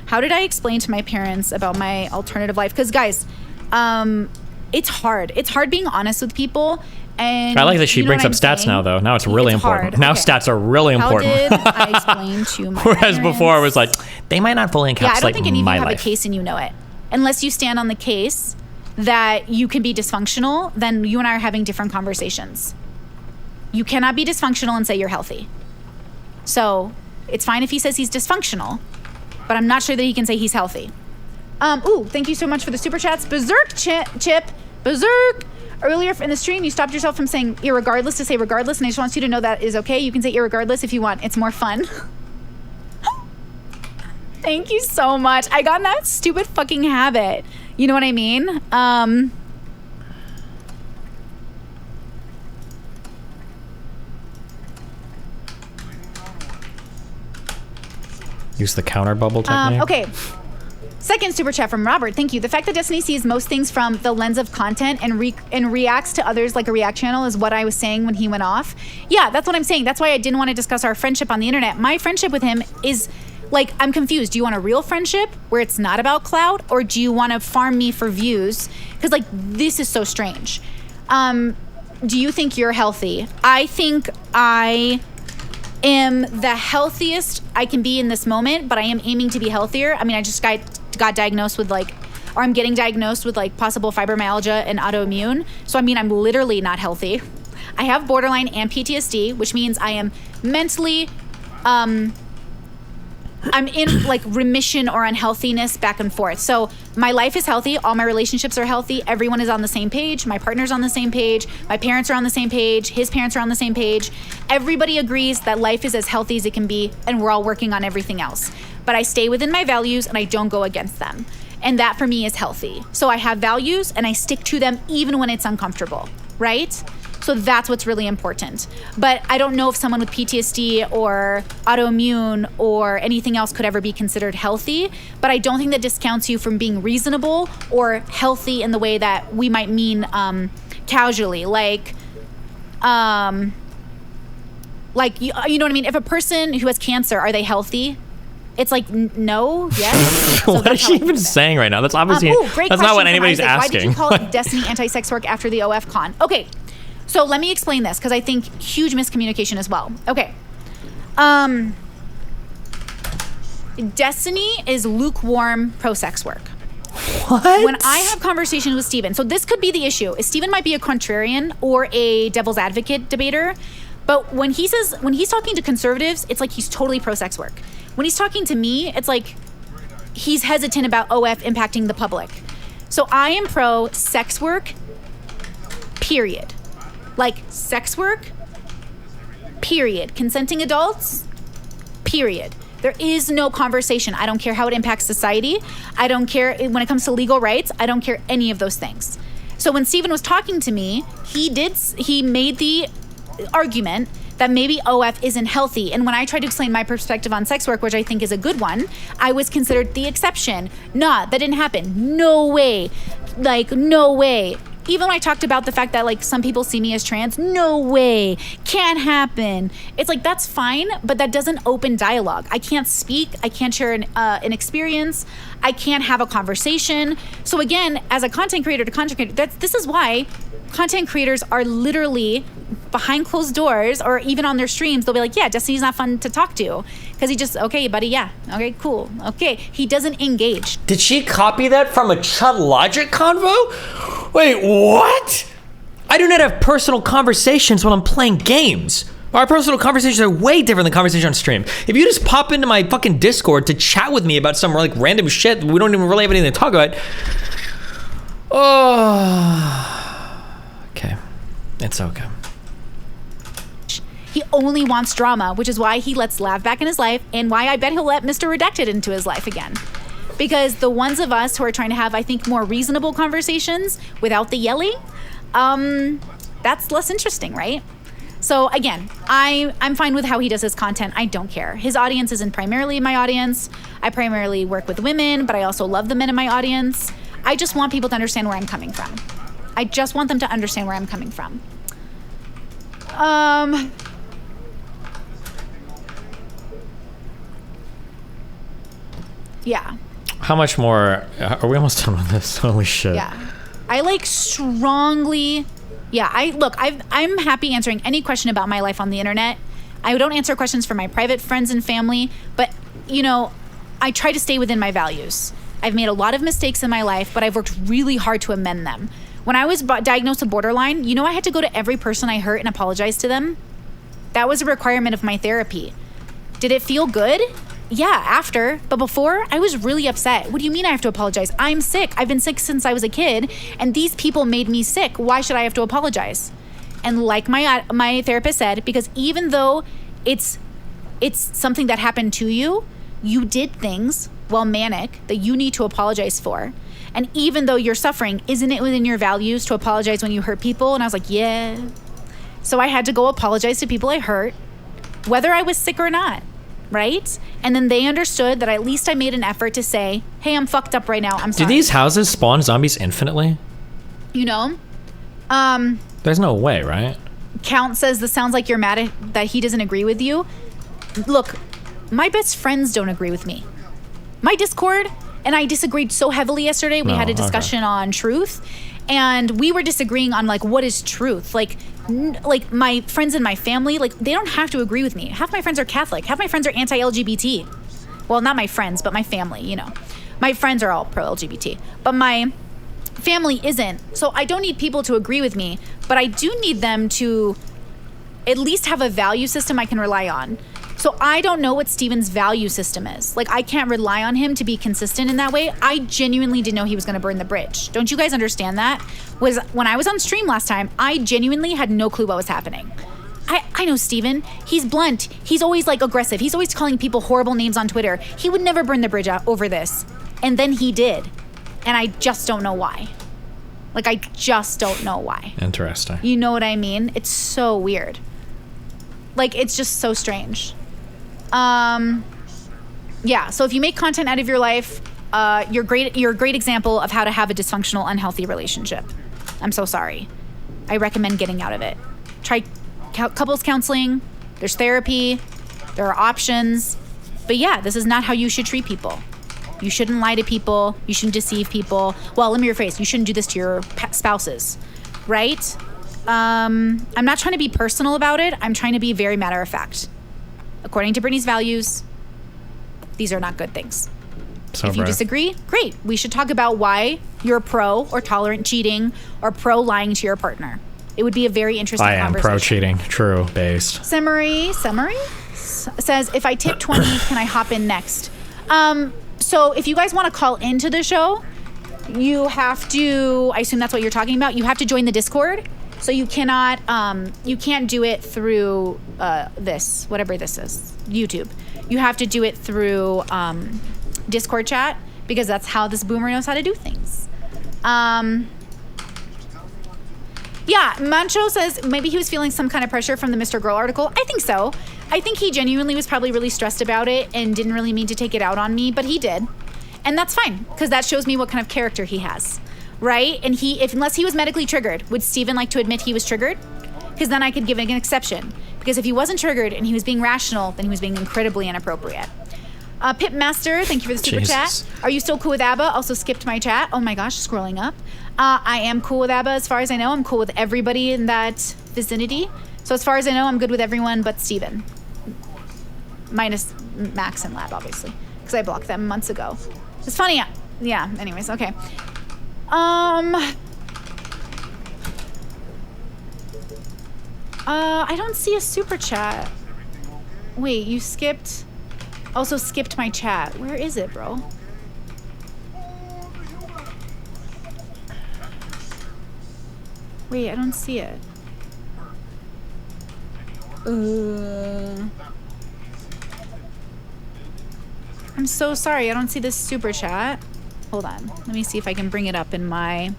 How did I explain to my parents about my alternative life? Because guys, it's hard. It's hard being honest with people. And I like that she brings up stats now, though. Now it's really important. Hard. Now Okay. stats are really important. How did I explain to my Whereas parents? before it was like, they might not fully encapsulate Yeah, I don't think any of you have life. a case and you know it. Unless you stand on the case that you can be dysfunctional, then you and I are having different conversations. You cannot be dysfunctional and say you're healthy. So it's fine if he says he's dysfunctional, but I'm not sure that he can say he's healthy. Thank you so much for the super chats. Berserk, Chip. Berserk. Earlier in the stream, you stopped yourself from saying irregardless to say regardless, and I just want you to know that is okay. You can say irregardless if you want. It's more fun. Thank you so much. I got in that stupid fucking habit. You know what I mean? Use the counter bubble technique. Okay. Second super chat from Robert. Thank you. The fact that Destiny sees most things from the lens of content and reacts to others like a react channel is what I was saying when he went off. Yeah, that's what I'm saying. That's why I didn't want to discuss our friendship on the internet. My friendship with him is I'm confused. Do you want a real friendship where it's not about clout, or do you want to farm me for views? Because this is so strange. Do you think you're healthy? I think I am the healthiest I can be in this moment, but I am aiming to be healthier. I mean, I just got diagnosed with or I'm getting diagnosed with possible fibromyalgia and autoimmune. So I mean, I'm literally not healthy. I have borderline and PTSD, which means I am mentally, I'm in remission or unhealthiness back and forth. So my life is healthy. All my relationships are healthy. Everyone is on the same page. My partner's on the same page. My parents are on the same page. His parents are on the same page. Everybody agrees that life is as healthy as it can be, and we're all working on everything else. But I stay within my values and I don't go against them. And that for me is healthy. So I have values and I stick to them even when it's uncomfortable, right? So that's what's really important. But I don't know if someone with PTSD or autoimmune or anything else could ever be considered healthy. But I don't think that discounts you from being reasonable or healthy in the way that we might mean casually. You know what I mean? If a person who has cancer, are they healthy? It's no, yes. So What is she even saying right now? That's obviously that's not what anybody's asking. Why did you call it Destiny anti-sex work after the OF con? Okay, so let me explain this because I think huge miscommunication as well. Okay, Destiny is lukewarm pro-sex work. What? When I have conversations with Steven, so this could be the issue. Steven might be a contrarian or a devil's advocate debater, but when he's talking to conservatives, it's he's totally pro-sex work. When he's talking to me, it's he's hesitant about OF impacting the public. So I am pro sex work, period. Sex work, period. Consenting adults, period. There is no conversation. I don't care how it impacts society. I don't care when it comes to legal rights. I don't care any of those things. So when Steven was talking to me, he made the argument that maybe OF isn't healthy. And when I tried to explain my perspective on sex work, which I think is a good one, I was considered the exception. Nah, that didn't happen. No way. No way. Even when I talked about the fact that like some people see me as trans, no way, can't happen. It's like, that's fine, but that doesn't open dialogue. I can't speak, I can't share an experience, I can't have a conversation. So again, as a content creator to content creator, this is why content creators are literally behind closed doors, or even on their streams, they'll be like, yeah, Destiny's not fun to talk to. Because he just, okay, buddy, yeah, okay, cool, okay. He doesn't engage. Did she copy that from a Chud Logic convo? Wait, what? I do not have personal conversations when I'm playing games. Our personal conversations are way different than conversations on stream. If you just pop into my fucking Discord to chat with me about some like random shit, we don't even really have anything to talk about. Oh, okay, it's okay. He only wants drama, which is why he lets Lav back in his life, and why I bet he'll let Mr. Redacted into his life again. Because the ones of us who are trying to have, I think, more reasonable conversations without the yelling, that's less interesting, right? So again, I'm fine with how he does his content. I don't care. His audience isn't primarily my audience. I primarily work with women, but I also love the men in my audience. I just want people to understand where I'm coming from. I just want them to understand where I'm coming from. Yeah. How much more? Are we almost done with this? Holy shit. Yeah. I like strongly. Yeah. I'm happy answering any question about my life on the internet. I don't answer questions for my private friends and family, but you know, I try to stay within my values. I've made a lot of mistakes in my life, but I've worked really hard to amend them. When I was diagnosed with borderline, you know, I had to go to every person I hurt and apologize to them. That was a requirement of my therapy. Did it feel good? Yeah, after. But before, I was really upset. What do you mean I have to apologize? I'm sick. I've been sick since I was a kid, and these people made me sick. Why should I have to apologize? And like my therapist said, because even though it's something that happened to you, you did things while manic that you need to apologize for. And even though you're suffering, isn't it within your values to apologize when you hurt people? And I was like, yeah. So I had to go apologize to people I hurt, whether I was sick or not, right? And then they understood that at least I made an effort to say, hey, I'm fucked up right now, I'm sorry. Do these houses spawn zombies infinitely? You know? There's no way, right? Count says this sounds like you're mad at, that he doesn't agree with you. Look, my best friends don't agree with me. My Discord and I disagreed so heavily yesterday. We had a discussion on truth, and we were disagreeing on like what is truth. Like my friends and my family, like they don't have to agree with me. Half my friends are Catholic. Half my friends are anti-LGBT. Well, not my friends, but my family. You know, my friends are all pro-LGBT, but my family isn't. So I don't need people to agree with me, but I do need them to at least have a value system I can rely on. So I don't know what Steven's value system is. Like, I can't rely on him to be consistent in that way. I genuinely didn't know he was gonna burn the bridge. Don't you guys understand that? When I was on stream last time, I genuinely had no clue what was happening. I know Steven. He's blunt. He's always like aggressive. He's always calling people horrible names on Twitter. He would never burn the bridge out over this. And then he did. And I just don't know why. Like, I just don't know why. Interesting. You know what I mean? It's so weird. Like, it's just so strange. Yeah, so if you make content out of your life, you're a great example of how to have a dysfunctional, unhealthy relationship. I'm so sorry. I recommend getting out of it. Try couples counseling. There's therapy. There are options. But yeah, this is not how you should treat people. You shouldn't lie to people. You shouldn't deceive people. Well, let me rephrase. You shouldn't do this to your spouses, right? I'm not trying to be personal about it. I'm trying to be very matter of fact. According to Brittany's values, these are not good things. So if you disagree, great. We should talk about why you're pro or tolerant cheating or pro lying to your partner. It would be a very interesting conversation. I am pro cheating, true, based. Summary says, if I tip 20, can I hop in next? So if you guys want to call into the show, you have to, I assume that's what you're talking about, you have to join the Discord. So you cannot, you can't do it through this, whatever this is, YouTube. You have to do it through Discord chat, because that's how this boomer knows how to do things. Yeah, Mancho says maybe he was feeling some kind of pressure from the Mr. Girl article. I think so. I think he genuinely was probably really stressed about it and didn't really mean to take it out on me, but he did. And that's fine, because that shows me what kind of character he has. right? And unless he was medically triggered, would Steven like to admit he was triggered? Because then I could give an exception. Because if he wasn't triggered and he was being rational, then he was being incredibly inappropriate. Pip Master, thank you for the super chat. Are you still cool with ABBA? Also skipped my chat. Oh my gosh, scrolling up. I am cool with ABBA as far as I know. I'm cool with everybody in that vicinity. So as far as I know, I'm good with everyone but Steven. Minus Max and Lab, obviously. Because I blocked them months ago. It's funny. Yeah, anyways, okay. I don't see a super chat. Wait, you skipped... Also skipped my chat. Where is it, bro? Wait, I don't see it. I'm so sorry. I don't see this super chat. Hold on. Let me see if I can bring it up in my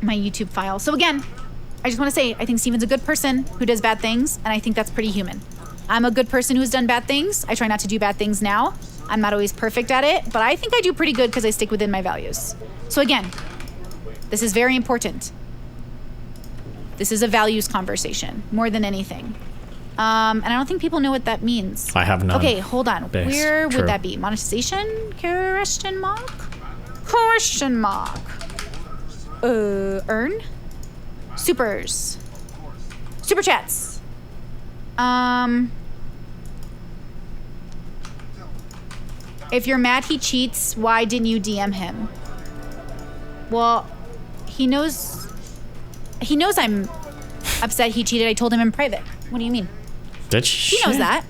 YouTube file. So again, I just want to say I think Steven's a good person who does bad things, and I think that's pretty human. I'm a good person who's done bad things. I try not to do bad things now. I'm not always perfect at it, but I think I do pretty good because I stick within my values. So again, this is very important. This is a values conversation more than anything. And I don't think people know what that means. I have none. Okay, hold on. Base. Where True. would that be? Monetization? Question mark? Question mark. Earn? Supers. Super chats. If you're mad he cheats, why didn't you DM him? Well, he knows I'm upset he cheated. I told him in private. What do you mean? Did she? He knows that.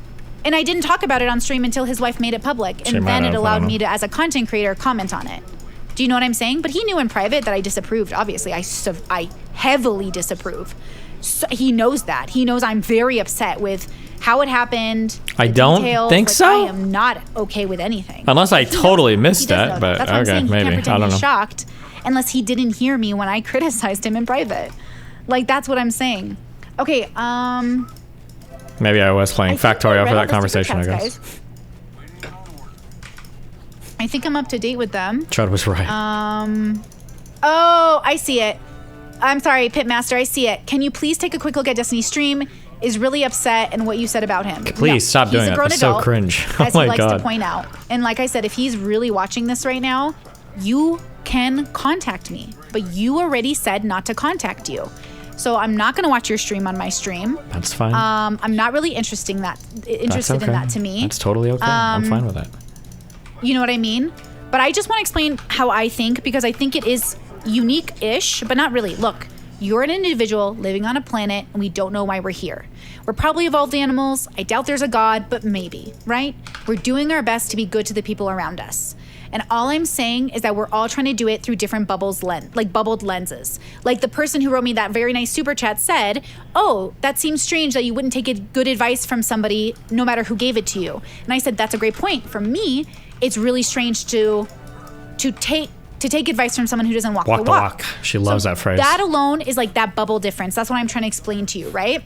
And I didn't talk about it on stream until his wife made it public. And then it allowed me to, as a content creator, comment on it. Do you know what I'm saying? But he knew in private that I disapproved. Obviously, I heavily disapprove. So he knows that. He knows I'm very upset with how it happened. I don't details. think Like, so. I am not okay with anything. Unless I He knows totally that. missed He does that, know but That's what I'm okay, saying. He maybe. can't pretend I don't he's know. shocked unless he didn't hear me when I criticized him in private. Like, that's what I'm saying. Okay, Maybe I was playing Factorio for that conversation, I guess. Guys. I think I'm up to date with them. Chud was right. Oh, I see it. I'm sorry, Pitmaster, I see it. Can you please take a quick look at Destiny's stream? Is really upset and what you said about him. Please stop doing it. That's so cringe. Oh As my he likes God. to point out. And like I said, if he's really watching this right now, you can contact me. But you already said not to contact you. So I'm not going to watch your stream on my stream. That's fine. I'm not really interested in that to me. That's totally okay. I'm fine with that. You know what I mean? But I just want to explain how I think, because I think it is unique-ish, but not really. Look, you're an individual living on a planet, and we don't know why we're here. We're probably evolved animals. I doubt there's a God, but maybe, right? We're doing our best to be good to the people around us. And all I'm saying is that we're all trying to do it through different bubbled lenses. Like the person who wrote me that very nice super chat said, oh, that seems strange that you wouldn't take good advice from somebody no matter who gave it to you. And I said, that's a great point. For me, it's really strange to take advice from someone who doesn't walk the walk. She loves that phrase. That alone is like that bubble difference. That's what I'm trying to explain to you, right?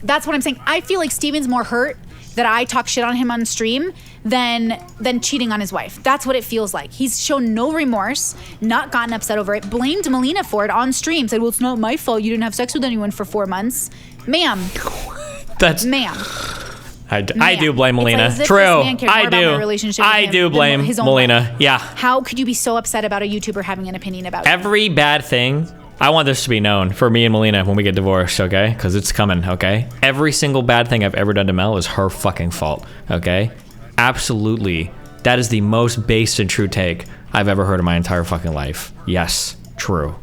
That's what I'm saying. I feel like Steven's more hurt that I talk shit on him on stream than cheating on his wife. That's what it feels like. He's shown no remorse, not gotten upset over it, blamed Melina for it on stream, said, well, it's not my fault. You didn't have sex with anyone for 4 months. Ma'am. Ma'am. I do blame Melina. It's like True. I do blame Melina. Yeah. How could you be so upset about a YouTuber having an opinion about Every bad thing, I want this to be known for me and Melina when we get divorced, okay? Because it's coming, okay? Every single bad thing I've ever done to Mel is her fucking fault, okay? Absolutely. That is the most based and true take I've ever heard in my entire fucking life. Yes, true.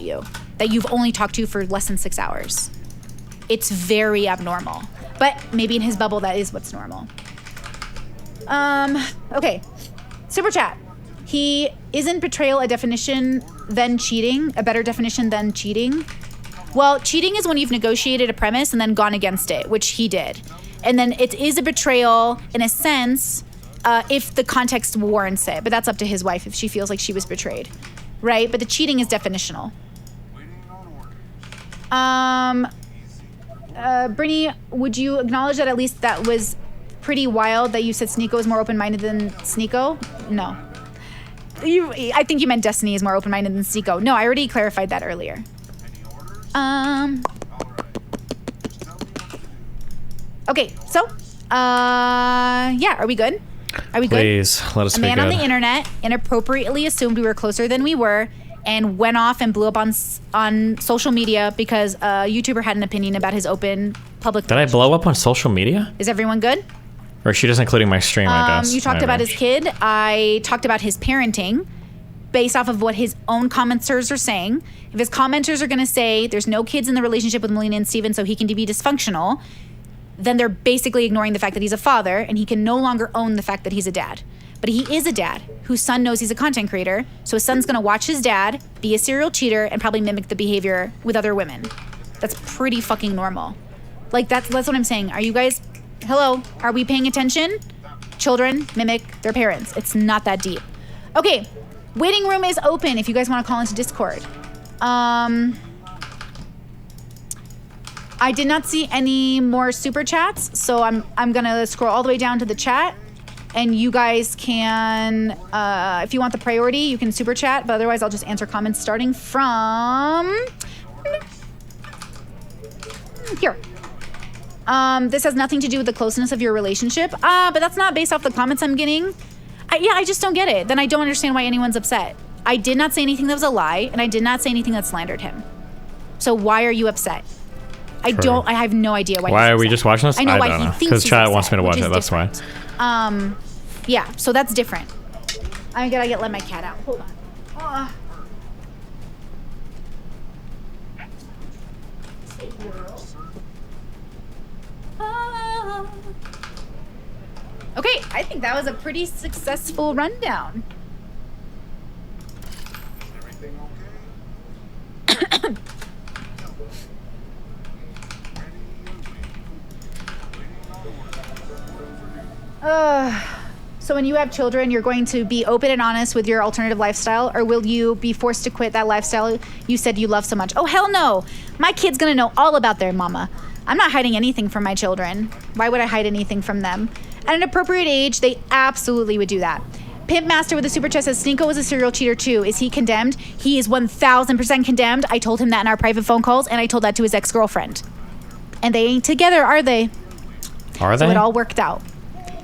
you that you've only talked to for less than 6 hours? It's very abnormal. But maybe in his bubble, that is what's normal. Okay. Super chat. Isn't betrayal a definition than cheating? A better definition than cheating? Well, cheating is when you've negotiated a premise and then gone against it, which he did. And then it is a betrayal in a sense if the context warrants it. But that's up to his wife if she feels like she was betrayed. Right? But the cheating is definitional. Brittany, would you acknowledge that at least that was pretty wild that you said Sneako is more open-minded than Sneako? No. I think you meant Destiny is more open-minded than Sneako. No, I already clarified that earlier. Okay, so, yeah, are we good? Are we good? Please, let us A be man good. on the internet inappropriately assumed we were closer than we were and went off and blew up on social media because a YouTuber had an opinion about his open public. Did I blow up on social media? Is everyone good? Or is she just including my stream, I guess? You talked about his kid. I talked about his parenting based off of what his own commenters are saying. If his commenters are going to say there's no kids in the relationship with Melina and Steven, so he can be dysfunctional, then they're basically ignoring the fact that he's a father and he can no longer own the fact that he's a dad. But he is a dad whose son knows he's a content creator, so his son's going to watch his dad be a serial cheater and probably mimic the behavior with other women. That's pretty fucking normal. Like, that's what I'm saying. Are you guys... Hello? Are we paying attention? Children mimic their parents. It's not that deep. Okay. Waiting room is open if you guys want to call into Discord. I did not see any more super chats, so I'm gonna scroll all the way down to the chat, and you guys can, if you want the priority, you can super chat, but otherwise I'll just answer comments starting from here. This has nothing to do with the closeness of your relationship, but that's not based off the comments I'm getting. I just don't get it. Then I don't understand why anyone's upset. I did not say anything that was a lie, and I did not say anything that slandered him. So why are you upset? I have no idea why. Why he's are we upset. just watching this? I know why don't he know. thinks Because he's chat upset, wants me to watch which it. is That's why. different. Yeah, so that's different. I gotta let my cat out. Hold on. Okay, I think that was a pretty successful rundown. So when you have children, you're going to be open and honest with your alternative lifestyle, or will you be forced to quit that lifestyle you said you love so much? Oh, hell no. My kid's gonna know all about their mama. I'm not hiding anything from my children. Why would I hide anything from them? At an appropriate age, they absolutely would do that. Pimp Master with a super chat says, Sneako was a serial cheater too. Is he condemned? He is 1000% condemned. I told him that in our private phone calls, and I told that to his ex-girlfriend. And they ain't together, are they? Are they? So it all worked out.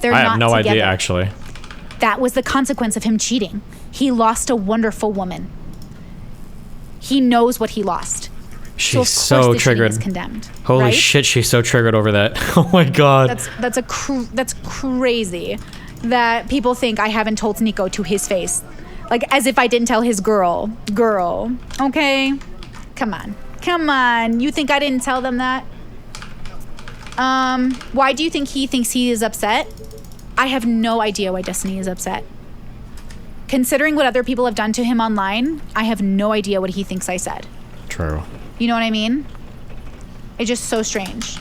They're I not have no together. idea, actually. That was the consequence of him cheating. He lost a wonderful woman. He knows what he lost. She's so, so of course the cheating triggered. is condemned. Holy right? shit, she's so triggered over that. Oh my god. That's crazy that people think I haven't told Sneako to his face. Like, as if I didn't tell his girl. Okay? Come on. You think I didn't tell them that? Why do you think he thinks he is upset? I have no idea why Destiny is upset. Considering what other people have done to him online, I have no idea what he thinks I said. True. You know what I mean? It's just so strange.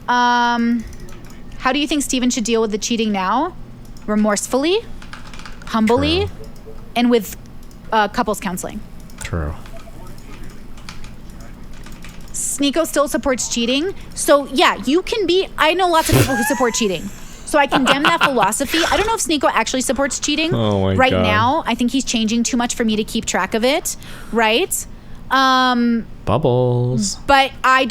How do you think Steven should deal with the cheating now? Remorsefully, humbly, True. and with couples counseling. True. Sneako still supports cheating. So yeah, you can be, I know lots of people who support cheating. So I condemn that philosophy. I don't know if Sneako actually supports cheating. Oh my right God. now, I think he's changing too much for me to keep track of it. Right? Bubbles. But I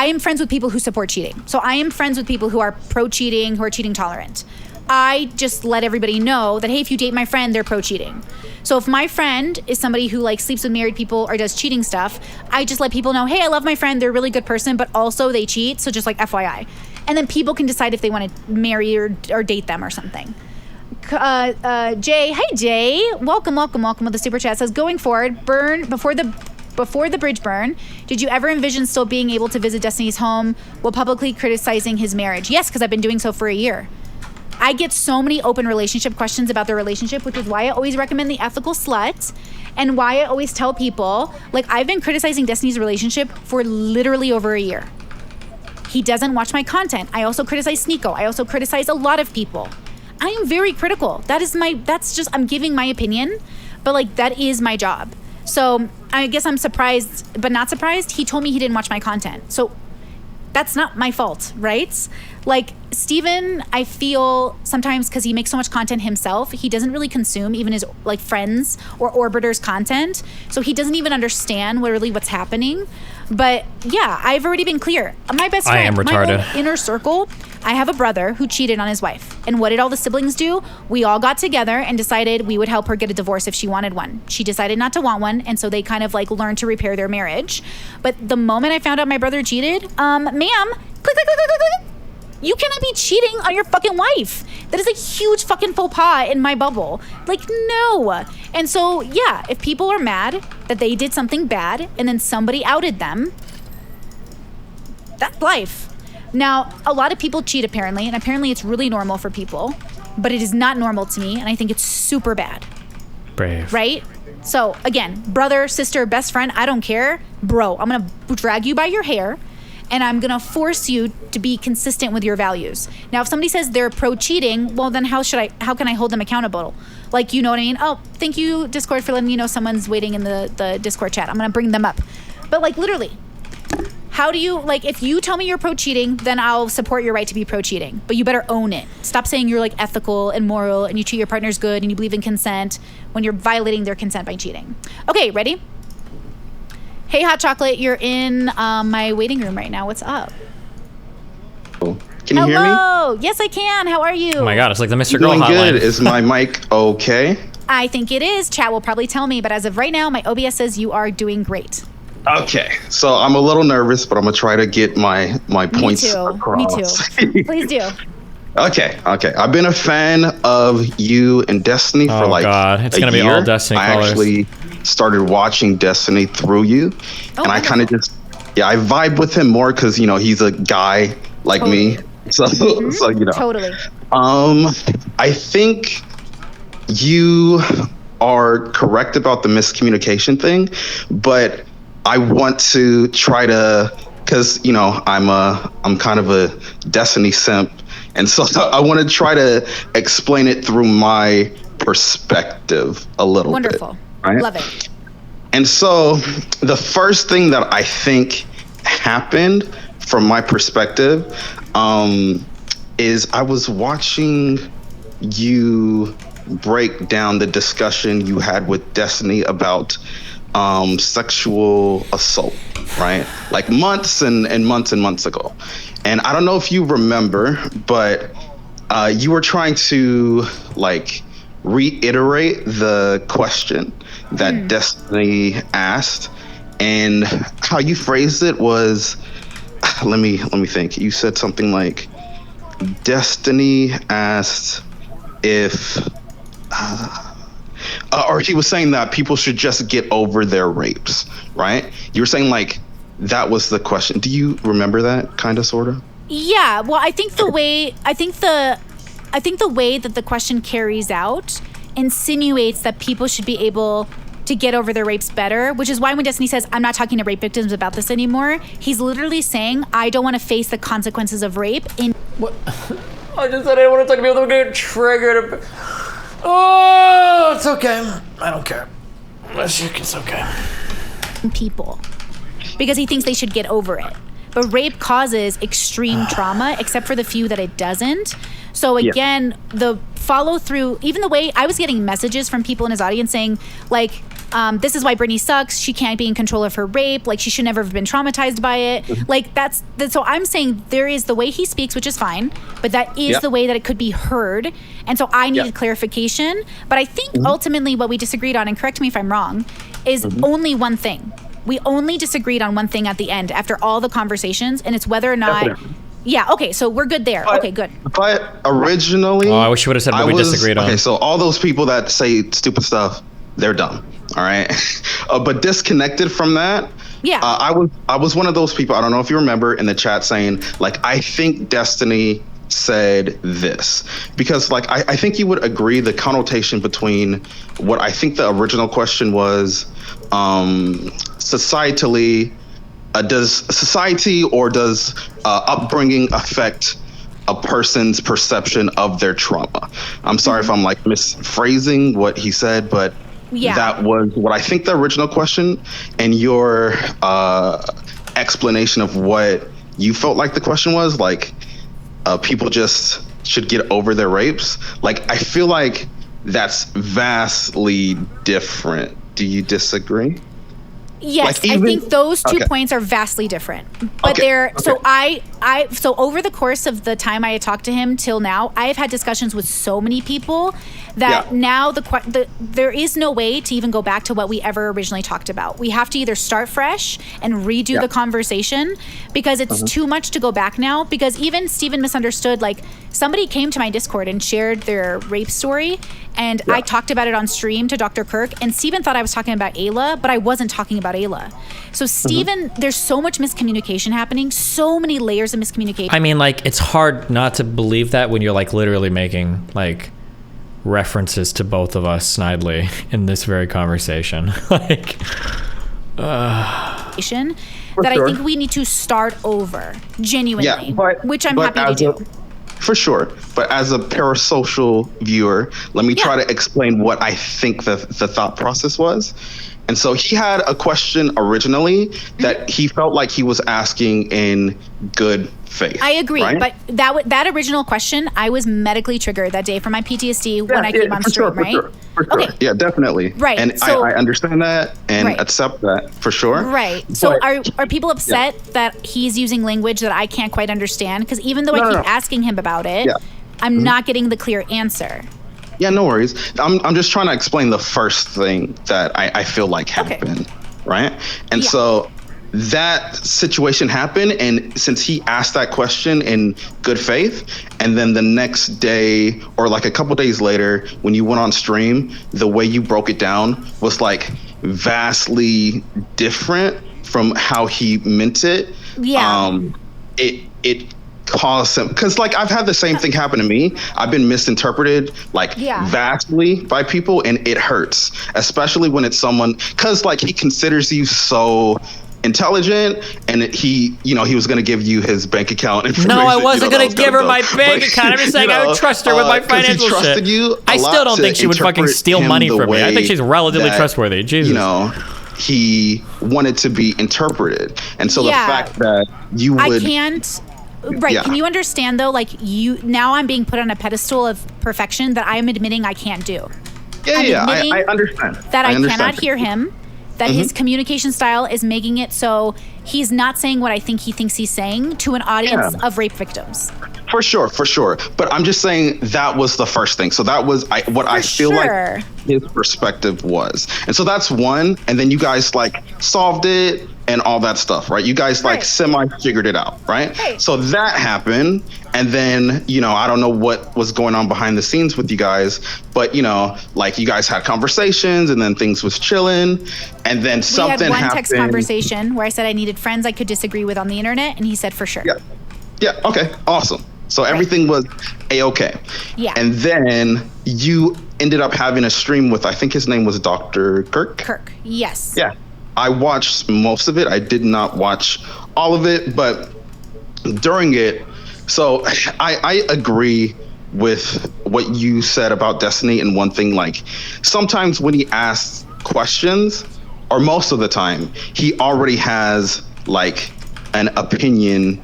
am friends with people who support cheating. So I am friends with people who are pro-cheating, who are cheating tolerant. I just let everybody know that, hey, if you date my friend, they're pro-cheating. So if my friend is somebody who like sleeps with married people or does cheating stuff, I just let people know, hey, I love my friend, they're a really good person, but also they cheat, so just like FYI. And then people can decide if they want to marry or date them or something. Jay, hey Jay, welcome with the super chat. Says, going forward, burn before the bridge burn, did you ever envision still being able to visit Destiny's home while publicly criticizing his marriage? Yes, because I've been doing so for a year. I get so many open relationship questions about their relationship, which is why I always recommend The Ethical Slut, and why I always tell people, like, I've been criticizing Destiny's relationship for literally over a year. He doesn't watch my content. I also criticize Sneako. I also criticize a lot of people. I am very critical. I'm giving my opinion, but like, that is my job. So I guess I'm surprised, but not surprised. He told me he didn't watch my content. So that's not my fault, right? Like, Steven, I feel sometimes because he makes so much content himself, he doesn't really consume even his like friends or orbiters' content. So he doesn't even understand really what's happening. But yeah, I've already been clear. My best friend, I am retarded. my whole inner circle, I have a brother who cheated on his wife. And what did all the siblings do? We all got together and decided we would help her get a divorce if she wanted one. She decided not to want one, and so they kind of like learned to repair their marriage. But the moment I found out my brother cheated, ma'am, click, click, click, click, click, click. You cannot be cheating on your fucking wife. That is a huge fucking faux pas in my bubble. Like, no. And so, yeah, if people are mad that they did something bad and then somebody outed them, that's life. Now, a lot of people cheat apparently, and apparently it's really normal for people, but it is not normal to me, and I think it's super bad. Brave. Right? So, again, brother, sister, best friend, I don't care. Bro, I'm gonna drag you by your hair, and I'm gonna force you to be consistent with your values. Now, if somebody says they're pro-cheating, well then how can I hold them accountable? Like, you know what I mean? Oh, thank you, Discord, for letting me know someone's waiting in the Discord chat. I'm gonna bring them up. But like, literally, how do you, like, if you tell me you're pro-cheating, then I'll support your right to be pro-cheating. But you better own it. Stop saying you're like ethical and moral and you treat your partners good and you believe in consent when you're violating their consent by cheating. Okay, ready? Hey, Hot Chocolate, you're in my waiting room right now. What's up? Can you hear me? Hello. Yes, I can. How are you? Oh my God, it's like the Mr. Girl Doing hotline. good. Is my mic okay? I think it is. Chat will probably tell me, but as of right now, my OBS says you are doing great. Okay. So I'm a little nervous, but I'm gonna try to get my points Me too. across. Me too. Please do. Okay. I've been a fan of you and Destiny for like God, it's a gonna year. be all Destiny I colors. actually started watching Destiny through you, Oh, and I kind of wonderful. I vibe with him more because he's a guy like me. So Totally. I think you are correct about the miscommunication thing, but I want to try to, because I'm kind of a Destiny simp, and so I want to try to explain it through my perspective a little Wonderful. bit. Right? Love it. And so the first thing that I think happened from my perspective is I was watching you break down the discussion you had with Destiny about sexual assault, right? Like months and months and months ago. And I don't know if you remember, but you were trying to like reiterate the question that Destiny asked, and how you phrased it was, let me think. You said something like, Destiny asked if or he was saying that people should just get over their rapes, right? You were saying like that was the question. Do you remember that kind of sort of? Yeah. Well, I think the way that the question carries out insinuates that people should be able to get over their rapes better, which is why when Destiny says, I'm not talking to rape victims about this anymore, he's literally saying, I don't want to face the consequences of rape in What? I just said I didn't want to talk to people that would get triggered. Oh, it's okay. I don't care. It's okay. people because he thinks they should get over it. But rape causes extreme trauma, except for the few that it doesn't. So again, the follow through, even the way I was getting messages from people in his audience saying, like, this is why Brittany sucks. She can't be in control of her rape. Like, she should never have been traumatized by it. Like, so I'm saying there is the way he speaks, which is fine, but that is the way that it could be heard. And so I needed clarification. But I think ultimately what we disagreed on, and correct me if I'm wrong, is only one thing. We only disagreed on one thing at the end after all the conversations, and it's whether or not. Definitely. Yeah, okay, so we're good there. Okay, good. But originally, Oh, I wish you would have said what we disagreed on. Okay, so all those people that say stupid stuff, they're dumb. All right, but disconnected from that. Yeah. I was one of those people. I don't know if you remember in the chat saying like, I think Destiny said this, because like I think you would agree the connotation between what I think the original question was, societally, does society or does upbringing affect a person's perception of their trauma? I'm sorry if I'm like misphrasing what he said, but that was what I think the original question, and your explanation of what you felt like the question was, like, people just should get over their rapes. Like, I feel like that's vastly different. Do you disagree? Yes, Like, even- I think those two Okay. points are vastly different. But Okay, they're so okay. so over the course of the time I had talked to him till now, I have had discussions with so many people that Yeah. now there is no way to even go back to what we ever originally talked about. We have to either start fresh and redo Yeah. the conversation because it's too much to go back now. Because even Steven misunderstood, like somebody came to my Discord and shared their rape story, and I talked about it on stream to Dr. Kirk, and Steven thought I was talking about Ayla, but I wasn't talking about Ayla. So Steven, there's so much miscommunication happening, so many layers of miscommunication. I mean, like, it's hard not to believe that when you're like literally making like references to both of us snidely in this very conversation. Like, that For I sure. think we need to start over, genuinely, Yeah, but which I'm but happy to as do. For sure. But as a parasocial viewer, let me try to explain what I think the thought process was. And so he had a question originally that he felt like he was asking in good faith. I agree, right? but that original question, I was medically triggered that day from my PTSD when I came on for stream, sure, right? For sure. Okay. Yeah, definitely. Right, And so- I understand that and Right. accept that for sure. Right. So But- are people upset that he's using language that I can't quite understand? Because even though I keep asking him about it, Yeah. I'm not getting the clear answer. Yeah, no worries. I'm just trying to explain the first thing that I feel like happened, right? And Yeah. so that situation happened, and since he asked that question in good faith, and then the next day or like a couple days later when you went on stream, the way you broke it down was like vastly different from how he meant it. Yeah. It caused him, because like I've had the same thing happen to me. I've been misinterpreted like Yeah. vastly by people, and it hurts, especially when it's someone, because like he considers you so intelligent, and he was going to give you his bank account information. no, I wasn't that gonna was give her dumb. my bank But, account. I'm just saying I would trust her with my 'cause he financial trusted shit. you a I still lot don't to think she would fucking interpret steal him money the from me. I think way she's relatively that, trustworthy. Jesus. You know, he wanted to be interpreted, and so Yeah. the fact that you I would can't. Right. Yeah. Can you understand though? Like now I'm being put on a pedestal of perfection that I'm admitting I can't do. I'm admitting I understand That I understand. cannot hear him. That his communication style is making it so he's not saying what I think he thinks he's saying to an audience Yeah. of rape victims. For sure. But I'm just saying that was the first thing. So that was what I feel sure. like his perspective was. And so that's one. And then you guys like solved it and all that stuff, right? You guys like Right. semi figured it out, right? Right. So that happened. And then, I don't know what was going on behind the scenes with you guys, but like you guys had conversations and then things was chilling. And then something We had one happened. text conversation where I said I needed friends I could disagree with on the internet, and he said for sure. Yeah. Okay. Awesome. So everything was a-okay. Yeah. And then you ended up having a stream with, I think his name was Dr. Kirk. Kirk. Yes. Yeah. I watched most of it. I did not watch all of it, but during it, so I agree with what you said about Destiny. And one thing, like sometimes when he asks questions, or most of the time, he already has like an opinion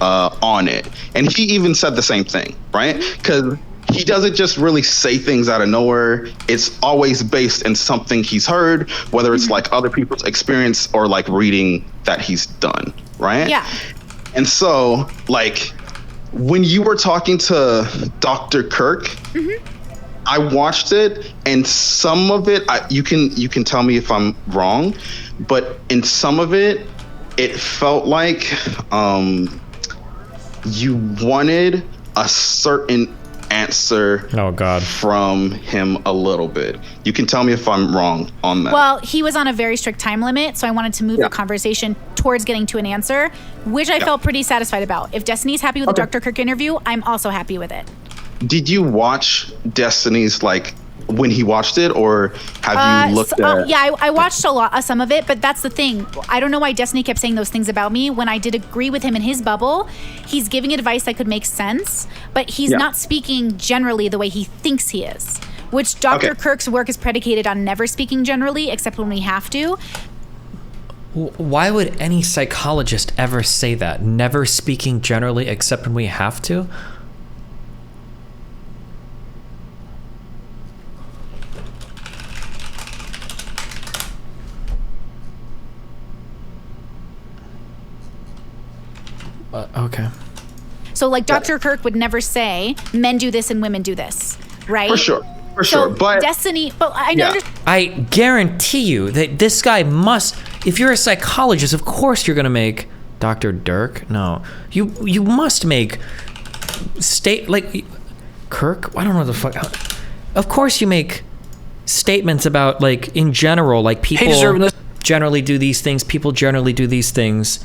on it. And he even said the same thing, right? Because he doesn't just really say things out of nowhere. It's always based in something he's heard, whether it's like other people's experience or like reading that he's done, right? Yeah. And so, like, when you were talking to Dr. Kirk, I watched it, and some of it, you can tell me if I'm wrong, but in some of it, it felt like you wanted a certain answer Oh God. from him a little bit. You can tell me if I'm wrong on that. Well, he was on a very strict time limit, so I wanted to move the conversation towards getting to an answer, which I felt pretty satisfied about. If Destiny's happy with the Dr. Kirk interview, I'm also happy with it. Did you watch Destiny's like when he watched it, or have you looked at? Yeah, I watched a lot, some of it, but that's the thing. I don't know why Destiny kept saying those things about me when I did agree with him in his bubble. He's giving advice that could make sense, but he's not speaking generally the way he thinks he is, which Dr. Kirk's work is predicated on never speaking generally, except when we have to. Why would any psychologist ever say that? Never speaking generally except when we have to? Okay. So like Dr. Kirk would never say men do this and women do this, right? For sure. For sure. But Destiny, but I know. I guarantee you that this guy must, if you're a psychologist, of course you're going to make Dr. Dirk. No. You must make Kirk? I don't know what the fuck. Of course you make statements about like in general, like people generally do these things, people generally do these things.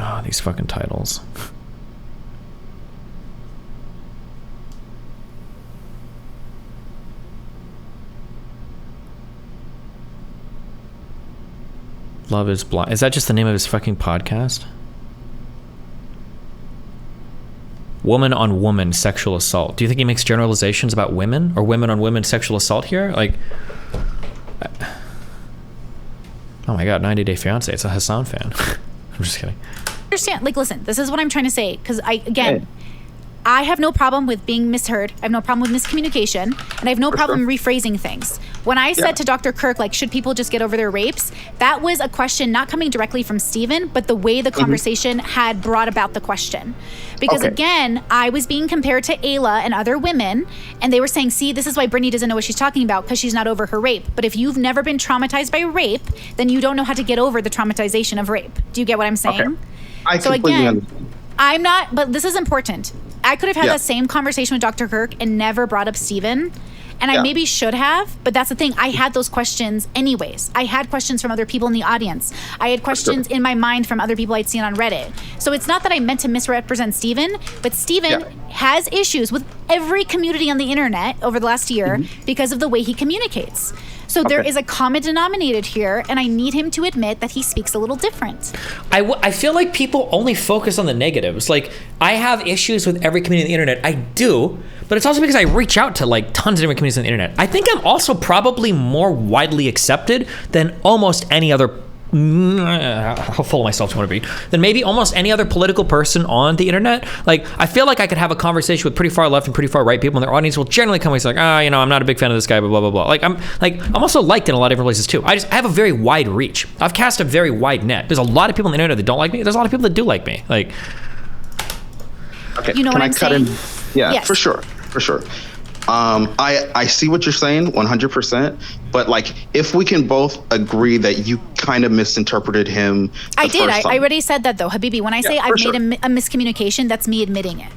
Oh, these fucking titles. Love is Blind. Is that just the name of his fucking podcast? Woman on woman sexual assault. Do you think he makes generalizations about women or women on women sexual assault here? Like, oh my god, 90 Day Fiancé. It's a Hassan fan. I'm just kidding. Understand? Like, listen, this is what I'm trying to say. Because I have no problem with being misheard. I have no problem with miscommunication. And I have no problem rephrasing things. When I said to Dr. Kirk, like, should people just get over their rapes? That was a question not coming directly from Steven, but the way the conversation had brought about the question. Because again, I was being compared to Ayla and other women, and they were saying, see, this is why Brittany doesn't know what she's talking about, because she's not over her rape. But if you've never been traumatized by rape, then you don't know how to get over the traumatization of rape. Do you get what I'm saying? Okay. I completely understand. I'm not, but this is important. I could have had that same conversation with Dr. Kirk and never brought up Steven. And I maybe should have, but that's the thing. I had those questions anyways. I had questions from other people in the audience. I had questions in my mind from other people I'd seen on Reddit. So it's not that I meant to misrepresent Steven, but Steven has issues with every community on the internet over the last year because of the way he communicates. So there is a common denominator here, and I need him to admit that he speaks a little different. I feel like people only focus on the negatives. Like, I have issues with every community on the internet. I do, but it's also because I reach out to like tons of different communities on the internet. I think I'm also probably more widely accepted than almost any other, how full of myself do I want to be, than maybe almost any other political person on the internet. Like, I feel like I could have a conversation with pretty far left and pretty far right people, and their audience will generally come and say, like, I'm not a big fan of this guy, but blah, blah, blah. I'm also liked in a lot of different places too. I have a very wide reach. I've cast a very wide net. There's a lot of people on the internet that don't like me. There's a lot of people that do like me. Like, okay, you know can what I I'm cut saying? in? Yeah, yes. For sure. I see what you're saying 100%, but like, if we can both agree that you kind of misinterpreted him. I already said that though, Habibi. When I say I've made a miscommunication, that's me admitting it.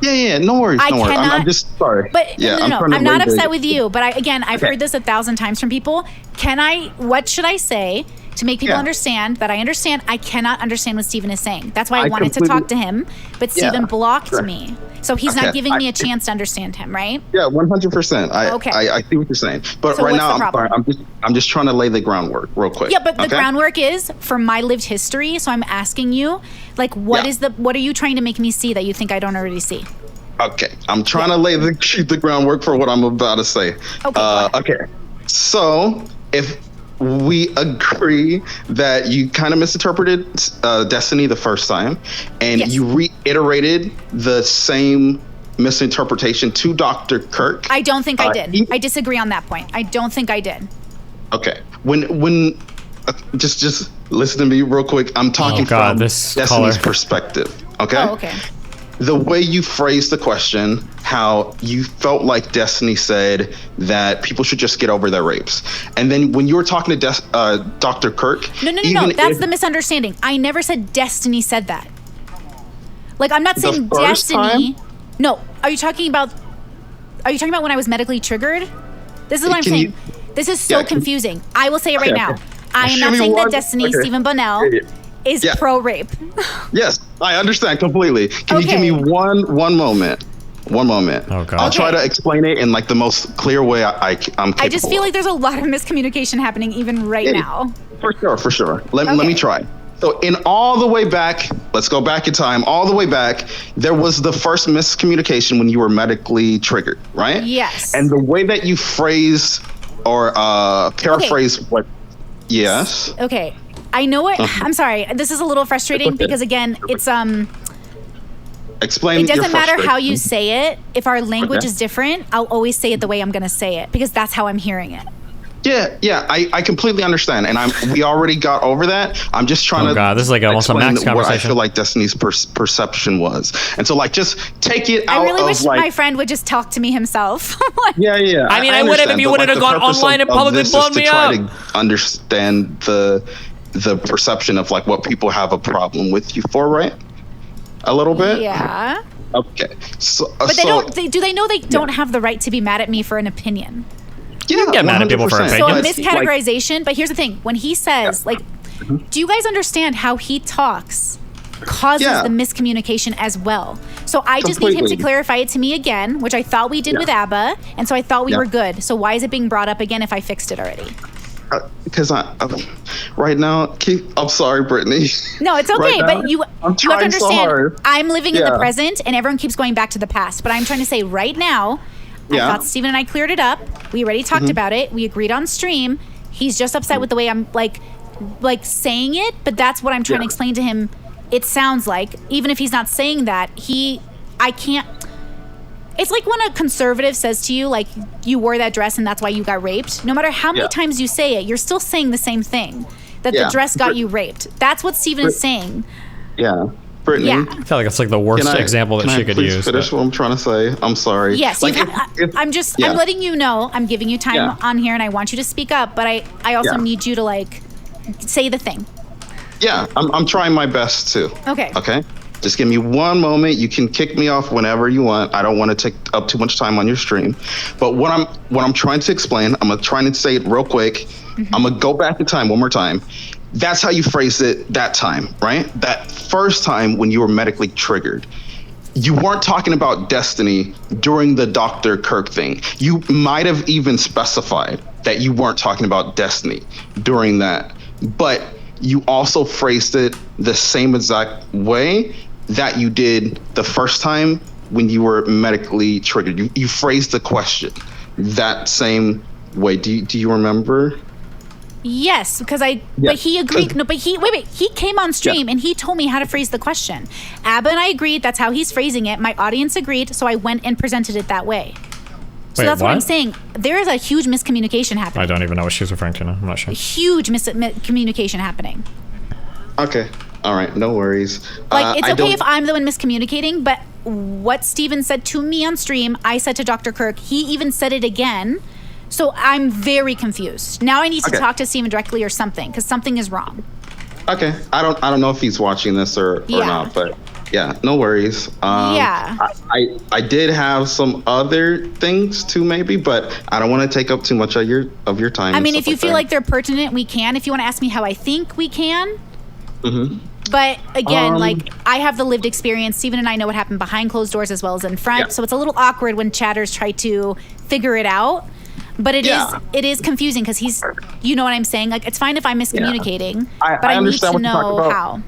Yeah, no worries. I'm just sorry. But no, I'm not upset with you. But I've heard this 1,000 times from people. What should I say to make people understand that I understand? I cannot understand what Steven is saying. That's why I wanted to talk to him, but Steven blocked me. So he's not giving me a chance to understand him, right? Yeah, 100%. I see what you're saying. But so right now, I'm just trying to lay the groundwork real quick. Yeah, but the groundwork is for my lived history. So I'm asking you, like, what are you trying to make me see that you think I don't already see? Okay, I'm trying to lay the groundwork for what I'm about to say. Okay. So if we agree that you kind of misinterpreted Destiny the first time, and you reiterated the same misinterpretation to Dr. Kirk. I don't think I did. I disagree on that point. I don't think I did. Okay. When just listen to me real quick. I'm talking from Destiny's perspective. Okay. Oh, okay. The way you phrased the question, how you felt like Destiny said that people should just get over their rapes. And then when you were talking to Dr. Kirk... No. That's the misunderstanding. I never said Destiny said that. Like, I'm not saying Destiny... No. Are you talking about when I was medically triggered? This is what I'm saying. This is so confusing. I will say it right now. I am not saying that Destiny, Stephen Bonnell... is pro-rape. Yes, I understand completely. Can you give me one moment? One moment. Oh, God. I'll try to explain it in like the most clear way I'm capable. I just feel like there's a lot of miscommunication happening even right now. For sure. Let me try. So in all the way back let's go back in time, all the way back. There was the first miscommunication when you were medically triggered, right? Yes. And the way that you phrase or paraphrase what, yes. Okay. I know it. I'm sorry. This is a little frustrating because again, it's Explain. it doesn't your matter how frustration. you say it. If our language Okay. is different, I'll always say it the way I'm going to say it because that's how I'm hearing it. Yeah, I completely understand, and we already got over that. I'm just trying to. Oh, God, this is like almost a explain Max what I conversation. feel like Destiny's perception was, and so like just take it out I really of wish like. my friend would just talk to me himself. Yeah. I mean, I would have if you wouldn't have gone online and probably blown me up. To understand the perception of like what people have a problem with you for, right? A little bit. Yeah. Okay. So, But do they know they don't have the right to be mad at me for an opinion? Yeah, get mad at people for 100%. So a opinions. miscategorization, but here's the thing. When he says, like, do you guys understand how he talks causes Yeah. the miscommunication as well? So I just need him to Completely. clarify it to me again, which I thought we did with ABBA, and so I thought we Yeah. were good. So why is it being brought up again if I fixed it already? Because right now, I'm sorry, Brittany. No, it's okay, Right now, but you I'm have to trying so understand, hard. I'm living in the Yeah. present, and everyone keeps going back to the past. But I'm trying to say right now, I Yeah. thought Steven and I cleared it up. We already talked about it. We agreed on stream. He's just upset with the way I'm like saying it, but that's what I'm trying to Yeah. explain to him. It sounds like, even if he's not saying that, I can't. It's like when a conservative says to you, like, you wore that dress and that's why you got raped. No matter how many Yeah. times you say it, you're still saying the same thing. That the Yeah. dress got you raped. That's what Steven is saying. Yeah, Brittany. Yeah. I feel like it's like the worst example that can she I could please use. Finish but- what I'm trying to say. I'm sorry. Yes, Like, I'm just yeah. I'm letting you know. I'm giving you time Yeah. on here, and I want you to speak up. But I also Yeah. need you to like say the thing. Yeah, I'm trying my best too. Okay. Okay. Just give me one moment. You can kick me off whenever you want. I don't want to take up too much time on your stream. But what I'm trying to explain, I'm gonna try to say it real quick. I'm gonna go back in time one more time. That's how you phrased it that time, right? That first time when you were medically triggered. You weren't talking about Destiny during the Dr. Kirk thing. You might have even specified that you weren't talking about Destiny during that. But you also phrased it the same exact way that you did the first time when you were medically triggered. You phrased the question that same way. Do you remember? Yes, because but he agreed. No, but wait. He came on stream and he told me how to phrase the question. Abba and I agreed. That's how he's phrasing it. My audience agreed, so I went and presented it that way. So Wait, that's what I'm what? saying. There is a huge miscommunication I happening. don't even know what she's referring to now. I'm not sure. Huge miscommunication happening. Okay. All right. No worries. Like, it's I okay don't- if I'm the one miscommunicating, but what Steven said to me on stream, I said to Dr. Kirk. He even said it again. So I'm very confused. Now I need to Okay. talk to Steven directly or something, because something is wrong. Okay. I don't know if he's watching this or Yeah. not, but yeah, no worries. Yeah. I did have some other things too, maybe, but I don't want to take up too much of your time. I and mean, stuff if you feel that. like they're pertinent, we can. If you want to ask me how I think, we can. Mhm. But again, like, I have the lived experience. Steven and I know what happened behind closed doors as well as in front. Yeah. So it's a little awkward when chatters try to figure it out. But it is confusing because he's, you know what I'm saying? Like, it's fine if I'm miscommunicating, but I need understand to what you're talking know about. how.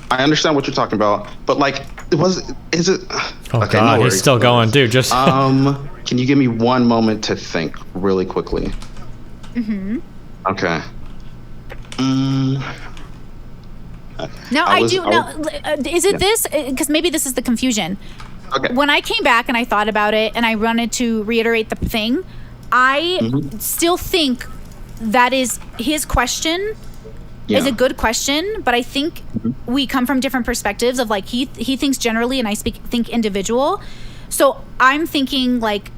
I understand what you're talking about, but like, is it? Oh okay, God, no he's worries. still going, dude. Just Can you give me one moment to think really quickly? Okay. No, I I was- do. I No, was- is it this? Because maybe this is the confusion. Okay. When I came back and I thought about it and I wanted to reiterate the thing, I Mm-hmm. still think that is his question is a good question, but I think we come from different perspectives of like he thinks generally and I think individual. So I'm thinking like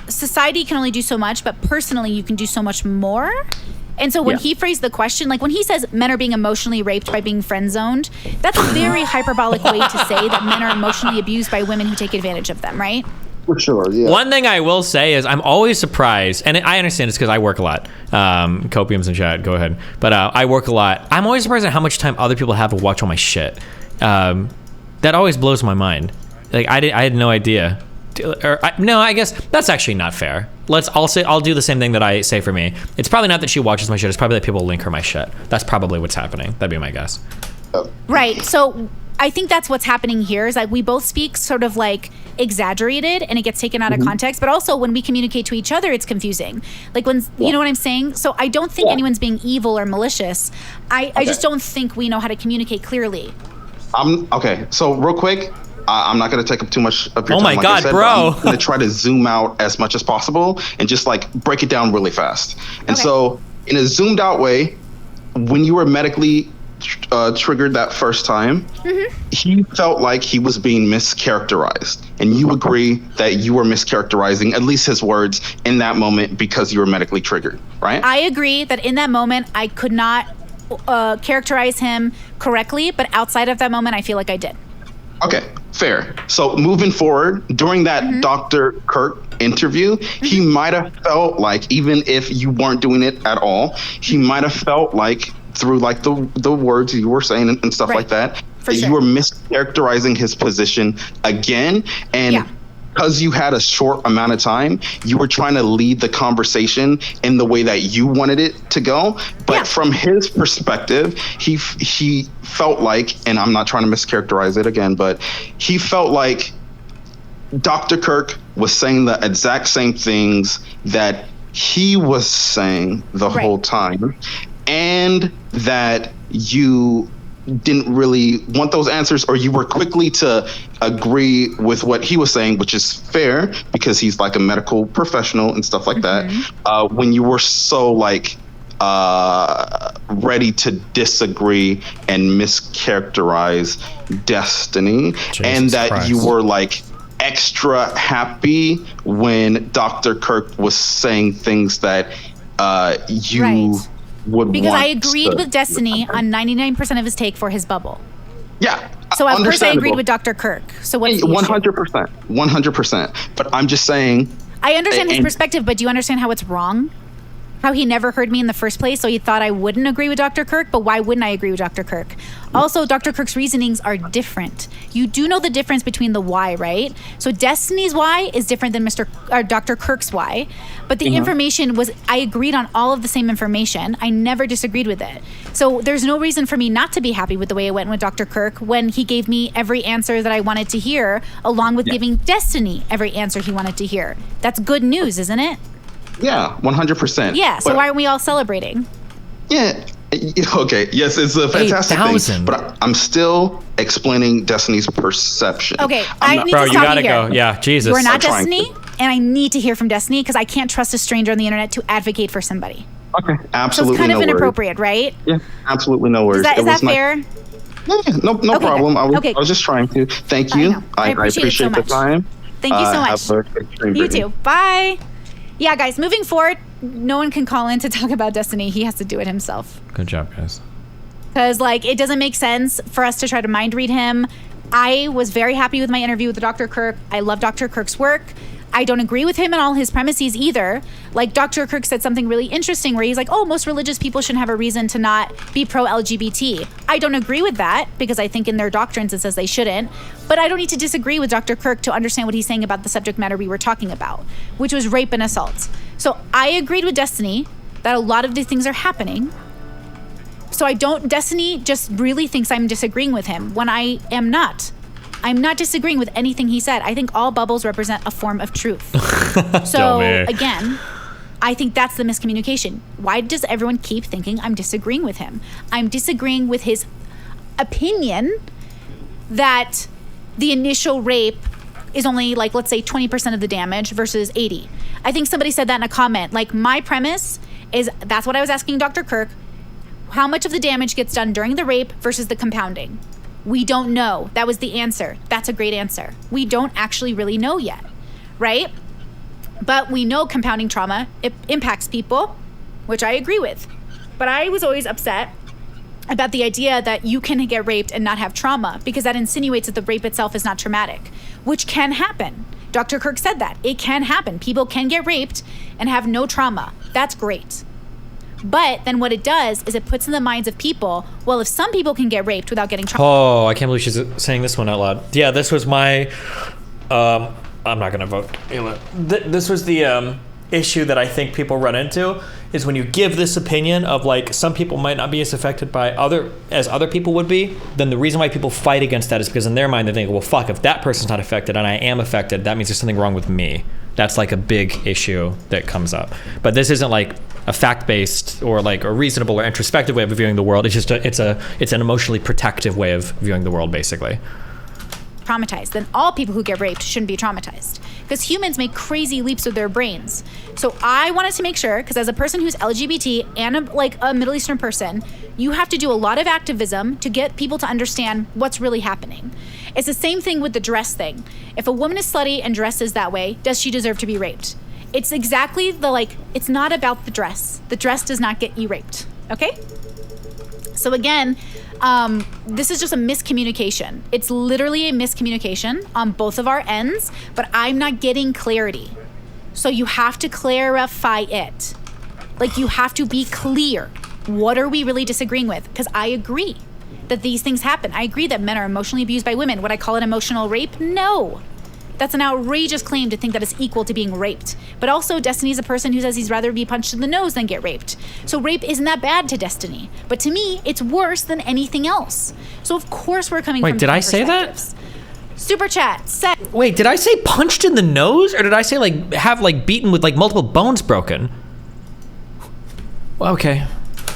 society can only do so much, but personally you can do so much more. And so when he phrased the question, like when he says men are being emotionally raped by being friend zoned, that's a very hyperbolic way to say that men are emotionally abused by women who take advantage of them, right? For sure. Yeah. one thing I will say is I'm always surprised, and I understand it's because I work a lot. Copiums in chat, go ahead. But I work a lot. I'm always surprised at how much time other people have to watch all my shit. That always blows my mind. Like I had no idea. No, I guess that's actually not fair. I'll do the same thing that I say for me. It's probably not that she watches my shit. It's probably that people link her my shit. That's probably what's happening. That'd be my guess. Right. So I think that's what's happening here is like we both speak sort of like exaggerated and it gets taken out of context, but also when we communicate to each other, it's confusing. Like when, you know what I'm saying? So I don't think anyone's being evil or malicious. I just don't think we know how to communicate clearly. Okay. So real quick, I'm not going to take up too much of your time. Oh my like God, I said, bro. I'm going to try to zoom out as much as possible and just like break it down really fast. And so in a zoomed out way, when you were medically triggered that first time, he felt like he was being mischaracterized. And you agree that you were mischaracterizing, at least his words, in that moment because you were medically triggered, right? I agree that in that moment, I could not characterize him correctly, but outside of that moment, I feel like I did. Okay, fair. So moving forward, during that Dr. Kirk interview, he might have felt like, even if you weren't doing it at all, he might have felt like through like the words you were saying and stuff like that, you were mischaracterizing his position again. And because you had a short amount of time, you were trying to lead the conversation in the way that you wanted it to go. But from his perspective, he felt like, and I'm not trying to mischaracterize it again, but he felt like Dr. Kirk was saying the exact same things that he was saying the whole time, and that you didn't really want those answers, or you were quickly to agree with what he was saying, which is fair because he's like a medical professional and stuff like that. When you were so like ready to disagree and mischaracterize Destiny, and that you were like extra happy when Dr. Kirk was saying things that you would because want I agreed with Destiny on 99% of his take for his bubble. Yeah. So of course I agreed with Dr. Kirk. So what's the 100%. 100%. But I'm just saying, I understand his perspective, but do you understand how it's wrong? How he never heard me in the first place, so he thought I wouldn't agree with Dr. Kirk, but why wouldn't I agree with Dr. Kirk? Also, Dr. Kirk's reasonings are different. You do know the difference between the why, right? So Destiny's why is different than Dr. Kirk's why, but the information was, I agreed on all of the same information. I never disagreed with it. So there's no reason for me not to be happy with the way it went with Dr. Kirk when he gave me every answer that I wanted to hear, along with giving Destiny every answer he wanted to hear. That's good news, isn't it? Yeah, 100%. Yeah, so why aren't we all celebrating? Yeah. Okay. Yes, it's a fantastic thing, but I'm still explaining Destiny's perception. Okay, I need to stop you gotta you here. go. Yeah, Jesus. We're not Destiny, and I need to hear from Destiny because I can't trust a stranger on the internet to advocate for somebody. Okay, absolutely. So it's kind of no inappropriate, right? Yeah, absolutely no worries. Is that fair? Yeah, no problem. I was just trying to. Thank you. I appreciate it so the much. time. Thank you so much. Have a great stream, You Brittany. too. Bye. Yeah, guys, moving forward, no one can call in to talk about Destiny. He has to do it himself. Good job, guys. Because, like, it doesn't make sense for us to try to mind read him. I was very happy with my interview with Dr. Kirk. I love Dr. Kirk's work. I don't agree with him and all his premises either. Like, Dr. Kirk said something really interesting where he's like, oh, most religious people shouldn't have a reason to not be pro-LGBT. I don't agree with that because I think in their doctrines it says they shouldn't. But I don't need to disagree with Dr. Kirk to understand what he's saying about the subject matter we were talking about, which was rape and assault. So I agreed with Destiny that a lot of these things are happening. So Destiny just really thinks I'm disagreeing with him when I am not. I'm not disagreeing with anything he said. I think all bubbles represent a form of truth. So again, I think that's the miscommunication. Why does everyone keep thinking I'm disagreeing with him? I'm disagreeing with his opinion that the initial rape is only like, let's say 20% of the damage versus 80. I think somebody said that in a comment. Like, my premise is, that's what I was asking Dr. Kirk, how much of the damage gets done during the rape versus the compounding? We don't know. That was the answer. That's a great answer. We don't actually really know yet, right? But we know compounding trauma, it impacts people, which I agree with. But I was always upset about the idea that you can get raped and not have trauma because that insinuates that the rape itself is not traumatic, which can happen. Dr. Kirk said that. It can happen. People can get raped and have no trauma. That's great. But then what it does is it puts in the minds of people, well, if some people can get raped without getting trauma. Oh, I can't believe she's saying this one out loud. Yeah, this was my, I'm not gonna vote. This was the issue that I think people run into is when you give this opinion of like some people might not be as affected by other people would be, then the reason why people fight against that is because in their mind they think, well, fuck, if that person's not affected and I am affected, that means there's something wrong with me. That's like a big issue that comes up. But this isn't like a fact-based or like a reasonable or introspective way of viewing the world. It's just it's an emotionally protective way of viewing the world, basically. Traumatized, then all people who get raped shouldn't be traumatized, because humans make crazy leaps with their brains. So I wanted to make sure, because as a person who's LGBT and a Middle Eastern person, you have to do a lot of activism to get people to understand what's really happening. It's the same thing with the dress thing. If a woman is slutty and dresses that way, does she deserve to be raped? It's exactly it's not about the dress. The dress does not get you raped, okay? So again, this is just a miscommunication. It's literally a miscommunication on both of our ends, but I'm not getting clarity. So you have to clarify it. Like, you have to be clear. What are we really disagreeing with? Because I agree that these things happen. I agree that men are emotionally abused by women. Would I call it emotional rape? No. That's an outrageous claim to think that it's equal to being raped. But also, Destiny's a person who says he's rather be punched in the nose than get raped. So rape isn't that bad to Destiny. But to me, it's worse than anything else. So of course we're coming from Wait, did I say perspectives. Super chat. Wait, did I say punched in the nose? Or did I say like have like beaten with like multiple bones broken? Okay.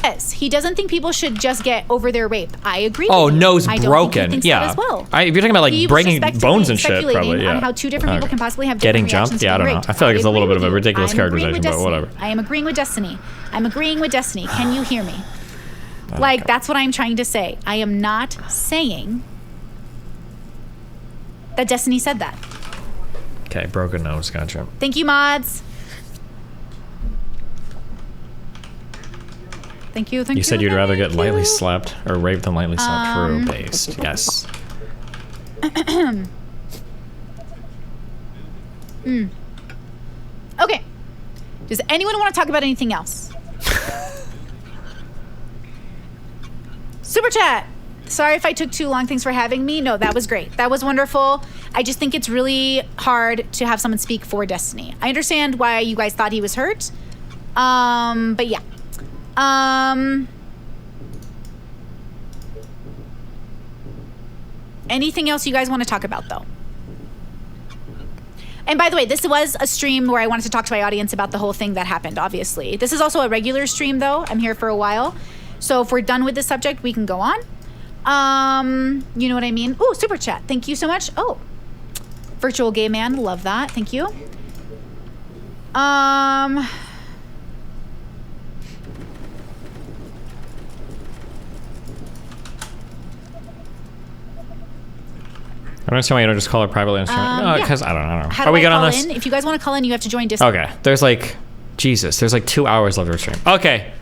Yes, he doesn't think people should just get over their rape. I agree. Oh, with you. nose I don't broken. Think he thinks Yeah. that as well. If you're talking about like He was breaking just bones and shit, speculating probably. Yeah. on how two different people can possibly have getting different jumped. reactions to Yeah, I don't being know. raped. I feel like it's a little agree bit of a with you. ridiculous I'm agreeing characterization, with but Destiny. whatever. I am agreeing with Destiny. I'm agreeing with Destiny. Can you hear me? Like, that's what I'm trying to say. I am not saying that Destiny said that. Okay, broken nose. Gotcha. Thank you, mods. Thank you. You said you'd rather get lightly slapped or raped than lightly slapped. True. Based. Yes. Okay. Does anyone want to talk about anything else? Super chat. Sorry if I took too long. Thanks for having me. No, that was great. That was wonderful. I just think it's really hard to have someone speak for Destiny. I understand why you guys thought he was hurt. But yeah. Anything else you guys want to talk about, though? And by the way, this was a stream where I wanted to talk to my audience about the whole thing that happened, obviously. This is also a regular stream, though. I'm here for a while. So if we're done with this subject, we can go on. You know what I mean? Ooh, super chat. Thank you so much. Oh, virtual gay man. Love that. Thank you. I don't understand why you don't just call her privately on stream. No, because I don't know. How Are do we I good call on this? in? If you guys want to call in, you have to join Discord. Okay. There's like, Jesus, there's like 2 hours left of the stream. Okay.